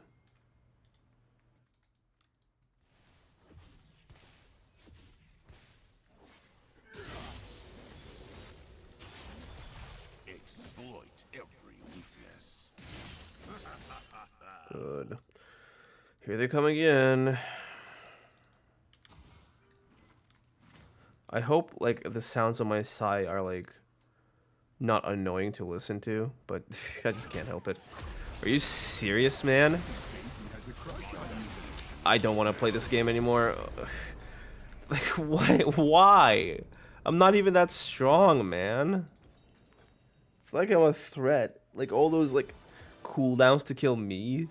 Exploit every weakness. Good. Here they come again. I hope like the sounds on my side are like not annoying to listen to, but I just can't help it. Are you serious, man? I don't want to play this game anymore. Like, why? I'm not even that strong, man. It's like I'm a threat. Like all those like cooldowns to kill me.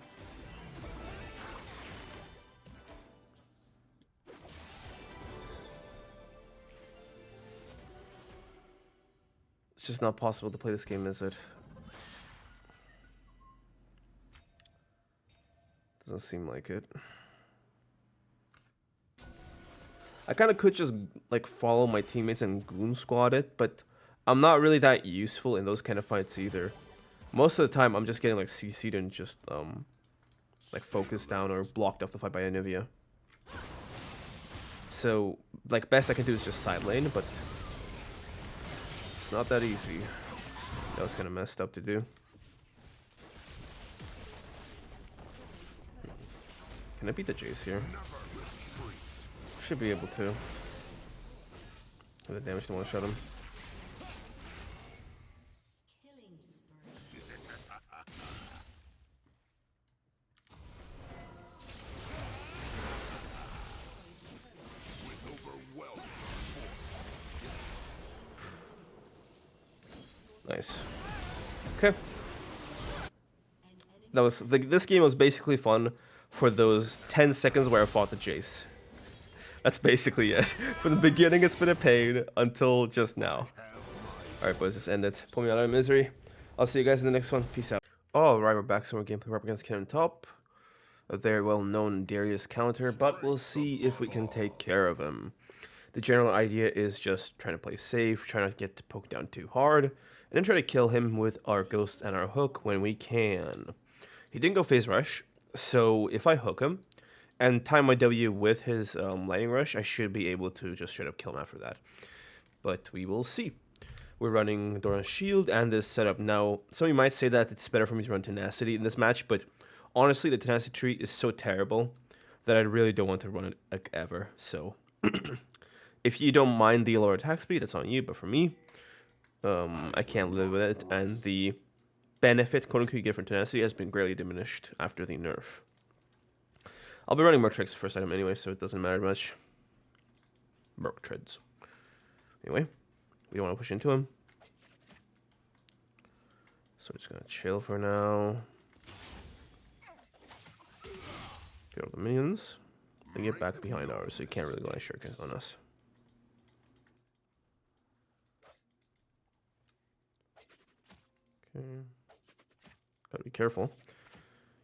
It's just not possible to play this game, is it? Doesn't seem like it. I kind of could just like follow my teammates and goon squad it, but I'm not really that useful in those kind of fights either. Most of the time, I'm just getting like CC'd and just like focused down or blocked off the fight by Anivia. So like best I can do is just side lane, but it's not that easy. That was kind of messed up to do. Can I beat the Jayce here? Should be able to. The damage to one shot him. Killing spree. Nice. Okay. That was this game was basically fun for those 10 seconds where I fought the Jayce. That's basically it. From the beginning, it's been a pain until just now. Alright, boys, just end it. Pull me out of misery. I'll see you guys in the next one. Peace out. Alright, we're back. So we're gameplay. We're up against Kennen top. A very well-known Darius counter, but we'll see if we can take care of him. The general idea is just trying to play safe, trying not to get poked down too hard, and then try to kill him with our Ghost and our Hook when we can. He didn't go phase rush, so if I hook him and time my W with his lightning rush, I should be able to just straight up kill him after that. But we will see. We're running Doran's Shield and this setup now. Some of you might say that it's better for me to run Tenacity in this match, but honestly, the Tenacity tree is so terrible that I really don't want to run it like, ever. So, if you don't mind the lower attack speed, that's on you. But for me, I can't live with it. And the benefit, quote unquote, you get from Tenacity has been greatly diminished after the nerf. I'll be running more tricks first item anyway, so it doesn't matter much. Broke treads. Anyway, we don't want to push into him. So we're just going to chill for now. Get all the minions. They get back behind ours, so you can't really go shuriken on us. Okay. Gotta be careful.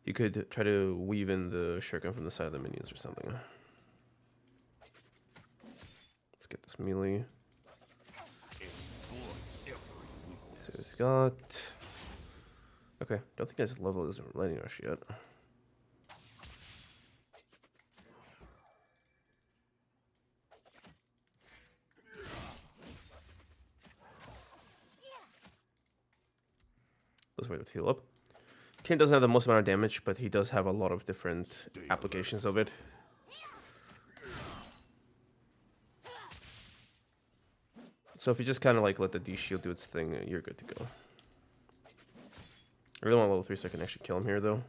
You could try to weave in the shuriken from the side of the minions or something. Let's get this melee. See what he's got. Okay, don't think his level is lightning rush yet. Let's wait to heal up. Kennen doesn't have the most amount of damage, but he does have a lot of different applications of it. So if you just kind of like let the D shield do its thing, you're good to go. I really want level 3 so I can actually kill him here, though.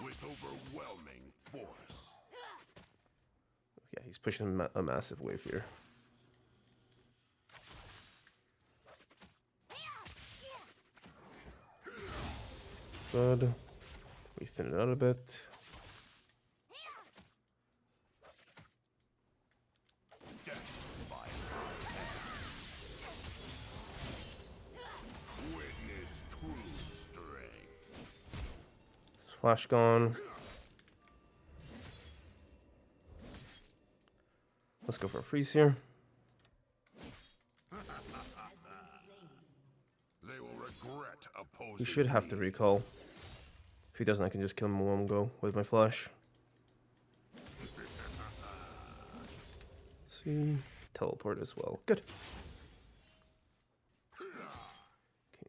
With overwhelming force. Yeah, he's pushing a massive wave here. Good. We thin it out a bit. Witness true strength. It's flash gone. Let's go for a freeze here. They will regret opposing He should have to recall. If he doesn't, I can just kill him in one go with my flash. See, teleport as well. Good.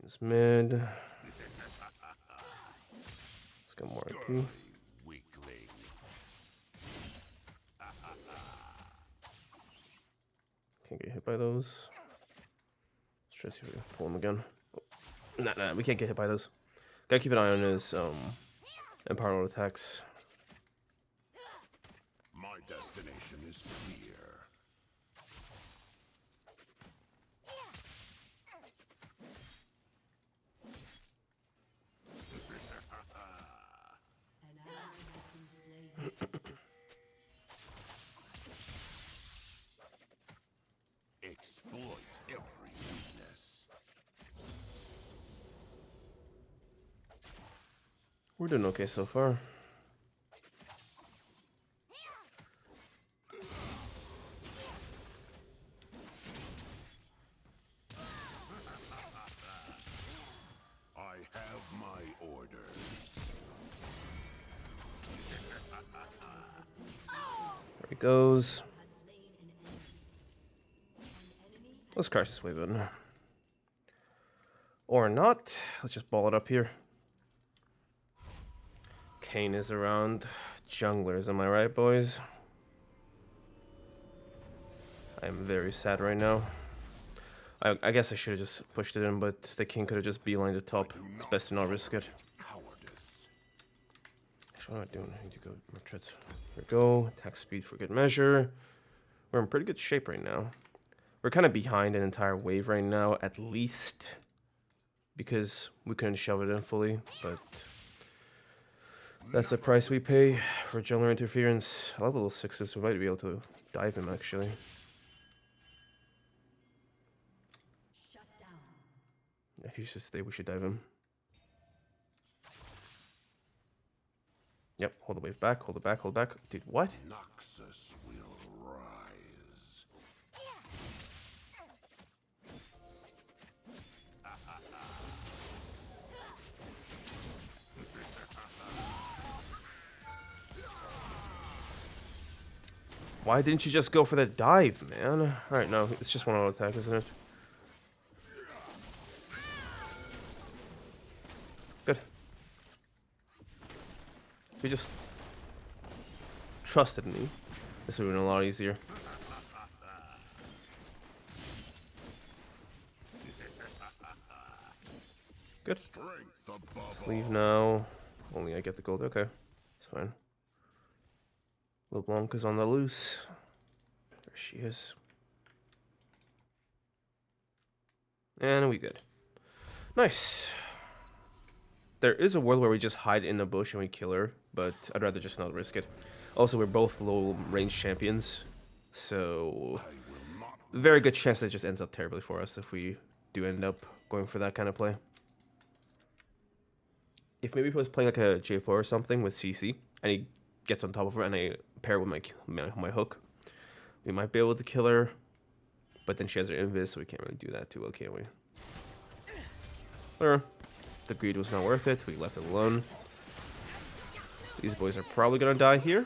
Kane's mid. Let's get more IP. weakling. Can't get hit by those. Let's try to see if we can pull him again. Oh. Nah, we can't get hit by those. Gotta keep an eye on his empowerment attacks. My destination is clear. An ally has been slain. Exploit every weakness. We're doing okay so far. I have my orders. There he goes. Let's crash this wave in. Or not. Let's just ball it up here. Kane is around. Junglers, am I right, boys? I am very sad right now. I guess I should have just pushed it in, but the king could have just beelined the top. It's best to not risk it. Cowardice. Actually, what am I doing? I need to go more treads. Here we go. Attack speed for good measure. We're in pretty good shape right now. We're kind of behind an entire wave right now, at least, because we couldn't shove it in fully, but that's the price we pay for jungler interference. I love the little 6s, we might be able to dive him, actually. Shut down. If he should stay, we should dive him. Yep, hold the wave back, hold it back, hold it back. Dude, what? Noxus will rise. Why didn't you just go for the dive, man? Alright, no, it's just one auto attack, isn't it? Good. If you just trusted me, this would have been a lot easier. Good. Let's leave now. Only I get the gold. Okay, it's fine. LeBlanc is on the loose. There she is. And we good. Nice. There is a world where we just hide in the bush and we kill her, but I'd rather just not risk it. Also, we're both low range champions, so very good chance that it just ends up terribly for us if we do end up going for that kind of play. If maybe he was playing like a J4 or something with CC, and he gets on top of her and I pair it with my hook, we might be able to kill her, but then she has her invis, so we can't really do that too well, can we? Whatever. The greed was not worth it, we left it alone. These boys are probably gonna die here.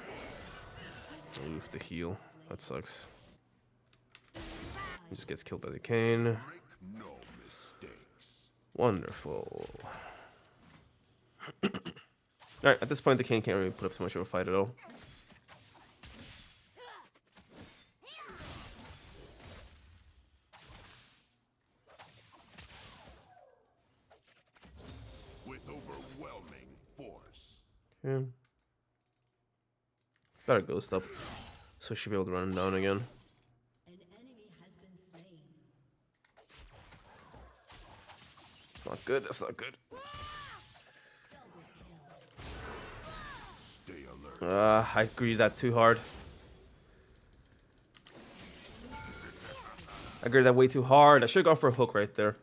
Ooh, the heal. That sucks. He just gets killed by the cane. Make no mistakes. Wonderful. Alright, at this point the cane can't really put up too much of a fight at all. With overwhelming force. Yeah. Got a ghost up, so she should be able to run him down again. An enemy has been slain. That's not good, that's not good. Stay alert. I greeted that too hard. I greeted that way too hard. I should have gone for a hook right there.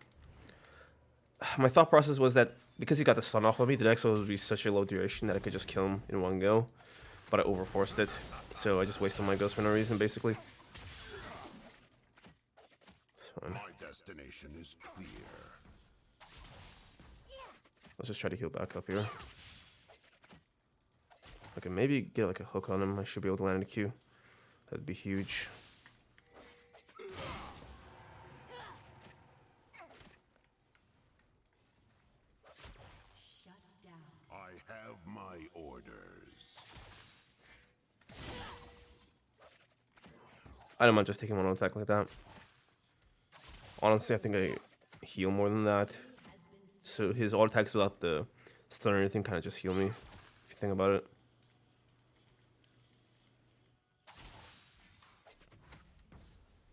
My thought process was that because he got the stun off of me, the next one would be such a low duration that I could just kill him in one go. But I overforced it, so I just wasted my ghost for no reason, basically. It's fine. My destination is clear. Let's just try to heal back up here. Okay, maybe get like a hook on him. I should be able to land a Q. That'd be huge. Shut down. I have my orders. I don't mind just taking one on attack like that. Honestly, I think I heal more than that. So his auto attacks without the stun or anything kind of just heal me, if you think about it.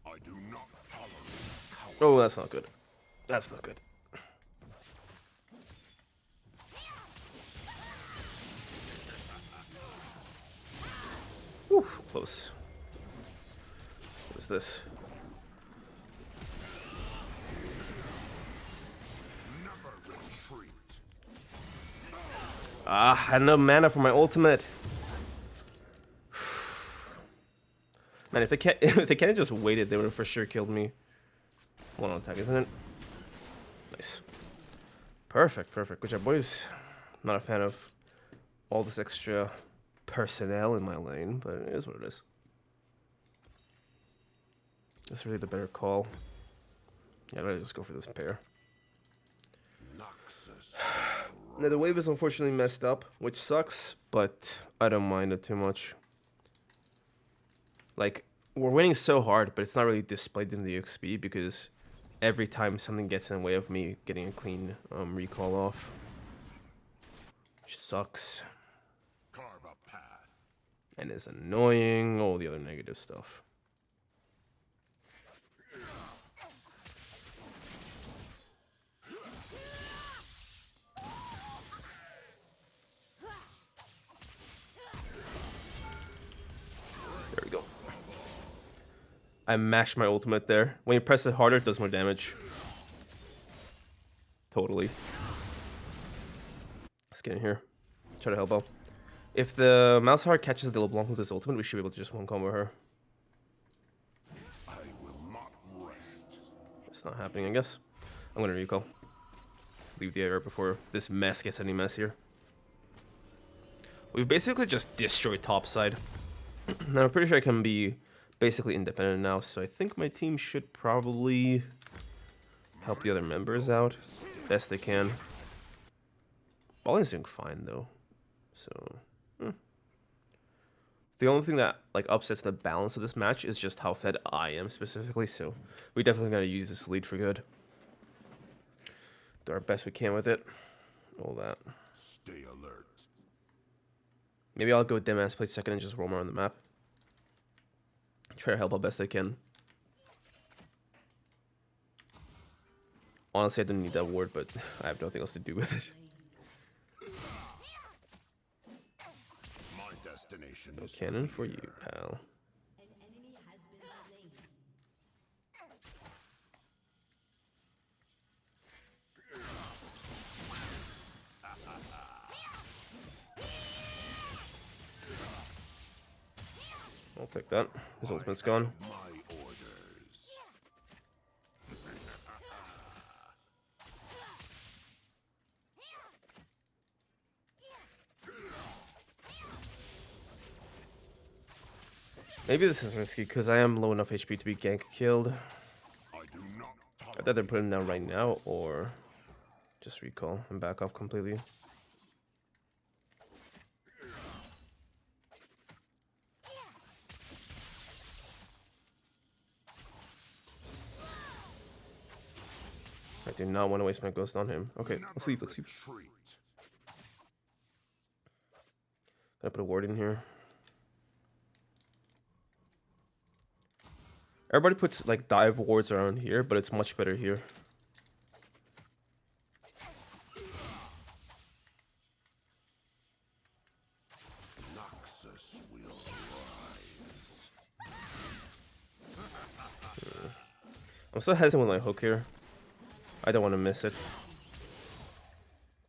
I do not tolerate cowardice. Oh, that's not good. That's not good. Whew, close. What is this? Never retreat. Ah, I had no mana for my ultimate. Man, if they can't just waited, they would have for sure killed me. One on attack, isn't it? Nice. Perfect, perfect. Good job, boys. Not a fan of all this extra personnel in my lane, but it is what it is. It's really the better call. Yeah, I'd just go for this pair. Noxus. Now, the wave is unfortunately messed up, which sucks, but I don't mind it too much. Like, we're winning so hard, but it's not really displayed in the XP because every time something gets in the way of me getting a clean recall off. Which sucks. Carve a path. And is annoying, all the other negative stuff. I mashed my ultimate there. When you press it harder, it does more damage. Totally. Let's get in here. Try to help out. If the Malphite catches the LeBlanc with his ultimate, we should be able to just one combo her. I will not rest. It's not happening, I guess. I'm gonna recall. Leave the area before this mess gets any messier. We've basically just destroyed topside. Now I'm pretty sure I can be basically independent now, so I think my team should probably help the other members out best they can. Balling's doing fine though, so the only thing that like upsets the balance of this match is just how fed I am specifically. So we definitely gotta use this lead for good. Do our best we can with it. All that. Stay alert. Maybe I'll go Demas play second and just roam around the map. Try to help out best I can. Honestly, I don't need that ward, but I have nothing else to do with it. My destination No is cannon for you, here. pal. An enemy has been slain. I'll take that. His ultimate's gone. My orders. Maybe this is risky because I am low enough HP to be gank killed. I do not I'd either put him down right now or just recall and back off completely. I do not want to waste my ghost on him. Okay, let's leave. Let's leave. retreat. Gotta put a ward in here. Everybody puts like dive wards around here, but it's much better here. Noxus will rise. I'm still hesitant with my hook here. I don't want to miss it.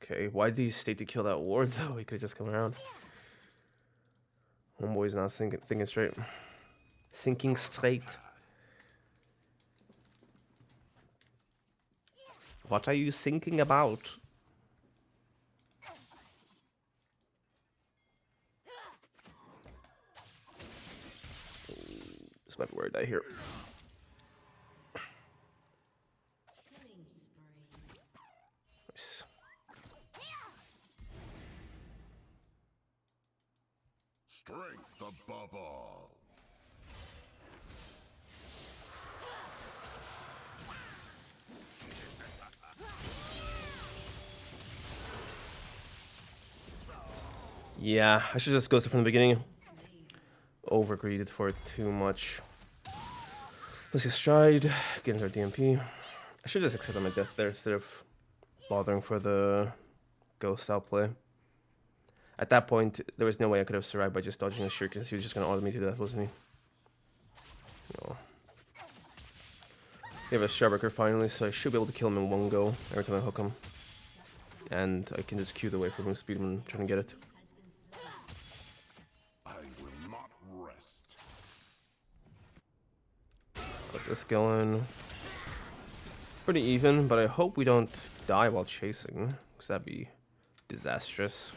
Okay, why did he stay to kill that ward though? He could have just come around. Homeboy's not thinking straight. Thinking straight. What are you thinking about? This might be where I die here. Killing spree. Nice. Strength above all. Yeah, I should just go from the beginning. Overgreeded for it too much. Let's get stride, get into our DMP. I should just accept my death there instead of bothering for the ghost outplay. At that point, there was no way I could have survived by just dodging a shirt because he was just going to auto me to death, wasn't he? No. We have a Starbreaker finally, so I should be able to kill him in one go every time I hook him. And I can just Q the way for him, speed him, and try to get it. I will not rest. How's this going? Pretty even, but I hope we don't die while chasing, because that'd be disastrous.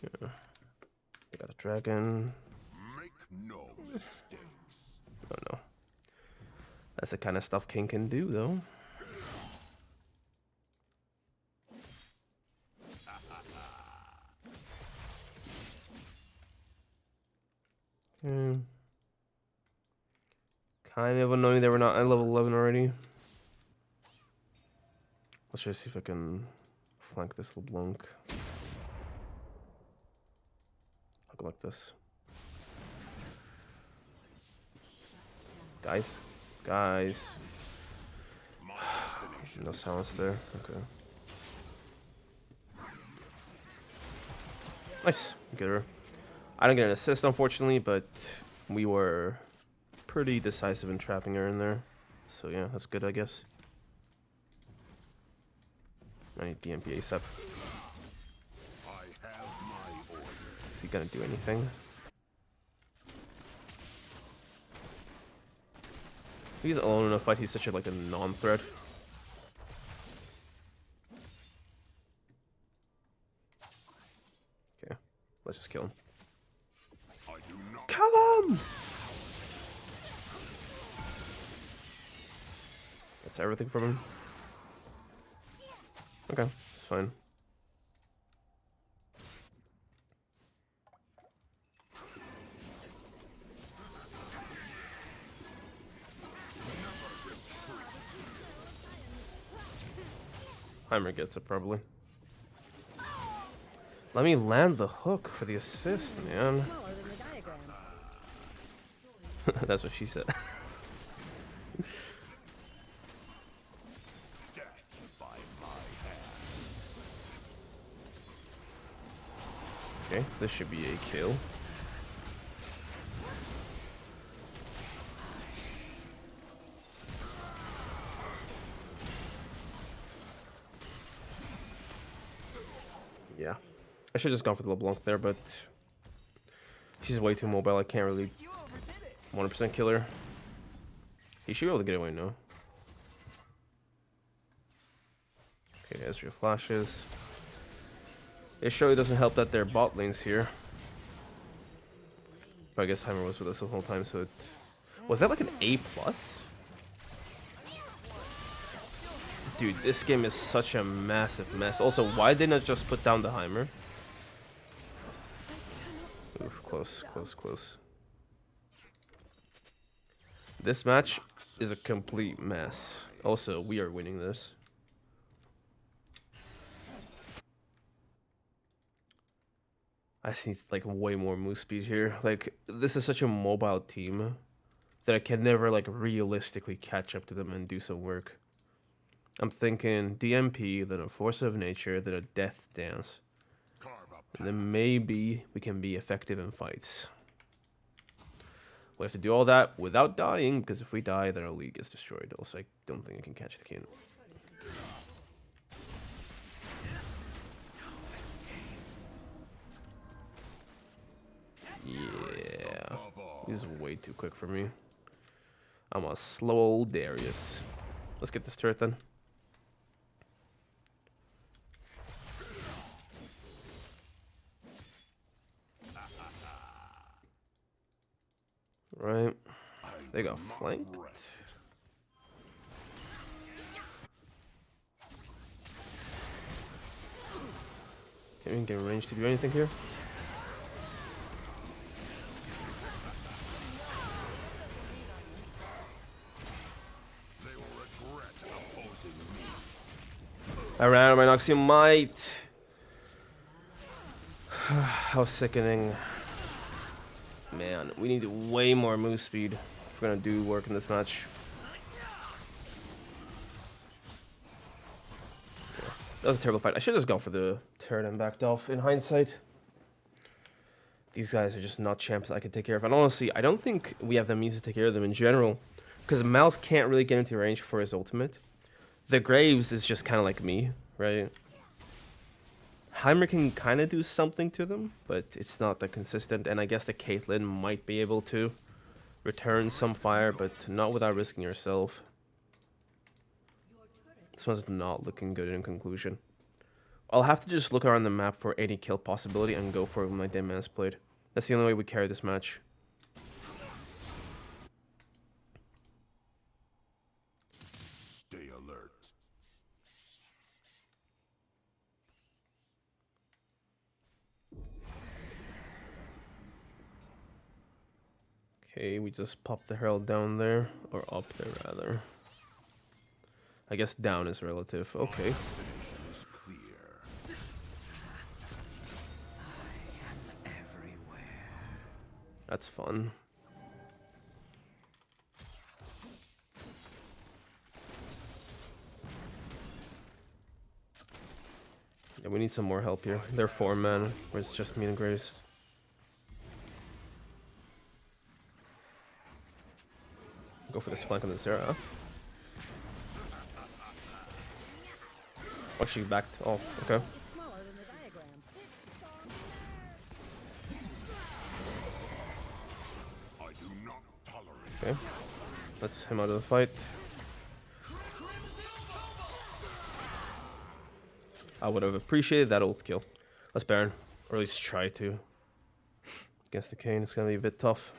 Yeah. We got a dragon. Make no mistakes. Oh no. That's the kind of stuff King can do, though. Kind of annoying that we're not at level 11 already. Let's try to see if I can flank this LeBlanc. I'll go like this. Guys. Guys. No silence there. Okay. Nice. Get her. I don't get an assist, unfortunately, but we were pretty decisive in trapping her in there. So yeah, that's good, I guess. I need DMP ASAP. I have my order. Is he gonna do anything? He's alone in a fight. He's such a like a non-threat. Okay, let's just kill him. I do not. Kill him! That's everything from him. Okay, it's fine. Heimer gets it probably. Let me land the hook for the assist, man. Smaller than the diagram. That's what she said. Death by my hand. Okay, this should be a kill. Yeah. I should have just gone for the LeBlanc there, but she's way too mobile. I can't really 100% kill her. He should be able to get away now. Okay, Ezreal flashes. It surely doesn't help that their bot lane's here. But I guess Heimer was with us the whole time, so it... Was that like an A+? Dude, this game is such a massive mess. Also, why didn't I just put down the Heimer? Oof, close, close, close. This match is a complete mess. Also, we are winning this. I just need like way more move speed here. Like, this is such a mobile team that I can never like realistically catch up to them and do some work. I'm thinking DMP, then a Force of Nature, then a Death Dance. And then maybe we can be effective in fights. We have to do all that without dying, because if we die, then our league gets destroyed. Also, I don't think I can catch the king. Yeah. He's way too quick for me. I'm a slow old Darius. Let's get this turret then. Right. They got flanked. Can't even get range to do anything here. They will regret opposing me. I ran out of my Noxium Might. How sickening. Man, we need way more move speed if we're gonna do work in this match. Okay. That was a terrible fight. I should have just gone for the turret and backed off in hindsight. These guys are just not champs I can take care of. And honestly, I don't think we have the means to take care of them in general. Because Mouse can't really get into range for his ultimate. The Graves is just kind of like me, right? Heimer can kind of do something to them, but it's not that consistent. And I guess the Caitlyn might be able to return some fire, but not without risking herself. This one's not looking good in conclusion. I'll have to just look around the map for any kill possibility and go for it with my Dead Man's Blade. That's the only way we carry this match. Stay alert. Okay, we just popped the Herald down there, or up there rather. I guess down is relative. Okay. That's fun. Yeah, we need some more help here. They're 4 men, where it's just me and Grace. Go for this flank on the Zera. Oh, she backed. Oh, okay. It's smaller than the diagram. I do not tolerate. Okay. That's him out of the fight. I would have appreciated that ult kill. Let's Baron. Or at least try to. Against the Kayn, it's gonna be a bit tough.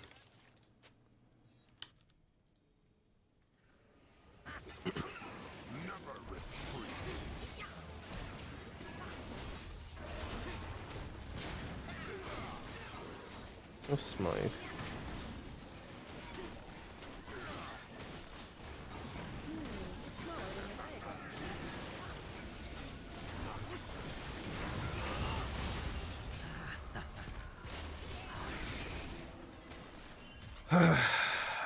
No smite.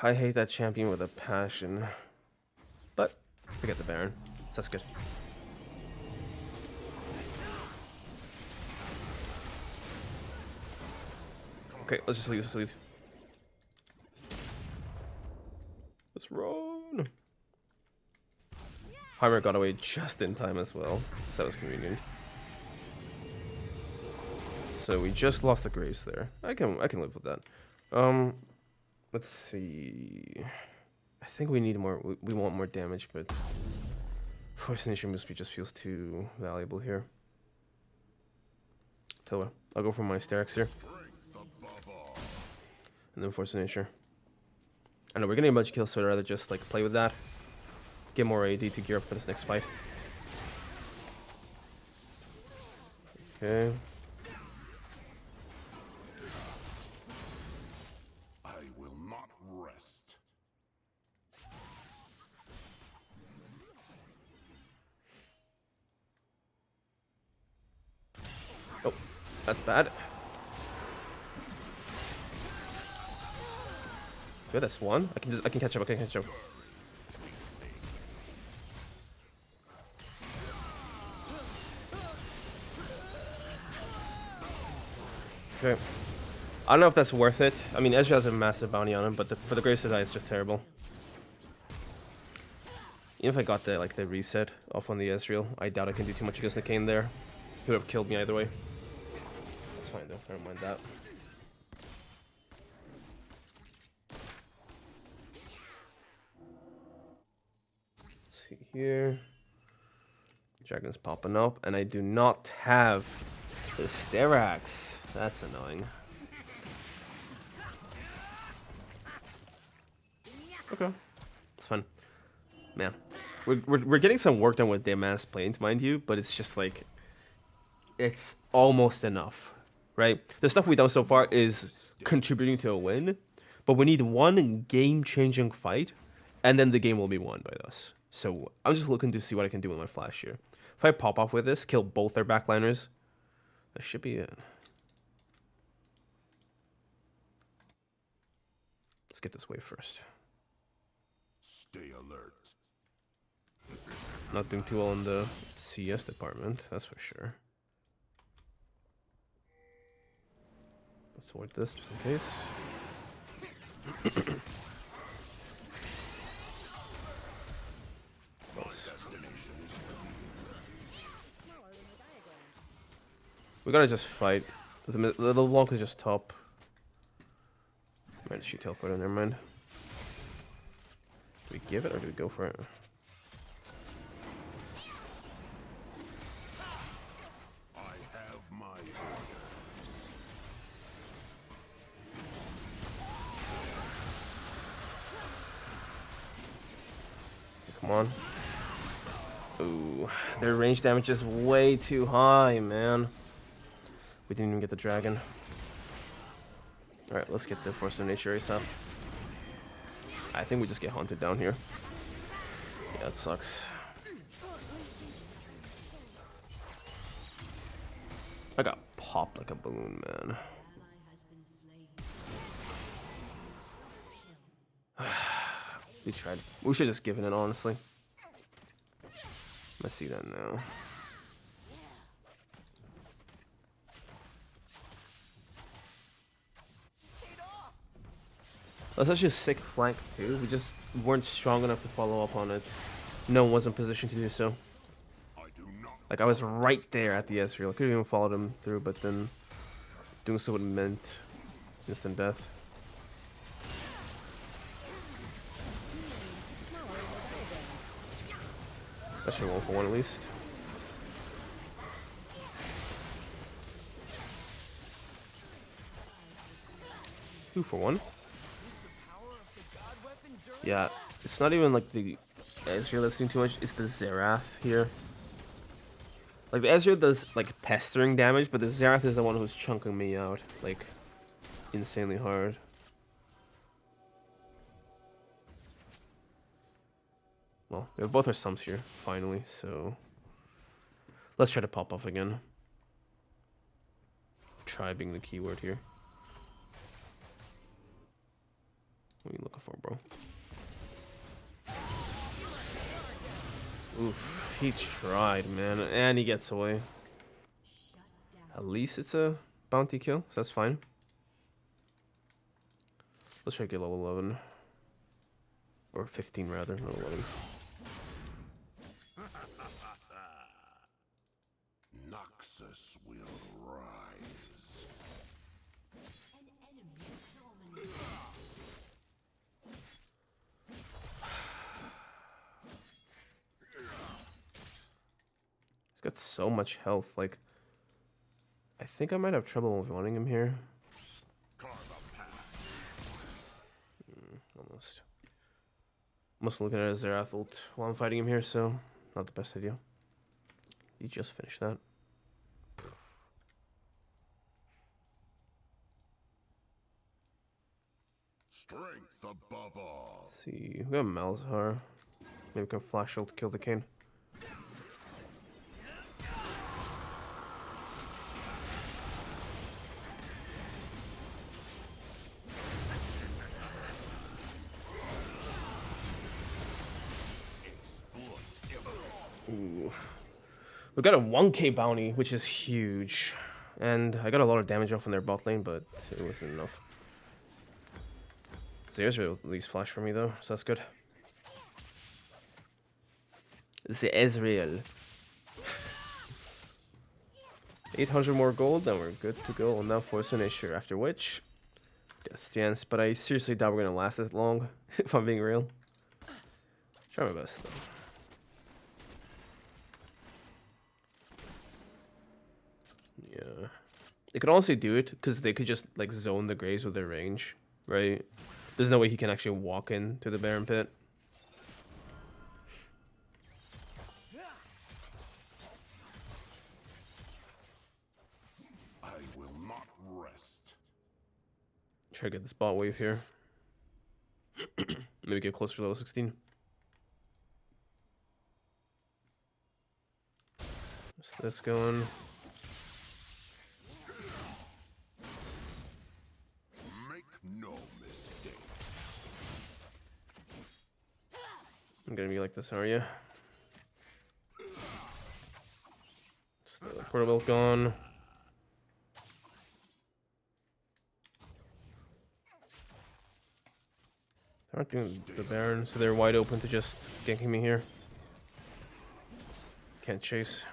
I hate that champion with a passion. But we get the Baron. So that's good. Okay, let's just leave, let's leave. Let's run! Heimer got away just in time as well, so that was convenient. So we just lost the Graves there. I can live with that. Let's see. I think we need more. We want more damage, but Force Nature Must just feels too valuable here. Tell you what, I'll go for my Sterix here. And then Force of Nature. I know we're getting a bunch of kills, so I'd rather just like play with that. Get more AD to gear up for this next fight. Okay. I will not rest. Oh, that's bad. Good, that's one. I can catch up. I can catch up. Okay. I don't know if that's worth it. I mean, Ezra has a massive bounty on him, but for the Graves to die, it's just terrible. Even if I got the reset off on the Ezreal, I doubt I can do too much against the Kayn there. He would have killed me either way. That's fine though. Never mind that. Here, Dragon's popping up, and I do not have the Styrax. That's annoying. Okay, it's fun. Man, we're getting some work done with Damask Plains, mind you, but it's just like it's almost enough, right? The stuff we've done so far is contributing to a win, but we need one game-changing fight, and then the game will be won by us. So I'm just looking to see what I can do with my flash here. If I pop off with this, kill both their backliners, that should be it. Let's get this wave first. Stay alert. Not doing too well in the CS department, that's for sure. Let's sort this just in case. Close. We gotta just fight. The Blanc is just top. Might she teleport in there, mind. Do we give it or do we go for it? I have my Come on. Ooh, their range damage is way too high, man. We didn't even get the dragon. Alright, let's get the Force of Nature ace up. I think we just get haunted down here. Yeah, it sucks. I got popped like a balloon, man. We tried. We should have just given it, honestly. I see that now. was such a sick flank too. We just weren't strong enough to follow up on it. No one was in position to do so. Like I was right there at the Ezreal. Could have even followed him through, but then doing so would have meant instant death. That should roll for one at least. 2 for 1. Yeah, it's not even like the Ezreal that's doing too much, it's the Xerath here. Like the Ezreal does like pestering damage, but the Xerath is the one who's chunking me out like insanely hard. Well, we have both our sums here, finally, so let's try to pop off again. Try being the keyword here. What are you looking for, bro? Oof, he tried, man, and he gets away. At least it's a bounty kill, so that's fine. Let's try to get level 11. Or 15 rather, not 11. Noxus will rise. An enemy dominated. He's got so much health, like I think I might have trouble wanting him here. Almost. I'm also looking at his Xerath ult while I'm fighting him here, so not the best idea. He just finished that. Strength above all. Let's see, we got Malzahar. Maybe we can flash ult to kill the Kayn. Ooh. We got a 1k bounty, which is huge. And I got a lot of damage off in their bot lane, but it wasn't enough. So here's at least flash for me though, so that's good. The Ezreal. 800 more gold, then we're good to go. Now force an issue, after which death stance. But I seriously doubt we're gonna last that long, if I'm being real. Try my best though. Yeah, they could honestly do it because they could just like zone the Graves with their range, right? There's no way he can actually walk into the Baron pit. I will not rest. Try to get this bot wave here. Maybe get closer to level 16. What's this going? No mistake. I'm gonna be like this, are you? It's the portable gone. They aren't doing the Baron, so they're wide open to just ganking me here. Can't chase.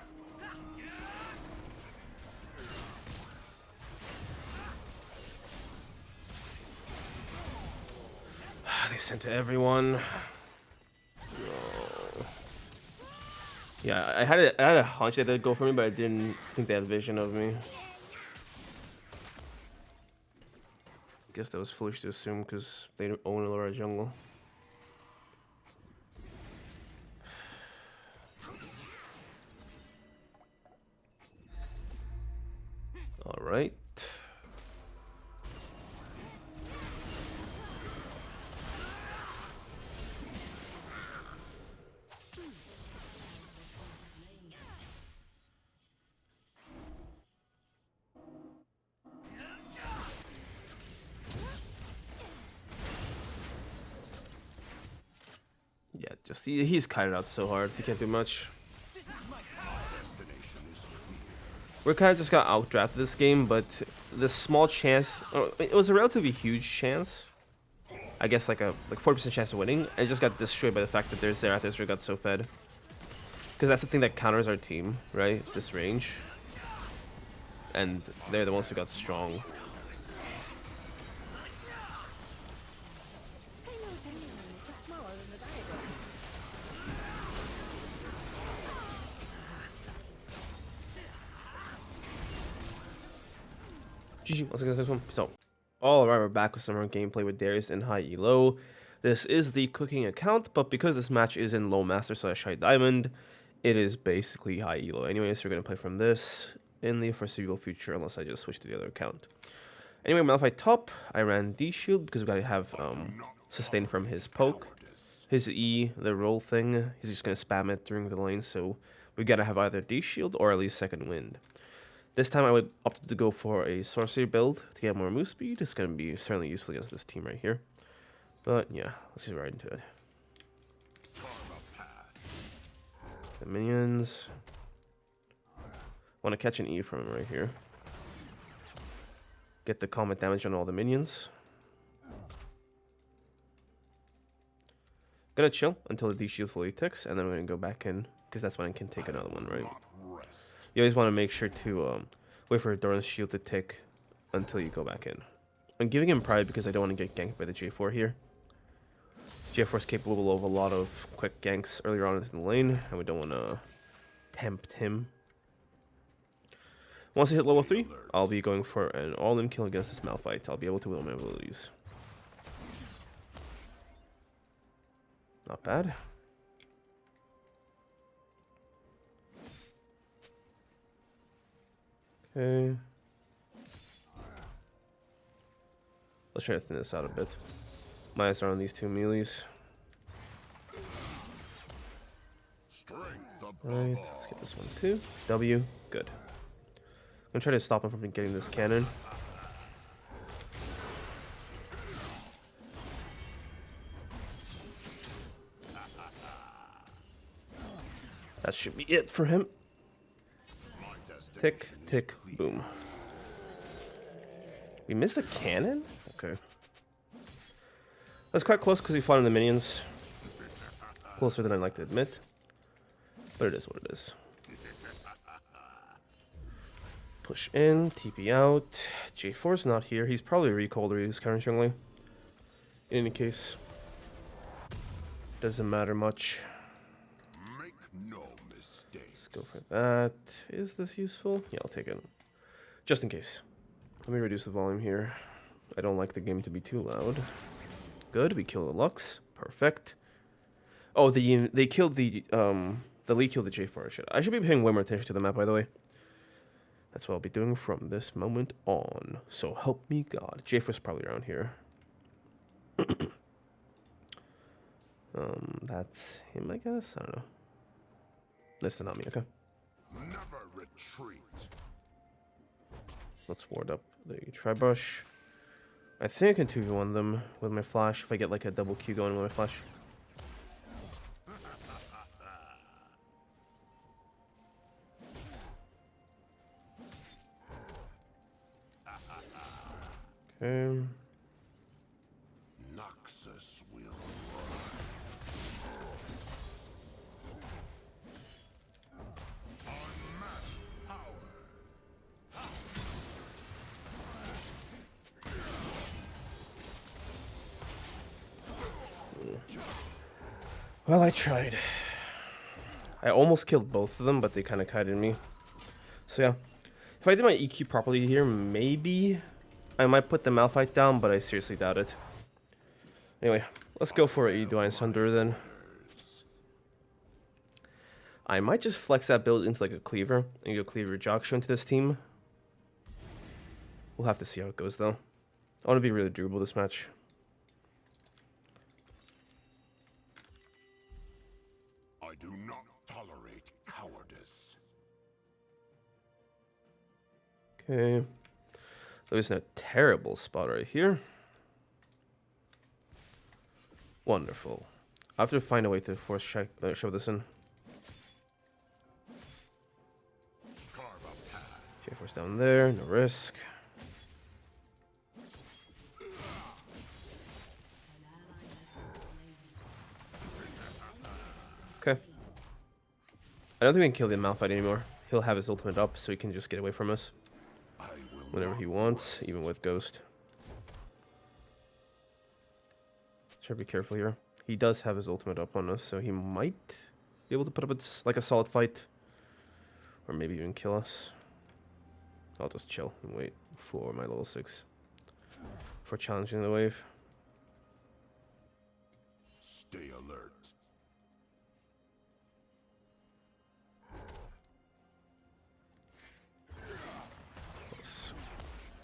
They sent to everyone. Oh. Yeah, I had a hunch that they'd go for me, but I didn't think they had vision of me. Guess that was foolish to assume because they own a Laura jungle. All right. Yeah, just he's kited out so hard. He can't do much. We're kind of just got outdrafted this game, but the small chance, it was a relatively huge chance I guess like a 40% chance of winning. And it just got destroyed by the fact that their Zerathus got so fed. Because that's the thing that counters our team, right? This range. And they're the ones who got strong. GG, let's get this one. So, alright, we're back with some more gameplay with Darius in High Elo. This is the cooking account, but because this match is in low master / high diamond, it is basically High Elo. Anyways, we're going to play from this in the foreseeable future, unless I just switch to the other account. Anyway, Malphite top, I ran D shield because we got to have sustain from his poke. His E, the roll thing, he's just going to spam it during the lane, so we got to have either D shield or at least second wind. This time I would opt to go for a sorcery build to get more move speed. It's going to be certainly useful against this team right here. But yeah, let's get right into it. The minions. Want to catch an E from him right here. Get the combat damage on all the minions. Gonna chill until the D shield fully ticks, and then we're gonna go back in, because that's when I can take another one, right? You always want to make sure to wait for Doran's shield to tick until you go back in. I'm giving him pride because I don't want to get ganked by the J4 here. J4 is capable of a lot of quick ganks earlier on into the lane, and we don't want to tempt him. Once I hit level 3, I'll be going for an all-in kill against this Malphite. I'll be able to wield my abilities. Not bad. Okay. Let's try to thin this out a bit. My eyes are on these two melees. Right, let's get this one too. W, good. I'm gonna try to stop him from getting this cannon. That should be it for him. Tick, tick, boom. We missed the cannon? Okay. That's quite close because we fought in the minions. Closer than I'd like to admit. But it is what it is. Push in, TP out. J4's not here. He's probably recalled or he's counter jungling. In any case, doesn't matter much. Make no mistakes. Let's go for that. Is this useful? Yeah, I'll take it. Just in case. Let me reduce the volume here. I don't like the game to be too loud. Good, we kill the Lux. Perfect. Oh, they killed the Lee killed the J4. I should be paying way more attention to the map, by the way. That's what I'll be doing from this moment on. So help me God. J4's probably around here. That's him, I guess. I don't know. That's not me. Okay. Never retreat. Let's ward up the Tribush. I think I can 2v1 them with my flash if I get like a double Q going with my flash. Okay. Noxus will unmatched power. Well, I tried. I almost killed both of them, but they kind of kited me. So yeah, if I did my EQ properly here, maybe I might put the Malphite down, but I seriously doubt it. Anyway, let's go for a Divine Sunder then. I might just flex that build into like a Cleaver and go Cleaver Jogshow into this team. We'll have to see how it goes though. I want to be really durable this match. I do not tolerate cowardice. Okay. Louis in a terrible spot right here. Wonderful. I have to find a way to force shove this in. J4's down there, no risk. I don't think we can kill the Malphite anymore. He'll have his ultimate up, so he can just get away from us I will whenever not he wants, rest. even with Ghost. Should be careful here. He does have his ultimate up on us, so he might be able to put up like a solid fight. Or maybe even kill us. I'll just chill and wait for my level 6. For challenging the wave. Stay alert.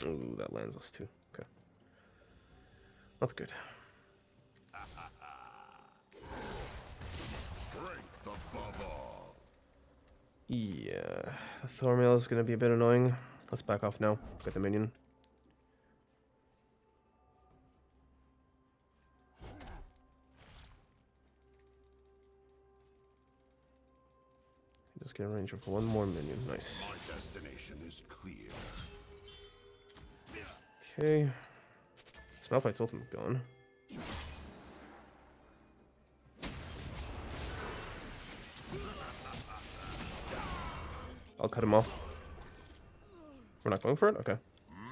Ooh, that lands us too. Okay. Not good. Strength above all. Yeah, the Thormail is gonna be a bit annoying. Let's back off now. Get the minion. Just get a range of one more minion. Nice. My destination is clear. Okay. Malphite's ultimate gone. I'll cut him off. We're not going for it? Okay.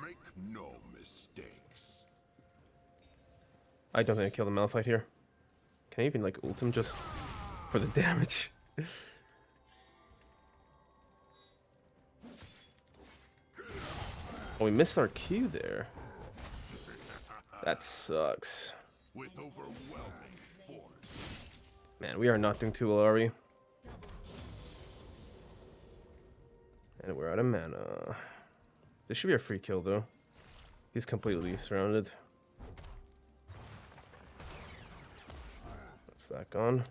Make no mistakes. I don't think I killed the Malphite here. Can I even, like, ult him just for the damage? Oh, we missed our Q there. That sucks. With overwhelming force. Man, we are not doing too well, are we? And we're out of mana. This should be a free kill, though. He's completely surrounded. That's that gone.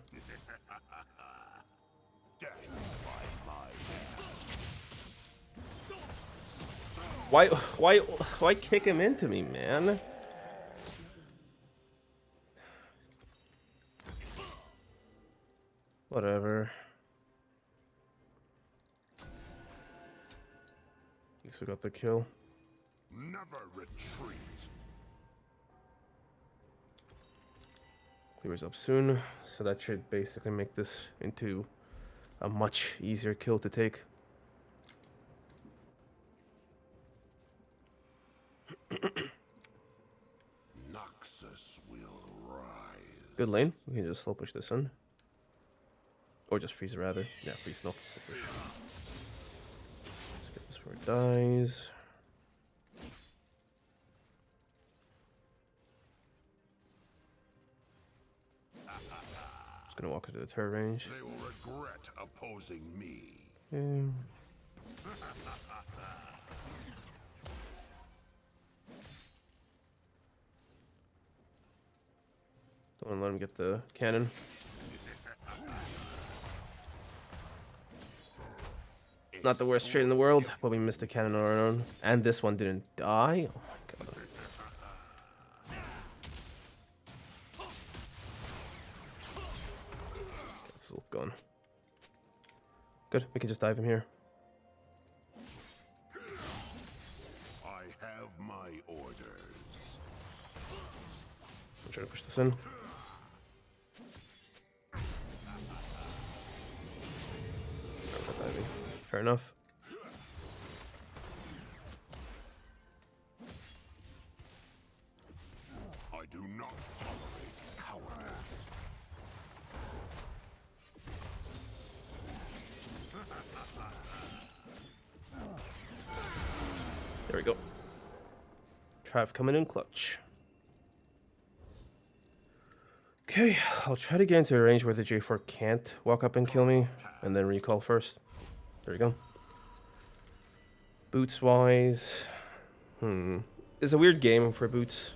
Why kick him into me, man? Whatever. At least we got the kill. Never retreat. Cleaver's up soon, so that should basically make this into a much easier kill to take. Noxus will rise. Good lane. We can just slow push this in. Or just freeze rather. Yeah, freeze, not slow push. Let's get this where it dies. Just gonna walk into the turret range. They will regret opposing me. Okay. Don't want to let him get the cannon. Not the worst trade in the world, but we missed the cannon on our own. And this one didn't die. Oh my god. It's all gone. Good, we can just dive him here. I have my orders. I'm trying to push this in. Fair enough. I do not tolerate cowardice. There we go. Trav coming in clutch. Okay, I'll try to get into a range where the J4 can't walk up and kill me, and then recall first. There we go. Boots wise, it's a weird game for boots.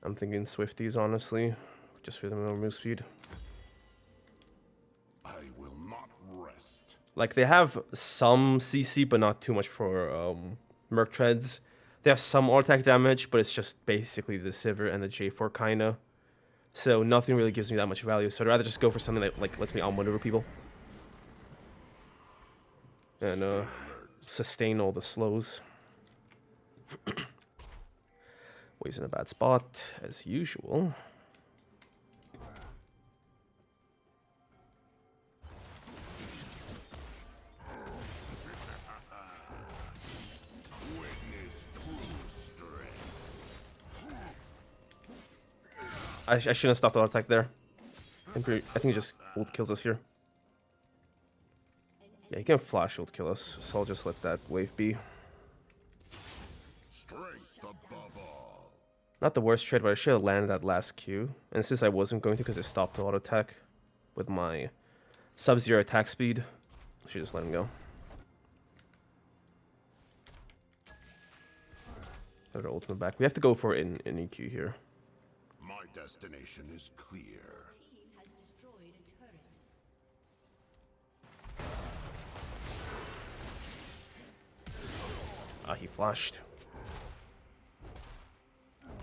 I'm thinking Swifties, honestly, just for the more move speed. I will not rest. Like, they have some CC, but not too much for Merc Treads. They have some all attack damage, but it's just basically the Sivir and the J4 kinda. So nothing really gives me that much value. So I'd rather just go for something that like lets me outmaneuver people. And sustain all the slows. Wave's in a bad spot, as usual. I shouldn't have stopped the auto attack there. I think he just ult kills us here. Yeah, he can flash ult kill us, so I'll just let that wave be. Strength above all. Not the worst trade, but I should have landed that last Q. And since I wasn't going to because I stopped the auto attack with my sub-zero attack speed, I should just let him go. Got our ultimate back. We have to go for an EQ here. My destination is clear. Team has destroyed a turret. Ah, he flashed.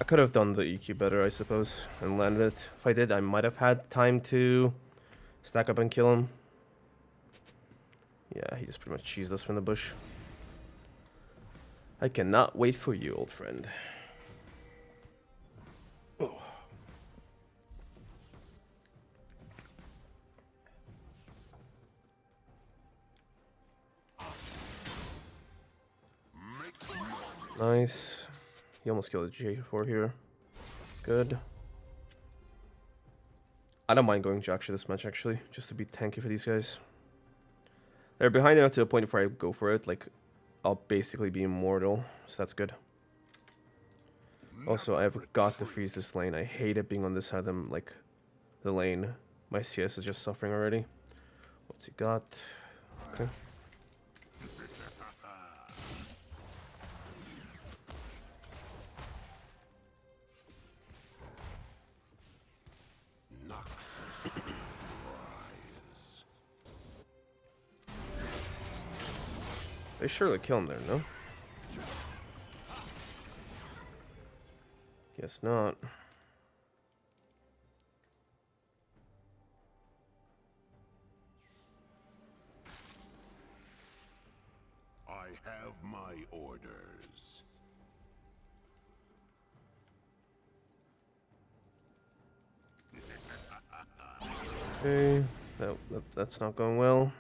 I could have done the EQ better, I suppose, and landed it. If I did, I might have had time to stack up and kill him. Yeah, he just pretty much cheesed us from the bush. I cannot wait for you, old friend. Oh. Nice. He almost killed a J4 here. It's good. I don't mind going Jaksha this match, actually, just to be tanky for these guys. They're behind enough to the point where I go for it, like, I'll basically be immortal, so that's good. Also, I've got to freeze this lane. I hate it being on this side of like, the lane. My CS is just suffering already. What's he got? Okay. They surely kill him there, no? Guess not. I have my orders. Okay, that's not going well.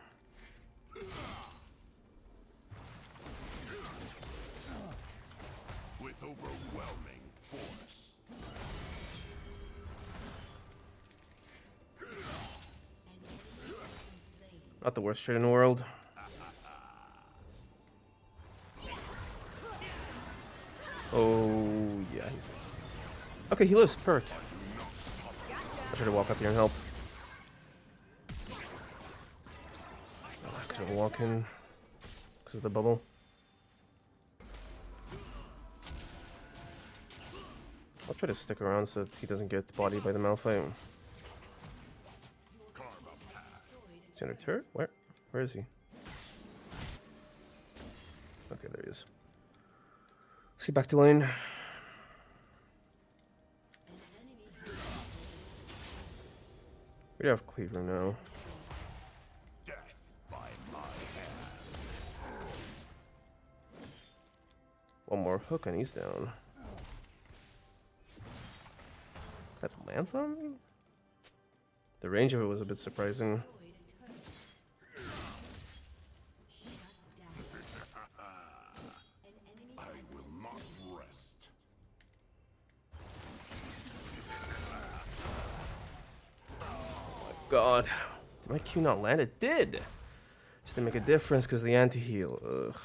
With overwhelming force. Not the worst trade in the world. Oh, yeah, he's... Okay, he lives. Perfect. I should have walked up here and help. Oh, I couldn't walk in because of the bubble. I'll try to stick around so that he doesn't get bodied by the Malphite. Is he under turret? Where is he? Okay, there he is. Let's get back to lane. We have Cleaver now. Death by my hand. One more hook and he's down. That lands on me? The range of it was a bit surprising. I will not rest. God. Did my Q not land? It did! Just didn't make a difference because the anti-heal. Ugh.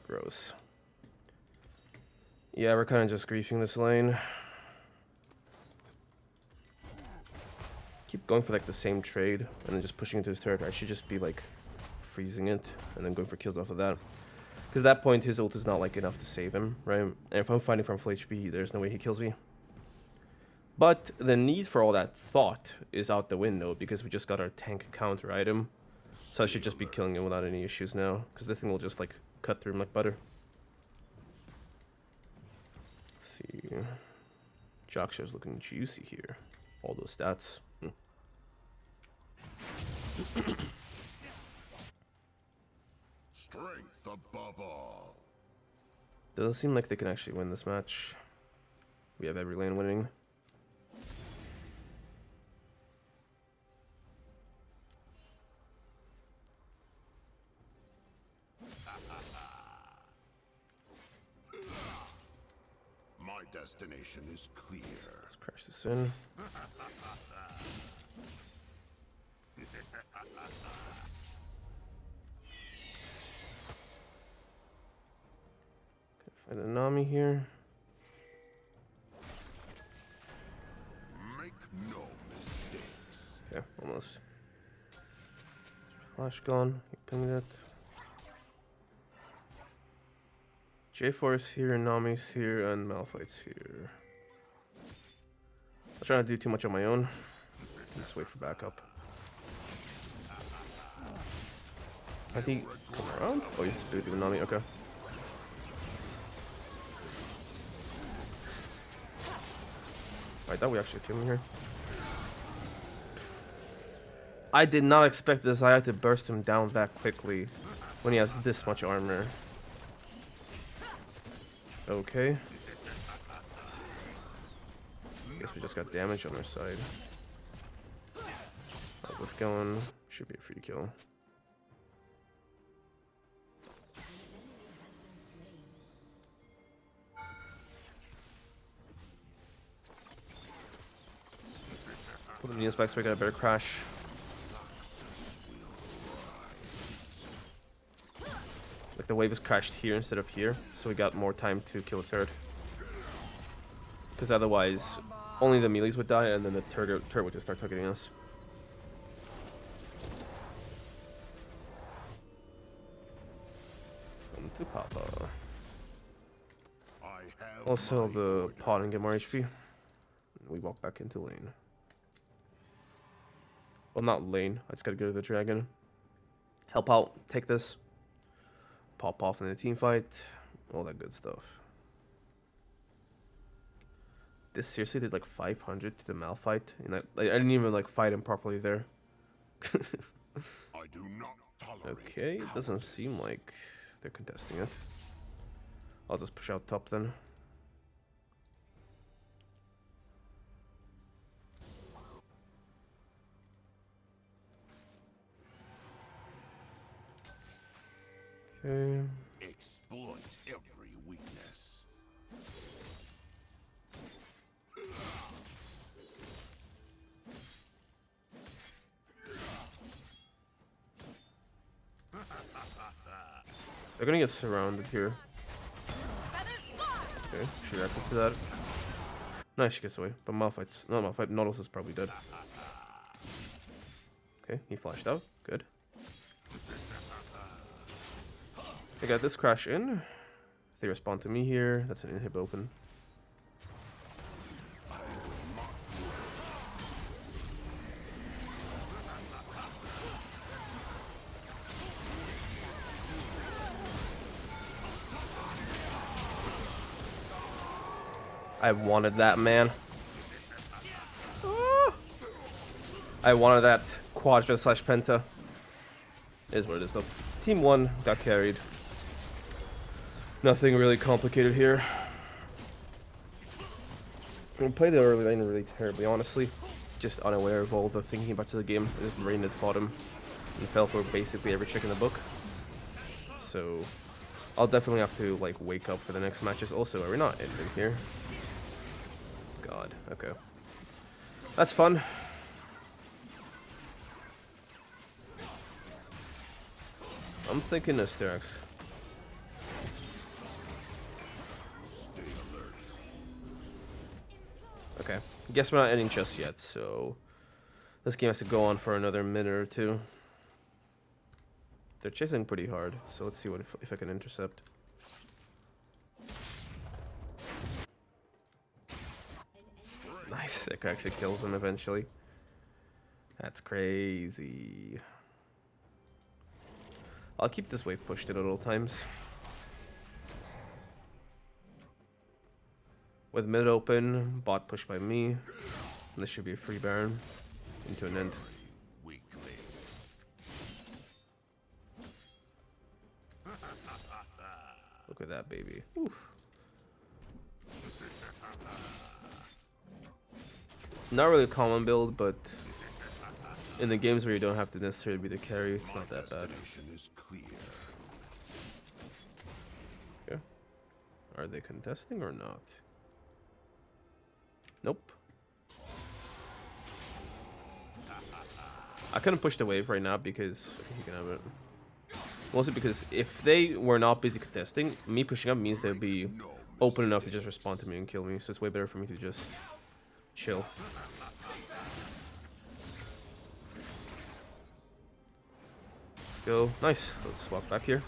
Gross. Yeah, we're kind of just griefing this lane. Keep going for like the same trade and then just pushing into his turret. I should just be like freezing it and then going for kills off of that. Because at that point his ult is not like enough to save him, right? And if I'm fighting from full HP, there's no way he kills me. But the need for all that thought is out the window because we just got our tank counter item. So I should just be killing him without any issues now. Because this thing will just like cut through him like butter. Let's see. Jaksha is looking juicy here. All those stats. Strength above all. Doesn't seem like they can actually win this match. We have every lane winning. My destination is clear. Let's crash this in. Find a Nami here. Make no mistakes. Okay, almost. Flash gone. Ping that. J4's here, Nami's here, and Malphite's here. I'm trying to do too much on my own. Just wait for backup. I think come around. Oh, he's booting the Nami. Okay. I thought we actually killed him here. I did not expect this. I had to burst him down that quickly when he has this much armor. Okay. Guess we just got damage on our side. How's this going? Should be a free kill. Put the minions back so we got a better crash. Like the wave is crashed here instead of here, so we got more time to kill a turret. Because otherwise, only the melees would die, and then the turret would just start targeting us. Come to Papa. Also, the pod and get more HP. We walk back into lane. Well, not lane. I just gotta go to the dragon. Help out. Take this. Pop off in the team fight. All that good stuff. This seriously did like 500 to the Malphite. And I didn't even like fight him properly there. I do not tolerate Okay, it doesn't seem like they're contesting it. I'll just push out top then. Okay. exploit every weakness. They're gonna get surrounded here. Okay, she reacted to that. Nice, she gets away. But Malphite's... No, Malphite. Nautilus is probably dead. Okay, he flashed out. Good. I got this crash in. If they respond to me here, that's an inhib open. I wanted that, man. I wanted that quadra slash penta. It is what it is, though. Team 1 got carried. Nothing really complicated here. We played the early lane really terribly, honestly. Just unaware of all the thinking about the game. Rain had fought him and fell for basically every trick in the book. So I'll definitely have to like wake up for the next matches. Also, are we not entering here? God, okay. That's fun. I'm thinking Asterix. Okay, guess we're not ending just yet, so this game has to go on for another minute or two. They're chasing pretty hard, so let's see what if I can intercept. Nice, it actually kills him eventually. That's crazy. I'll keep this wave pushed at all times. With mid open, bot pushed by me. And this should be a free Baron into an end. Look at that baby. Oof. Not really a common build, but in the games where you don't have to necessarily be the carry, it's not that bad. Okay. Are they contesting or not? Nope. I couldn't push the wave right now because you can have it. Mostly because if they were not busy contesting, me pushing up means they'll be open enough to just respond to me and kill me. So it's way better for me to just chill. Let's go. Nice. Let's walk back here.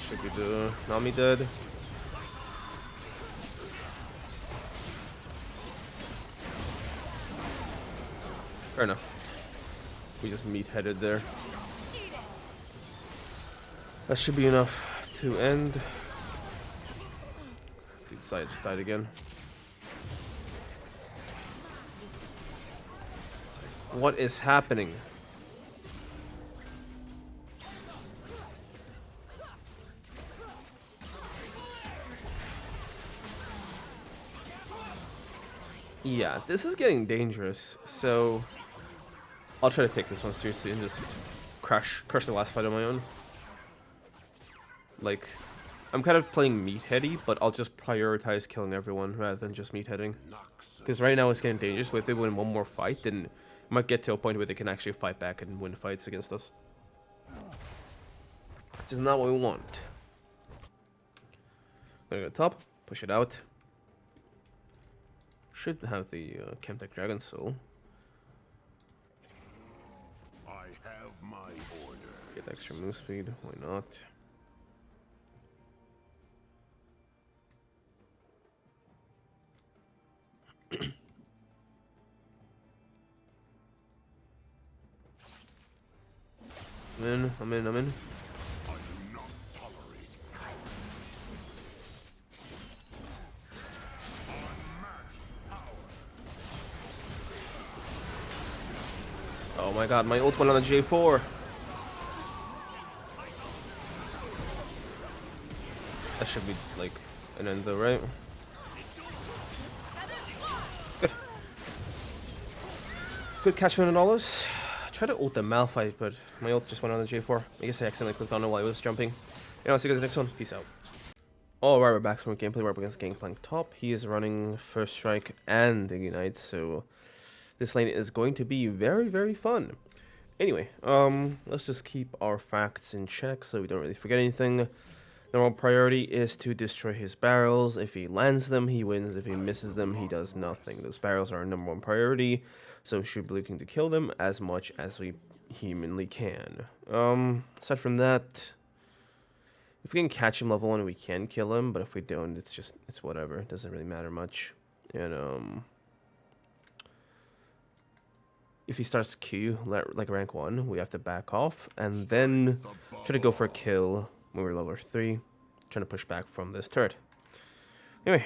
Should be the Nami dead. Fair enough. We just meat-headed there. That should be enough to end. Dude, side just died again. What is happening? Yeah, this is getting dangerous, so I'll try to take this one seriously and just crush the last fight on my own. Like, I'm kind of playing meatheady, but I'll just prioritize killing everyone rather than just meatheading. Because right now it's getting dangerous. If they win one more fight, then it might get to a point where they can actually fight back and win fights against us. Which is not what we want. Gonna go top, push it out. Should have the Chemtech Dragon Soul. I have my order. Get extra move speed, why not? I'm in. I do not tolerate cowardice. Unmatched power. Oh my god, my ult went on the J4. That should be like an end though, right? Good. Good catchment and all this. Try to ult the Malphite, but my ult just went on the J4. I guess I accidentally clicked on it while I was jumping. And I'll see you guys in the next one. Peace out. Alright, we're back. So we're gameplay. We're up against Gangplank top. He is running First Strike and Ignite, so this lane is going to be very, very fun. Anyway, let's just keep our facts in check so we don't really forget anything. Number one priority is to destroy his barrels. If he lands them, he wins. If he misses them, he does nothing. Those barrels are our number one priority, so we should be looking to kill them as much as we humanly can. Aside from that, if we can catch him level 1, we can kill him, but if we don't, it's whatever. It doesn't really matter much. And if he starts Q, like rank 1, we have to back off, and then try to go for a kill when we're level 3, trying to push back from this turret. Anyway,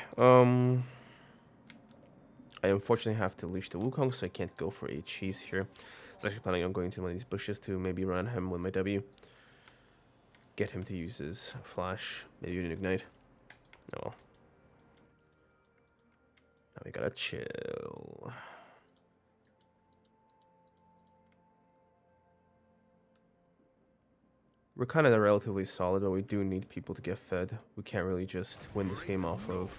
I unfortunately have to leash the Wukong, so I can't go for a cheese here. I was actually planning on going to one of these bushes to maybe run him with my W. Get him to use his flash, maybe even ignite. Oh well. Now we gotta chill. We're kind of relatively solid, but we do need people to get fed. We can't really just win this game off of...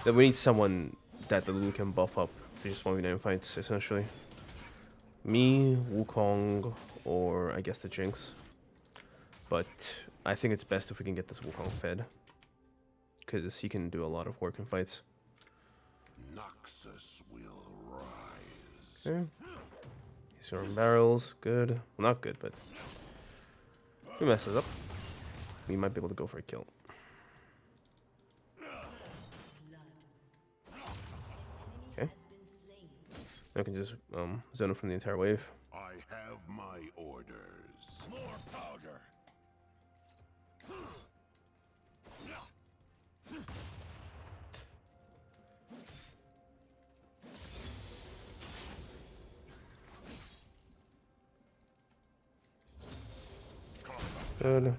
That we need someone that the Lulu can buff up to just 1v9 fights, essentially. Me, Wukong, or I guess the Jinx. But I think it's best if we can get this Wukong fed, because he can do a lot of work in fights. Noxus will rise. Okay. He's throwing barrels. Good. Well, not good, but if he messes up, we might be able to go for a kill. Okay. I can just zone him from the entire wave. I have my orders. More powder. Good.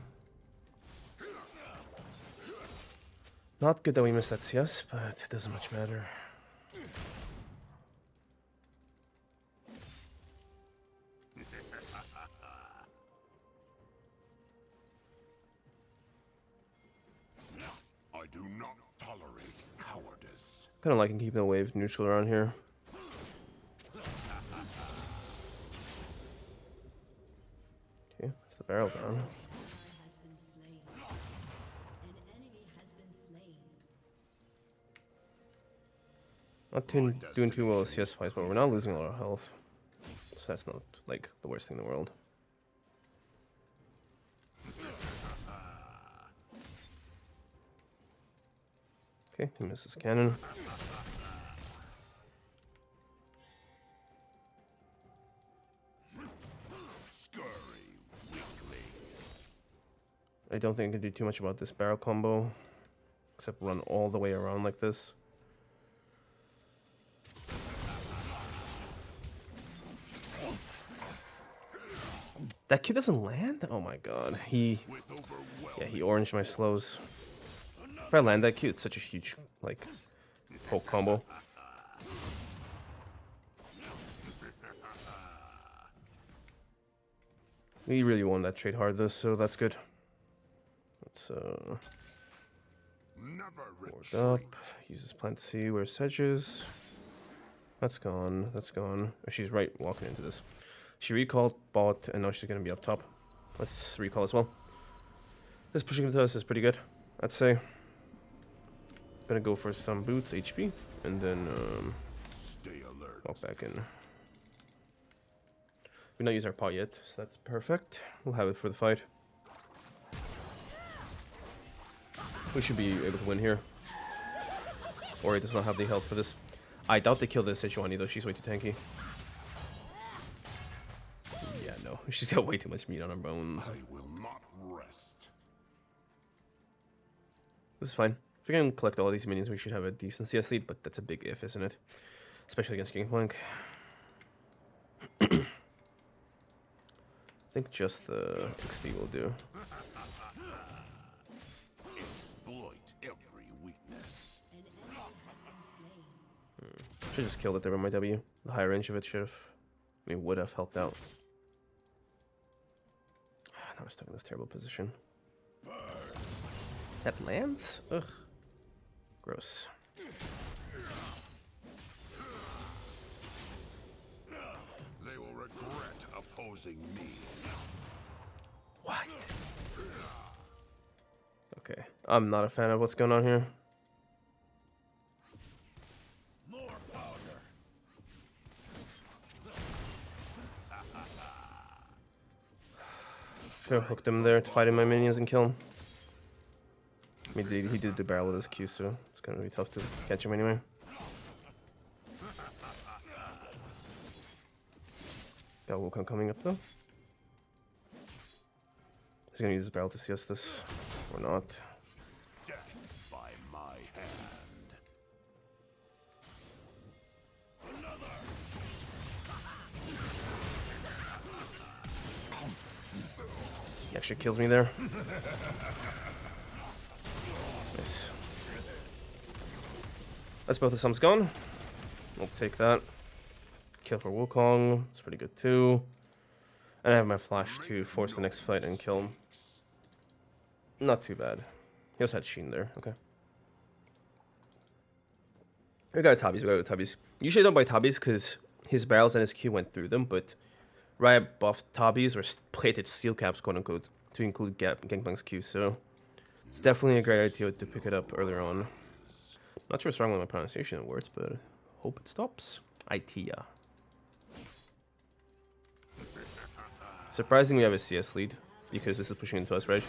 Not good that we missed that CS, but it doesn't much matter. Kind of liking keeping the wave neutral around here. Okay, that's the barrel down. Not doing too well with CS wise, but we're not losing a lot of health. So that's not like the worst thing in the world. Okay, he misses Kennen. I don't think I can do too much about this barrel combo, except run all the way around like this. That Q doesn't land? Oh my god. He oranged my slows. If I land that Q, it's such a huge, like, poke combo. We really won that trade hard though, so that's good. Let's board up. Use this plant to see where Sedge is. That's gone. That's gone. Oh, she's right walking into this. She recalled, bought, and now she's gonna be up top. Let's recall as well. This pushing into us is pretty good, I'd say. Gonna go for some boots, HP, and then walk back in. We've not used our pot yet, so that's perfect. We'll have it for the fight. We should be able to win here. Ori does not have the health for this. I doubt they kill the Sejuani though, she's way too tanky. Yeah, no, she's got way too much meat on her bones. I will not rest. This is fine. If we can collect all these minions, we should have a decent CS lead, but that's a big if, isn't it? Especially against Gangplank. I think just the XP will do. Exploit every weakness. Should just killed it there with my W. The higher range of it should have, would have helped out. Now we're stuck in this terrible position. That lands? Ugh. Gross. They will regret opposing me. What? Okay. I'm not a fan of what's going on here. More powder. Should have hooked him there to fight in my minions and kill him. He did the barrel with his Q, so it's gonna be tough to catch him anyway. Got Wukong coming up though. He's gonna use his barrel to CS this, or not. Death by my hand. He actually kills me there. Nice. That's both the sums gone. We'll take that. Kill for Wukong. It's pretty good too. And I have my flash to force the next fight and kill him. Not too bad. He also had Shen there. Okay. We got Tabis. We got Tabis. Usually I don't buy Tabis because his barrels and his Q went through them, but Riot buffed Tabis or plated steel caps, quote unquote, to include Gangplank's Q, so it's definitely a great idea to pick it up earlier on. Not sure what's wrong with my pronunciation of words, but hope it stops. Itea. Surprising we have a CS lead, because this is pushing into us, right?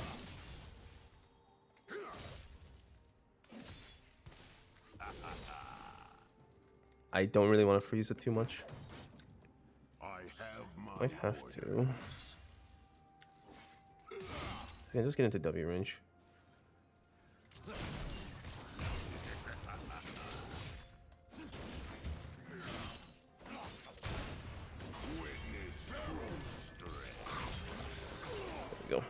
I don't really want to freeze it too much. Might have to. Yeah, just get into W range. There we go.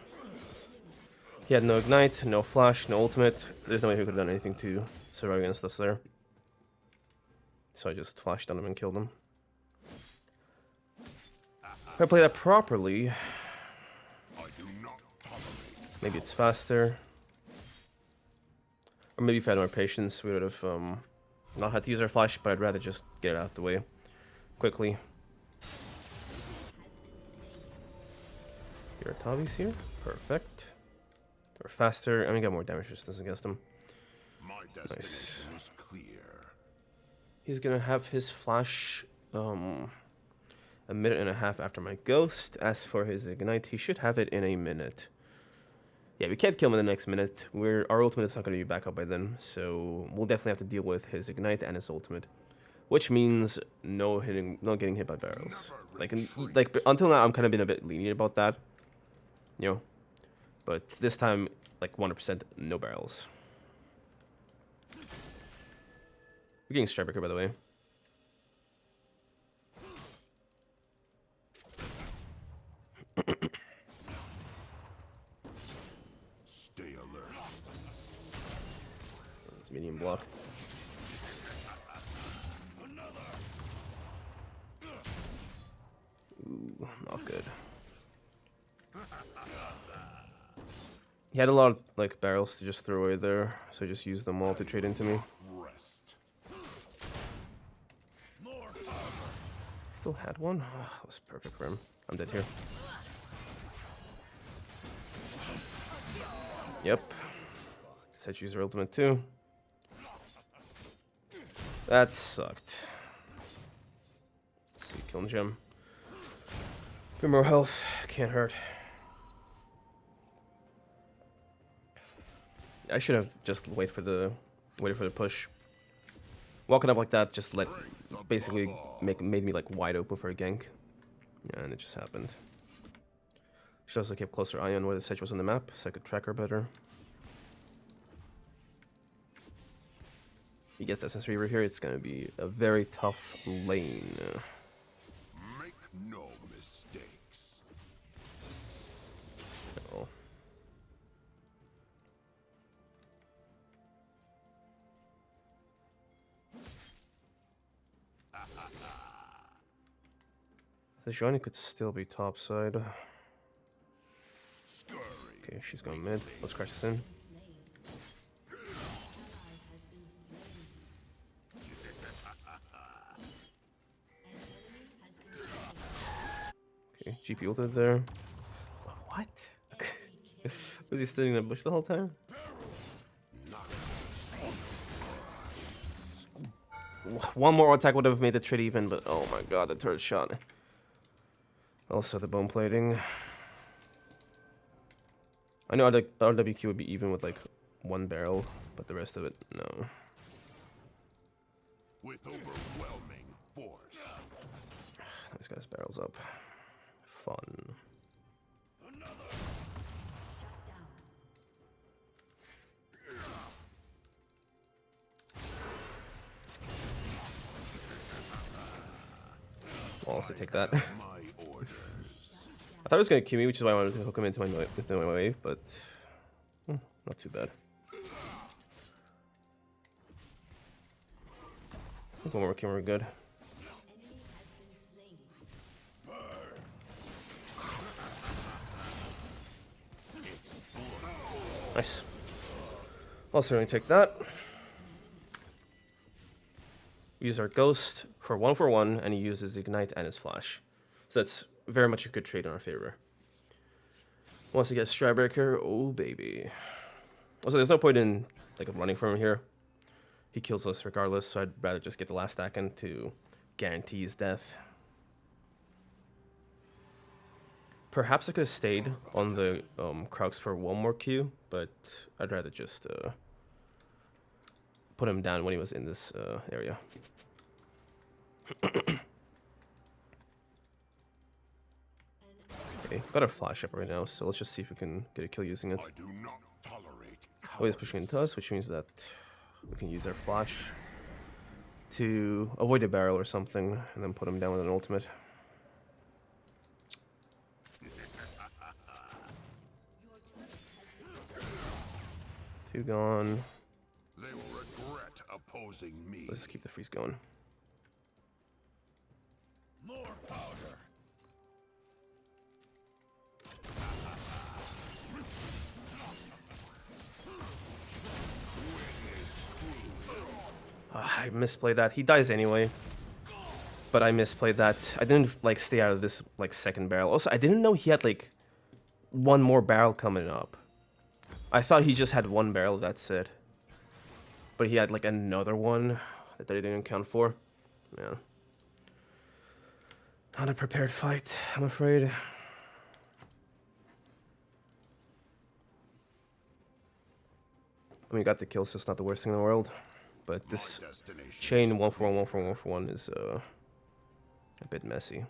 He had no ignite, no flash, no ultimate. There's no way he could have done anything to survive against us there. So I just flashed on him and killed him. If I play that properly, maybe it's faster. Or maybe if I had more patience, we would have Not have to use our flash, but I'd rather just get it out the way quickly. Your Tavi's here. Perfect. We're faster, and we got more damage resistance against him. My Nice. destination is clear. He's gonna have his flash a minute and a half after my ghost. As for his ignite, he should have it in a minute. Yeah, we can't kill him in the next minute. Our ultimate is not gonna be back up by then, so we'll definitely have to deal with his ignite and his ultimate, which means no getting hit by barrels. Like until now, I'm kind of been a bit lenient about that, you know, but this time, like 100% no barrels. We're getting Strikebreaker, by the way. Stay alert. That's medium block. Ooh, not good. He had a lot of like barrels to just throw away there, so I just used them all to trade into me. Rest. Still had one. Oh, that was perfect for him. I'm dead here. Yep. Said use her ultimate too. That sucked. Let's see, killing gem. Bit more health. Can't hurt. I should have just waited for the push. Walking up like that just basically made me like wide open for a gank. Yeah, and it just happened. Should also keep closer eye on where the Sedge was on the map so I could track her better. He gets SS Reaver here, it's gonna be a very tough lane. Make no mistakes. Oh. The Johnny could still be topside. Okay, she's going mid. Let's crash this in. Okay, GP ulted there. What? Was he standing in the bush the whole time? One more attack would have made the trade even, but oh my god, the turret shot. Also the bone plating. I know RWQ would be even with like one barrel, but the rest of it, no. With overwhelming force. This guy's barrels up. Fun. I'll also take that. My orders. I thought it was going to kill me, which is why I wanted to hook him into my wave, but not too bad. I think one more kill, we're good. Nice. I'll certainly take that. We use our Ghost for 1-for-1, and he uses Ignite and his Flash. So that's very much a good trade in our favor. Once he gets Strikebreaker, oh baby. Also, there's no point in like running from him here. He kills us regardless, so I'd rather just get the last stack in to guarantee his death. Perhaps I could have stayed on the Kraugs for one more Q, but I'd rather just put him down when he was in this area. Okay, got our flash up right now, so let's just see if we can get a kill using it. I do not tolerate Oh, he's pushing into us, which means that we can use our flash to avoid a barrel or something, and then put him down with an ultimate. Two gone. They will regret opposing me. Let's just keep the freeze going. More powder. I misplayed that. He dies anyway. But I misplayed that. I didn't like stay out of this like second barrel. Also, I didn't know he had like one more barrel coming up. I thought he just had one barrel, that's it. But he had like another one that I didn't count for. Yeah. Not a prepared fight, I'm afraid. I mean, got the kill, so it's not the worst thing in the world. But this chain 1-for-1 is a bit messy.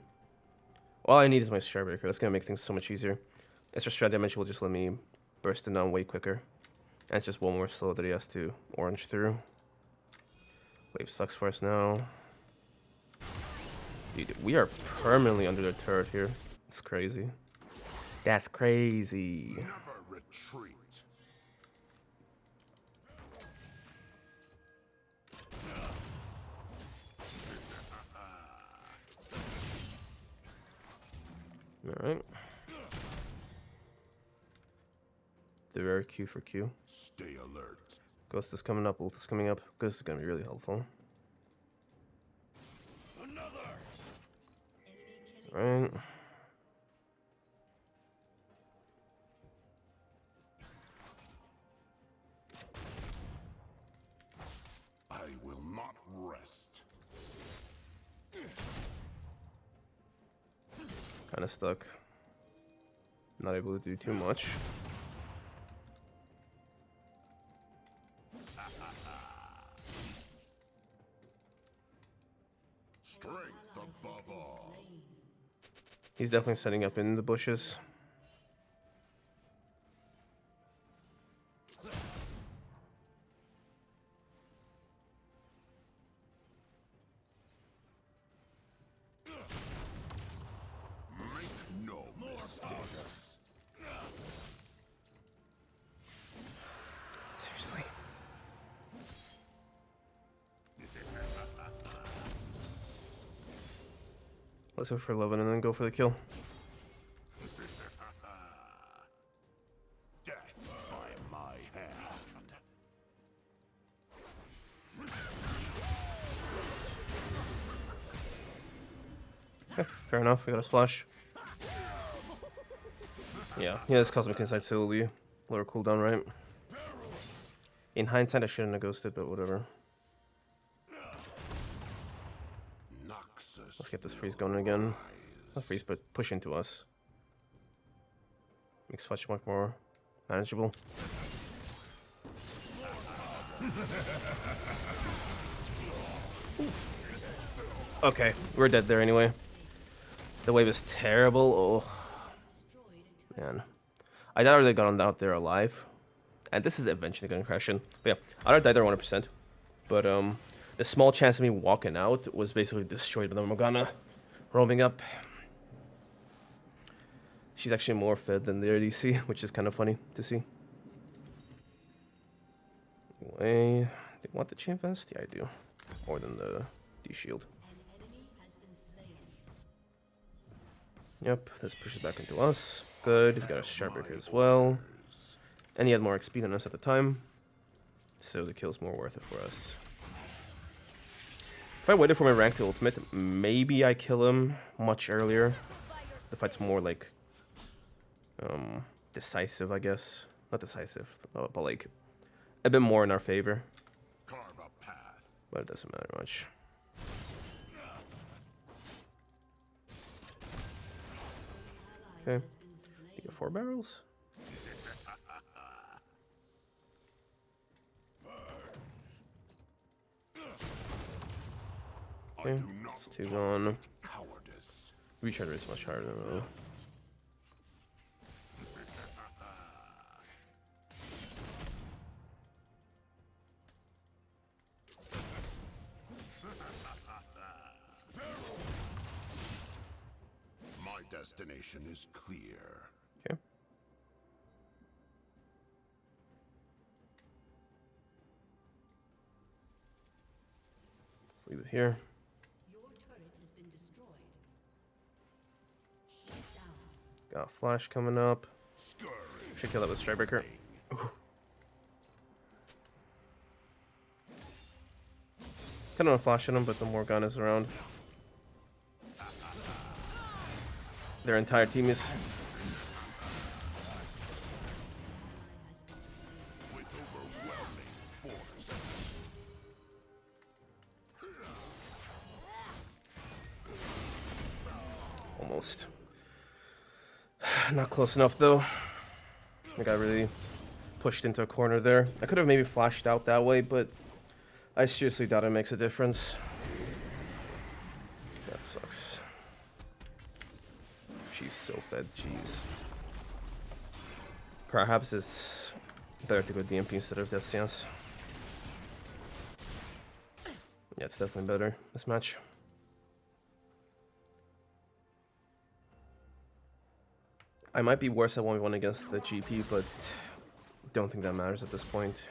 All I need is my Starbreaker. That's gonna make things so much easier. Extra strat damage will just let me burst it down way quicker. And it's just one more slow that he has to orange through. Wave sucks for us now. Dude, we are permanently under the turret here. It's crazy. That's crazy. Never retreat. Alright. The rare Q for Q. Stay alert. Ghost is coming up, ult is coming up. Ghost is gonna be really helpful. Alright. I will not rest. Kinda stuck. Not able to do too much. Strength above all. He's definitely setting up in the bushes. Make no mistakes. Seriously. Let's go for 11 and then go for the kill. Death by my hand. Okay, fair enough. We got a splash. Yeah, this Cosmic Insight still will be lower cooldown, right? In hindsight, I shouldn't have ghosted, but whatever. Let's get this freeze going again. Not freeze, but push into us. Makes Fletch much more manageable. Okay, we're dead there anyway. The wave is terrible. Oh, man. I doubt they got on out there alive. And this is eventually going to crash in. But yeah, I don't die there 100%. But the small chance of me walking out was basically destroyed by the Morgana roaming up. She's actually more fed than the RDC, which is kind of funny to see. Anyway, do you want the chain vest? Yeah, I do. More than the D-shield. Yep, this pushes back into us. Good, we got a Starbreaker as well. And he had more XP than us at the time. So the kill's more worth it for us. If I waited for my rank to ultimate, maybe I kill him much earlier. The fight's more like decisive, I guess. Not decisive, but like a bit more in our favor. Carve a path. But it doesn't matter much. Okay. You got 4 barrels? Okay, it's 2 gone. Cowardice. Recharge rate's much higher than My destination is clear. Okay. Let's leave it here. Your turret has been destroyed. Shut down. Got a flash coming up. Should kill that with Starbreaker. Ooh. Kind of want to flash at him, but the Morgana's around. Their entire team is. Almost. Not close enough though. I got really pushed into a corner there. I could have maybe flashed out that way, but I seriously doubt it makes a difference. That sucks. She's so fed, jeez. Perhaps it's better to go DMP instead of Death Stance. Yeah, it's definitely better, this match. I might be worse at 1v1 against the GP, but don't think that matters at this point.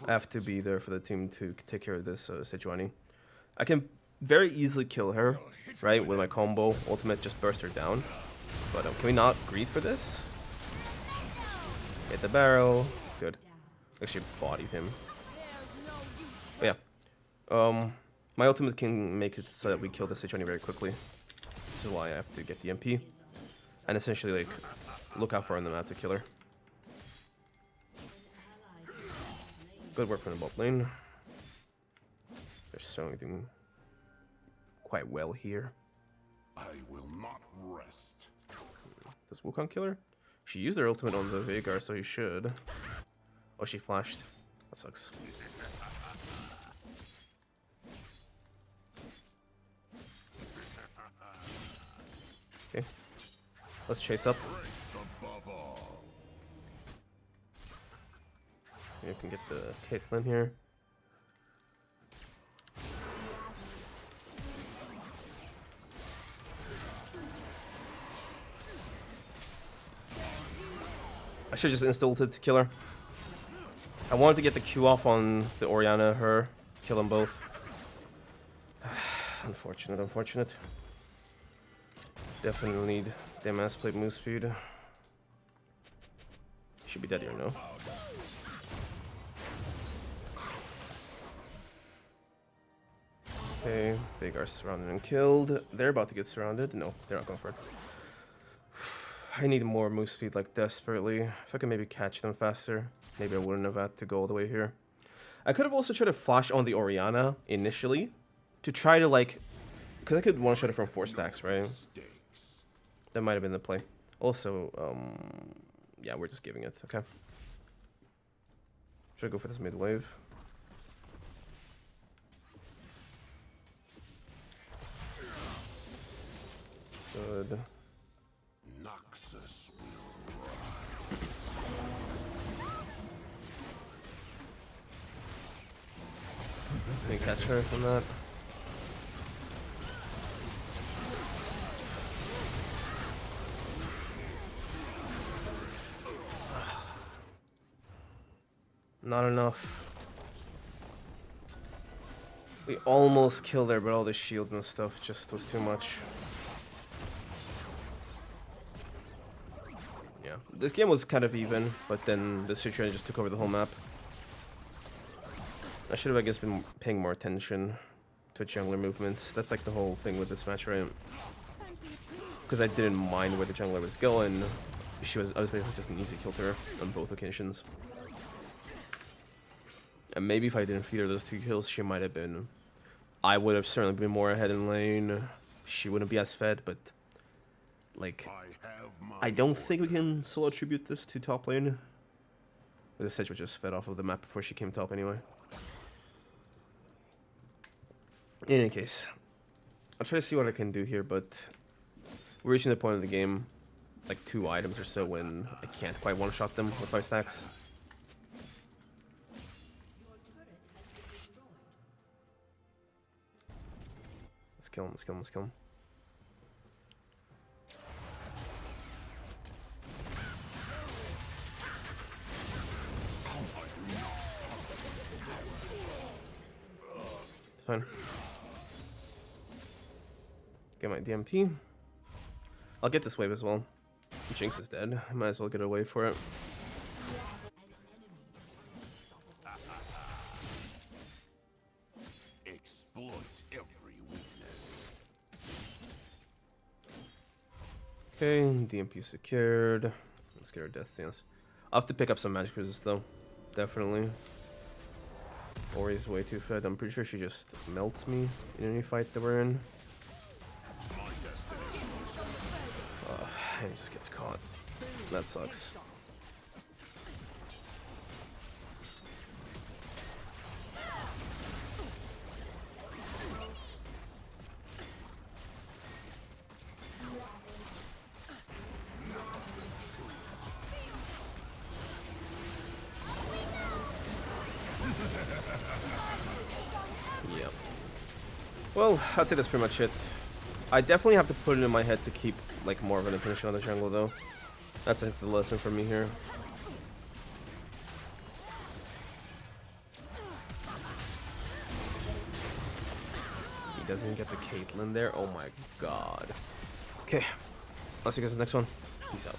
I have to be there for the team to take care of this Sejuani. I can very easily kill her, right, with my combo. Ultimate just burst her down. But can we not greed for this? Hit the barrel. Good. Actually bodied him. But yeah. My ultimate can make it so that we kill the Sejuani very quickly. Which is why I have to get the MP. And essentially, like, look out for her on the map to kill her. Good work from the bot lane. They're so doing quite well here. I will not rest. Does Wukong kill her? She used her ultimate on the Veigar, so he should. Oh, she flashed. That sucks. Okay. Let's chase up. You can get the Caitlyn here. I should just insta-ulted to kill her. I wanted to get the Q off on the Orianna, her, kill them both. Unfortunate, unfortunate. Definitely need damn ass plate move speed. Should be dead here, no? Okay, Veigar's surrounded and killed. They're about to get surrounded. No, they're not going for it. I need more move speed, like, desperately. If I could maybe catch them faster, maybe I wouldn't have had to go all the way here. I could have also tried to flash on the Orianna initially to try to, like, because I could one-shot it from 4 stacks, right? That might have been the play. Also, yeah, we're just giving it. Okay. Should I go for this mid wave? Good. Noxus Can you catch her from that? Not enough. We almost killed her, but all the shields and stuff just was too much. Yeah, this game was kind of even, but then the situation just took over the whole map. I should have, I guess, been paying more attention to jungler movements. That's like the whole thing with this match, right? Because I didn't mind where the jungler was going. I was basically just an easy kill to her on both occasions. And maybe if I didn't feed her those 2 kills, she might have been... I would have certainly been more ahead in lane. She wouldn't be as fed, but... Like... I don't think we can solo attribute this to top lane. The Sedge was just fed off of the map before she came top anyway. In any case, I'll try to see what I can do here, but we're reaching the point of the game, like 2 items or so, when I can't quite one-shot them with 5 stacks. Let's kill him, let's kill him, let's kill him. It's fine. Get my DMP. I'll get this wave as well. Jinx is dead. I might as well get a wave for it. Okay, DMP secured. Let's get our death stance. I'll have to pick up some magic resist though. Definitely. Ori's way too fed. I'm pretty sure she just melts me in any fight that we're in. And he just gets caught. That sucks. Yep. Well, I'd say that's pretty much it. I definitely have to put it in my head to keep like more of an attention on the jungle though. That's like the lesson for me here. He doesn't get the Caitlyn there. Oh my god. Okay. I'll see you guys in the next one. Peace out.